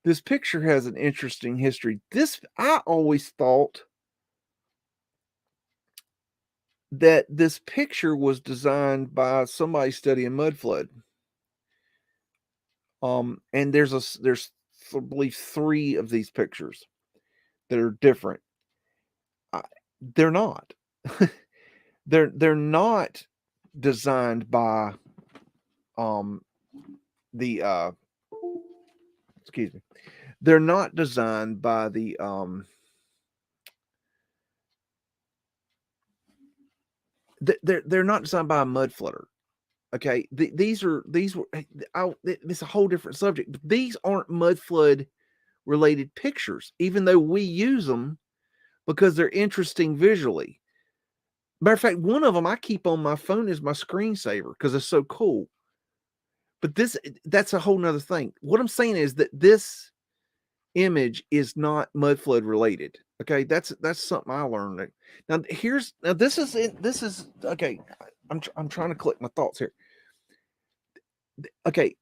Speaker 1: has an interesting history. I always thought that this picture was designed by somebody studying Mudflood. And there's I believe 3 of these pictures that are different. They're not. they're not designed by the excuse me. They're not designed by the they're not designed by a mud flutter. Okay, these were it's a whole different subject. But these aren't mud flood related pictures, even though we use them because they're interesting visually. Matter of fact, one of them I keep on my phone as my screensaver because it's so cool. But that's a whole nother thing. What I'm saying is that this image is not mud flood related. Okay, that's something I learned. Now this is okay. I'm trying to collect my thoughts here. Okay,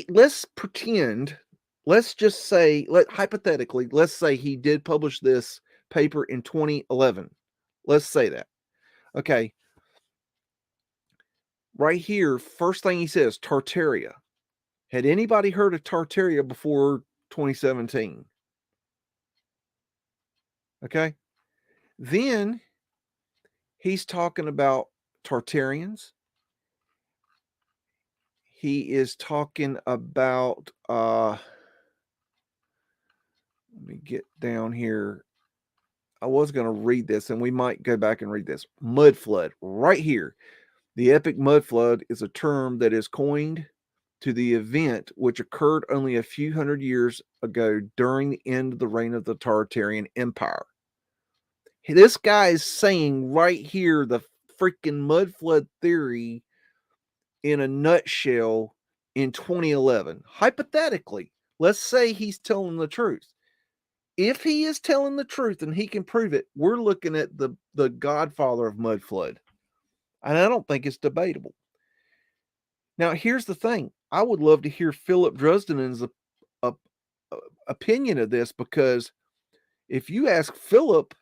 Speaker 1: let's pretend, let's just say, hypothetically, let's say he did publish this paper in 2011. Let's say that. Okay. Right here, first thing he says, Tartaria. Had anybody heard of Tartaria before 2017? Okay. Then he's talking about Tartarians. He is talking about let me get down here. I was going to read this, and we might go back and read this. Mudflood, right here. The epic mudflood is a term that is coined to the event which occurred only a few hundred years ago during the end of the reign of the Tartarian Empire. This guy is saying right here the freaking mudflood theory in a nutshell in 2011. Hypothetically, let's say he's telling the truth. If he is telling the truth and he can prove it, we're looking at the godfather of mudflood. And I don't think it's debatable. Now, here's the thing. I would love to hear Philip Dresden's opinion of this, because if you ask Philip,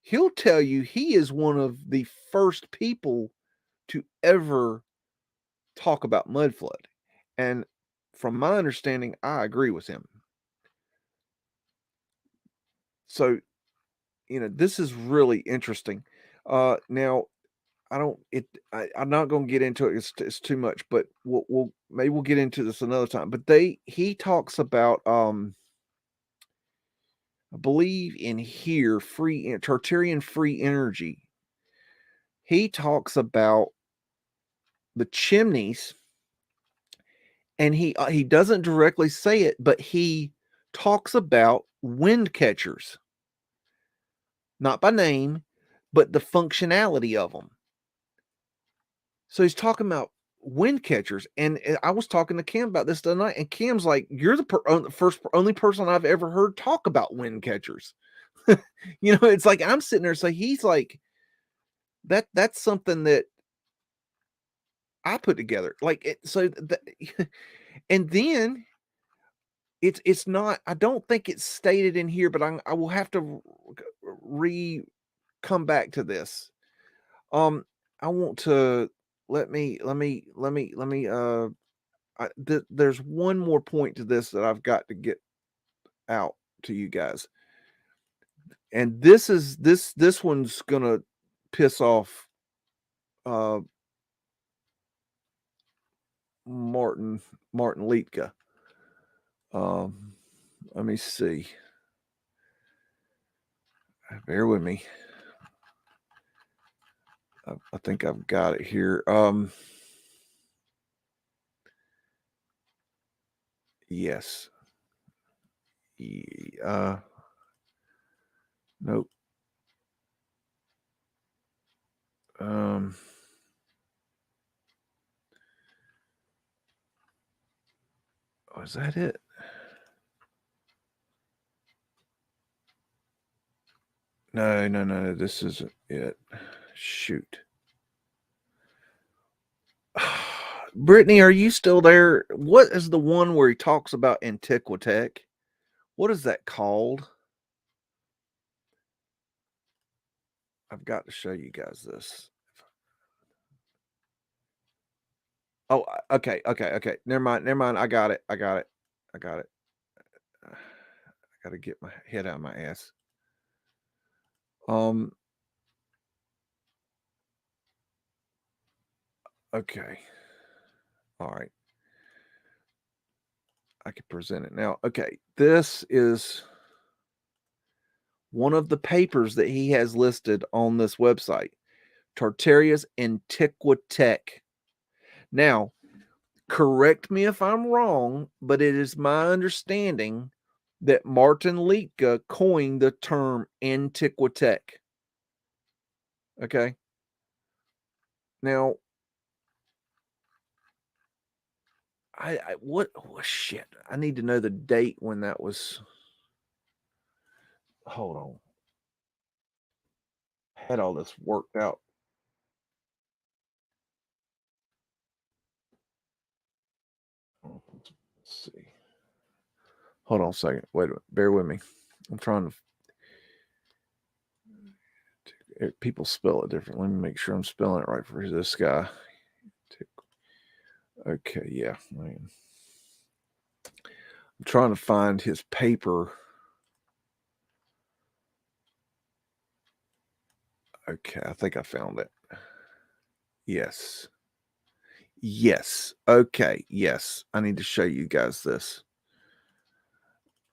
Speaker 1: he'll tell you he is one of the first people to ever talk about mudflood. And from my understanding, I agree with him. So, this is really interesting. Now, I'm not going to get into it. It's too much, but maybe we'll get into this another time. But he talks about I believe in here Tartarian free energy. He talks about the chimneys, and he doesn't directly say it, but he talks about wind catchers, not by name, but the functionality of them. So he's talking about wind catchers, and I was talking to Cam about this the other night, and Cam's like, "You're the only person I've ever heard talk about wind catchers." It's like I'm sitting there, so he's like, that's something that I put together, and then it's not. I don't think it's stated in here, but I will have to come back to this. I want to let me there's one more point to this that I've got to get out to you guys. And this one's gonna piss off Martin Litka. Let me see. Bear with me. I think I've got it here. Yes. Nope. Oh, is that it? No. This isn't it. Shoot. Brittany, are you still there? What is the one where he talks about Antiquitech? What is that called? I've got to show you guys this. Oh, okay. Never mind. I got it. I got to get my head out of my ass. Okay. All right. I can present it now. Okay. This is one of the papers that he has listed on this website, Tartaria's Antiquitech. Now, correct me if I'm wrong, but it is my understanding that Martin Litka coined the term Antiquitech. Okay. Now, what shit? I need to know the date when that was. Hold on. Had all this worked out. Let's see. Hold on a second. Wait a minute. Bear with me. I'm trying to. People spell it different. Let me make sure I'm spelling it right for this guy. Okay, yeah. I'm trying to find his paper. Okay, I think I found it. Yes. Okay, yes. I need to show you guys this.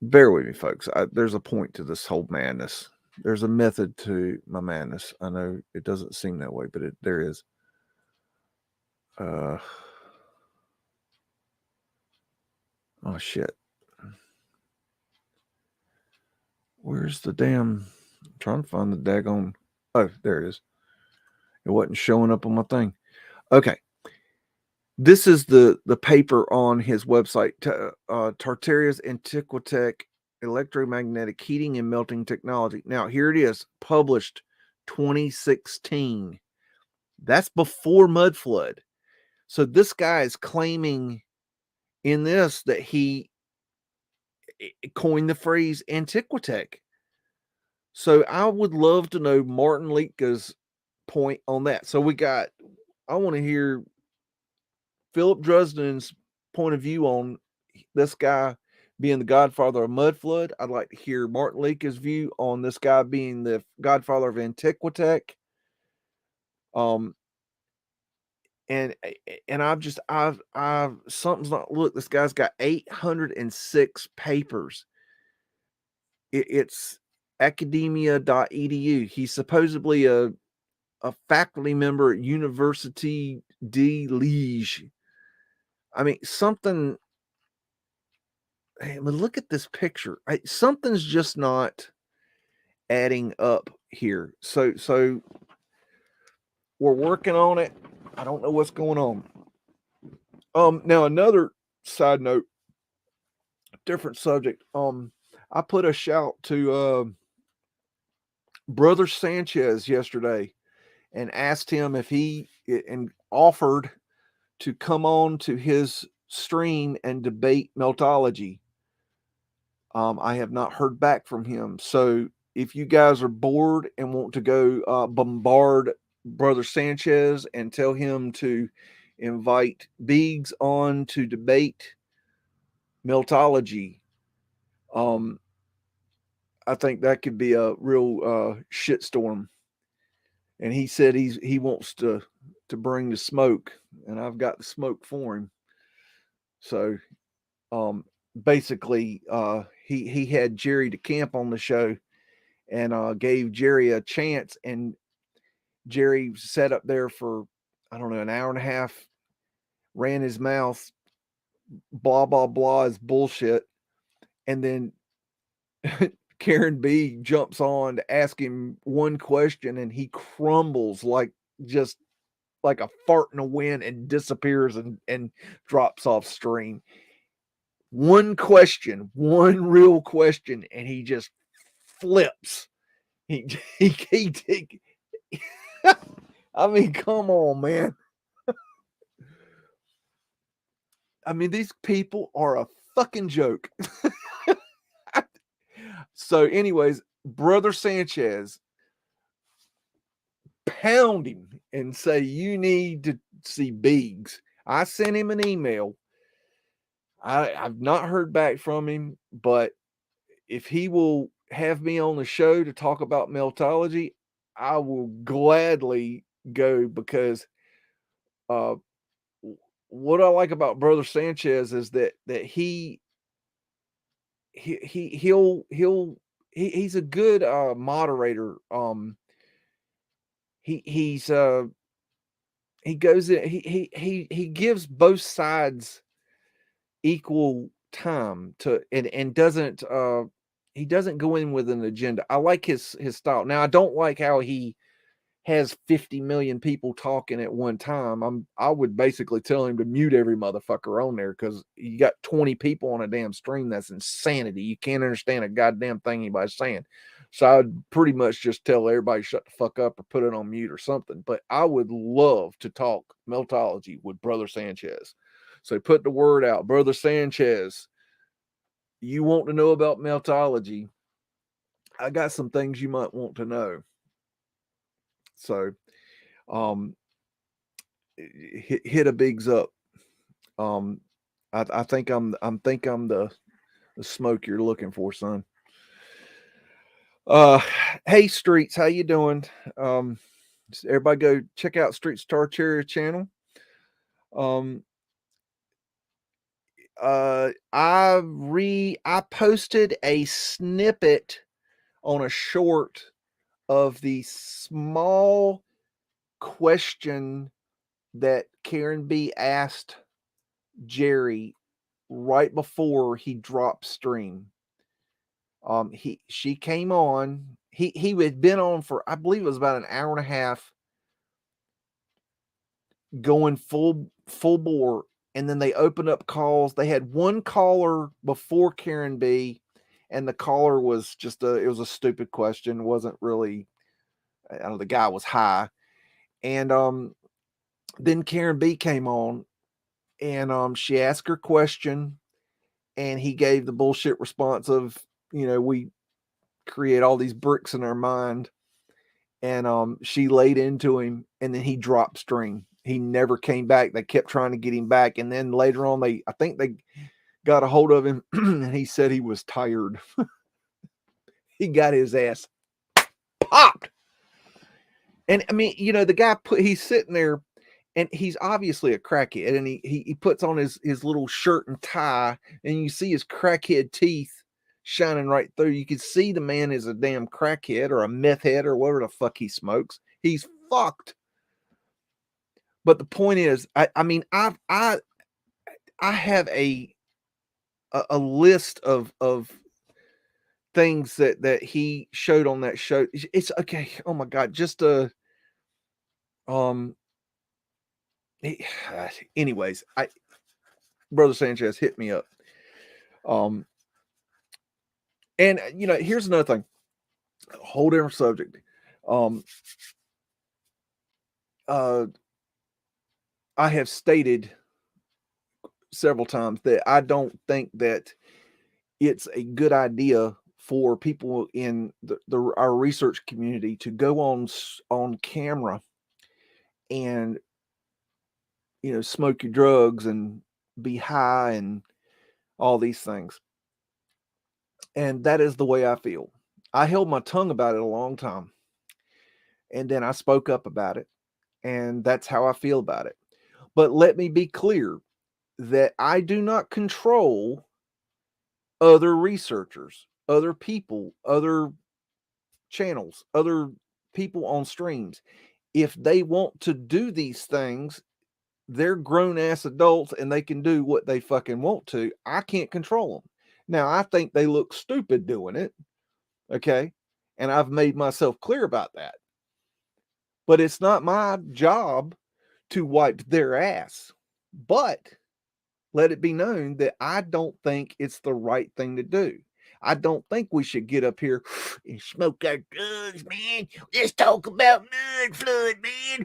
Speaker 1: Bear with me, folks. There's a point to this whole madness. There's a method to my madness. I know it doesn't seem that way, but there is. Oh, shit. Where's the damn... I'm trying to find the daggone... Oh, there it is. It wasn't showing up on my thing. Okay. This is the paper on his website, Tartaria's Antiquitech Electromagnetic Heating and Melting Technology. Now, here it is, published 2016. That's before Mudflood. So this guy is claiming in this that he coined the phrase Antiquitech. So I would love to know Martin Litka's point on that. So I want to hear Philip Dresden's point of view on this guy being the godfather of Mudflood. I'd like to hear Martin Litka's view on this guy being the godfather of Antiquitech. And I've something's not, look, this guy's got 806 papers. It's academia.edu. He's supposedly a faculty member at University de Liège. I mean, something. Hey, but look at this picture. Something's just not adding up here. So we're working on it. I don't know what's going on. Now another side note, different subject. I put a shout to Brother Sanchez yesterday and asked him if he and offered to come on to his stream and debate Meltology. I have not heard back from him. So if you guys are bored and want to go bombard Brother Sanchez and tell him to invite BEAGS on to debate Meltology, I think that could be a real shitstorm. And he said he wants to bring the smoke, and I've got the smoke for him. So basically he had Jerry DeCamp on the show and gave Jerry a chance, and Jerry sat up there for, I don't know, an hour and a half, ran his mouth, blah blah blah is bullshit, and then Karen B jumps on to ask him one question, and he crumbles just like a fart in the wind and disappears and drops off stream. one question, one real question, and he just flips. He I mean, come on, man. I mean, these people are a fucking joke. So, anyways, Brother Sanchez, pound him and say, you need to see BEAGS. I sent him an email. I've not heard back from him, but if he will have me on the show to talk about Meltology, I will gladly go, because what I like about Brother Sanchez is that he's a good moderator. He goes in, he gives both sides equal time to, and doesn't he doesn't go in with an agenda. I like his style. Now I don't like how he has 50 million people talking at one time. I would basically tell him to mute every motherfucker on there, because you got 20 people on a damn stream. That's insanity. You can't understand a goddamn thing anybody's saying. So I'd pretty much just tell everybody shut the fuck up or put it on mute or something. But I would love to talk Meltology with Brother Sanchez. So put the word out. Brother Sanchez, you want to know about Meltology? I got some things you might want to know. So hit a BEAGS up. I think I'm the smoke you're looking for, son. Hey Streets, how you doing? Everybody go check out Streets Tartaria channel. I posted a snippet on a short of the small question that Karen B asked Jerry right before he dropped stream. She came on. He had been on for, I believe it was about an hour and a half, going full bore, and then they opened up calls. They had one caller before Karen B, and the caller was just it was a stupid question. It wasn't really, I don't know, the guy was high. And then Karen B came on, and she asked her question, and he gave the bullshit response of, we create all these bricks in our mind. And she laid into him, and then he dropped stream. He never came back. They kept trying to get him back, and then later on, I think they got a hold of him, and he said he was tired. He got his ass popped. And I mean, the guy he's sitting there, and he's obviously a crackhead, and he puts on his little shirt and tie, and you see his crackhead teeth shining right through. You can see the man is a damn crackhead or a meth head or whatever the fuck he smokes. He's fucked. But the point is, I mean, I have a list of things that he showed on that show. It's okay. Oh my God. Just anyways, Brother Sanchez, hit me up. And here's another thing, a whole different subject. I have stated several times that I don't think that it's a good idea for people in our research community to go on camera and smoke your drugs and be high and all these things. And that is the way I feel. I held my tongue about it a long time, and then I spoke up about it, and that's how I feel about it. But let me be clear that I do not control other researchers, other people, other channels, other people on streams. If they want to do these things, they're grown ass adults and they can do what they fucking want to. I can't control them. Now, I think they look stupid doing it. Okay. And I've made myself clear about that. But it's not my job to wipe their ass. But let it be known that I don't think it's the right thing to do. I don't think we should get up here and smoke our drugs, man. Let's talk about Mudflood, man.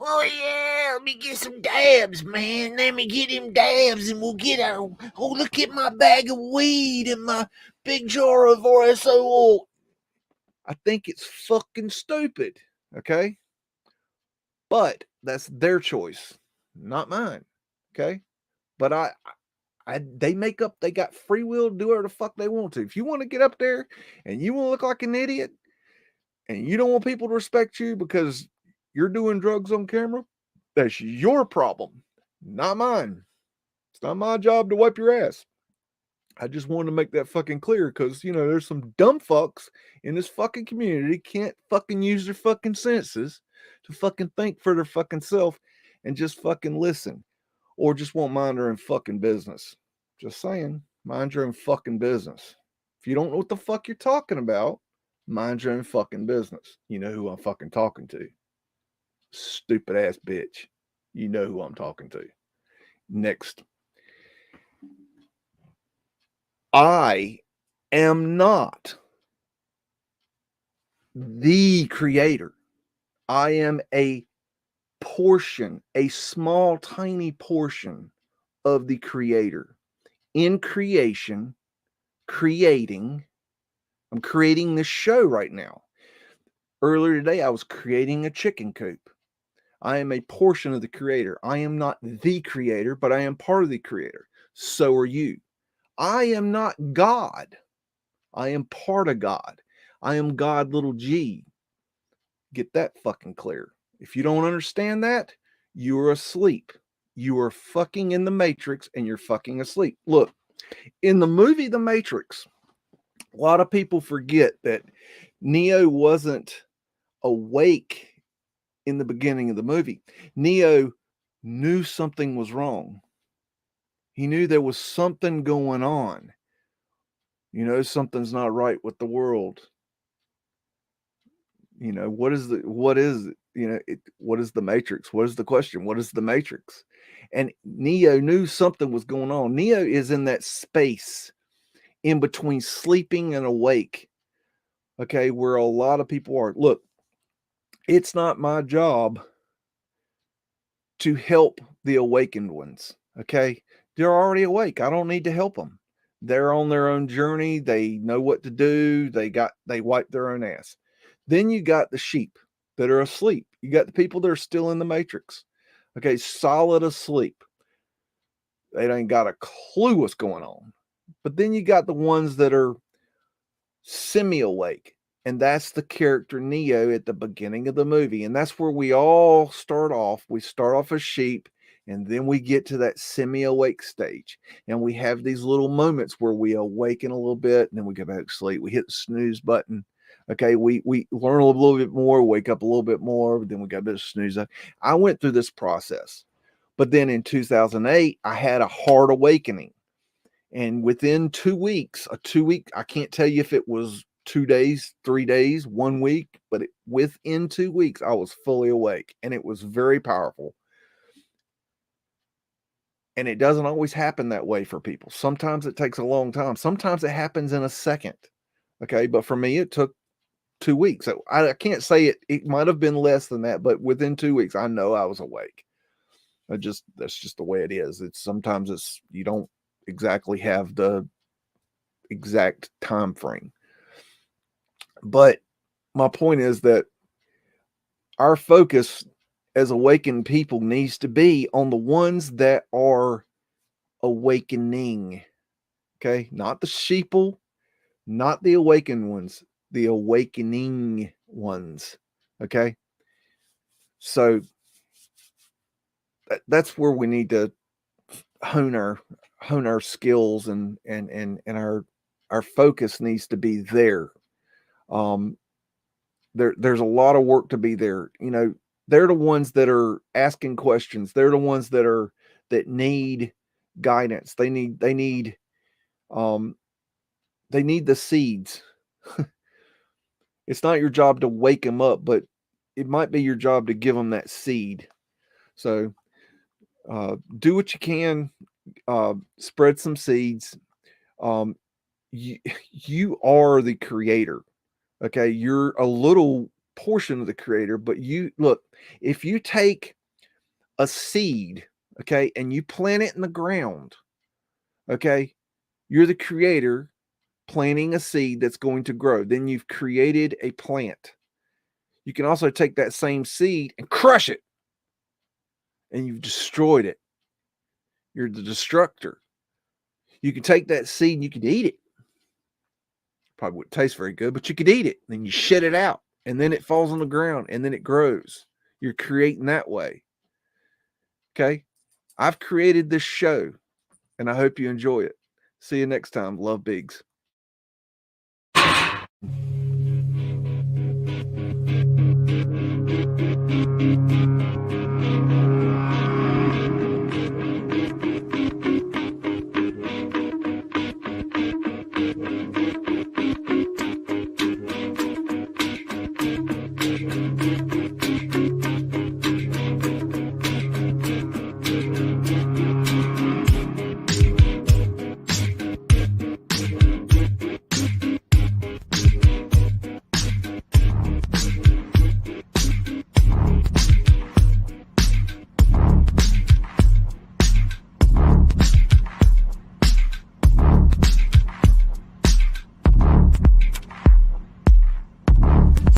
Speaker 1: Oh, yeah, let me get some dabs, man. Let me get them dabs and we'll get our. Oh, look at my bag of weed and my big jar of RSO oil. I think it's fucking stupid, okay? But that's their choice, not mine, okay? But they got free will to do whatever the fuck they want to. If you want to get up there and you want to look like an idiot and you don't want people to respect you because you're doing drugs on camera, that's your problem, not mine. It's not my job to wipe your ass. I just wanted to make that fucking clear because, there's some dumb fucks in this fucking community can't fucking use their fucking senses to fucking think for their fucking self and just fucking listen. Or just won't mind their own fucking business. Just saying, mind your own fucking business. If you don't know what the fuck you're talking about, mind your own fucking business. You know who I'm fucking talking to. Stupid ass bitch. You know who I'm talking to. Next. I am not the creator. I am a portion, a small, tiny portion of the creator. In creation, I'm creating this show right now. Earlier today, I was creating a chicken coop. I am a portion of the creator. I am not the creator, but I am part of the creator. So are you. I am not God. I am part of God. I am God, little g. Get that fucking clear. If you don't understand that, you are asleep. You are fucking in the Matrix and you're fucking asleep. Look, in the movie The Matrix, a lot of people forget that Neo wasn't awake in the beginning of the movie. Neo knew something was wrong. He knew there was something going on. Something's not right with the world. What is the Matrix? What is the question? What is the Matrix? And Neo knew something was going on. Neo is in that space in between sleeping and awake. Okay, where a lot of people are. Look, it's not my job to help the awakened ones. Okay, they're already awake. I don't need to help them. They're on their own journey. They know what to do. They wipe their own ass. Then you got the sheep that are asleep. You got the people that are still in the Matrix. Okay, solid asleep. They ain't got a clue what's going on. But then you got the ones that are semi-awake. And that's the character Neo at the beginning of the movie. And that's where we all start off. We start off as sheep. And then we get to that semi-awake stage. And we have these little moments where we awaken a little bit. And then we go back to sleep. We hit the snooze button. Okay, we learn a little bit more, wake up a little bit more, but then we got a bit of snooze. I went through this process. But then in 2008, I had a hard awakening. And within 2 weeks, I can't tell you if it was 2 days, 3 days, 1 week, but within 2 weeks, I was fully awake. And it was very powerful. And it doesn't always happen that way for people. Sometimes it takes a long time. Sometimes it happens in a second. Okay, but for me, it took 2 weeks. So I can't say it might have been less than that, but within 2 weeks, I know I was awake. That's just the way it is. Sometimes you don't exactly have the exact time frame. But my point is that our focus as awakened people needs to be on the ones that are awakening. Okay, not the sheeple, not the awakened ones, the awakening ones. Okay, so that's where we need to hone our skills and our focus needs to be there. There's a lot of work to be there. They're the ones that are asking questions. They're the ones that need guidance. They need the seeds. It's not your job to wake them up, but it might be your job to give them that seed. So do what you can. spread some seeds. You are the creator. Okay, you're a little portion of the creator, but you look, if you take a seed, okay, and you plant it in the ground, okay, you're the creator planting a seed that's going to grow. Then you've created a plant. You can also take that same seed and crush it, and you've destroyed it. You're the destructor. You can take that seed and you could eat it. Probably wouldn't taste very good, but you could eat it. Then you shit it out, and then it falls on the ground, and then it grows. You're creating that way. Okay? I've created this show, and I hope you enjoy it. See you next time. Love, Biggs.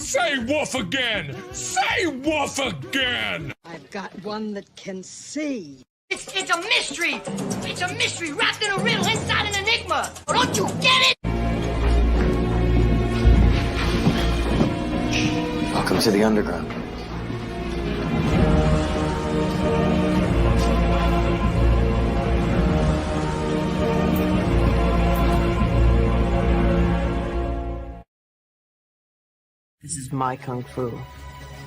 Speaker 4: Say woof again! Say woof again!
Speaker 5: I've got one that can see.
Speaker 2: It's a mystery! It's a mystery wrapped in a riddle inside an enigma! Don't you get it?
Speaker 6: Welcome to the underground.
Speaker 5: This is my kung fu,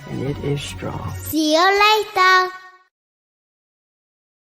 Speaker 5: and it is strong.
Speaker 7: See you later.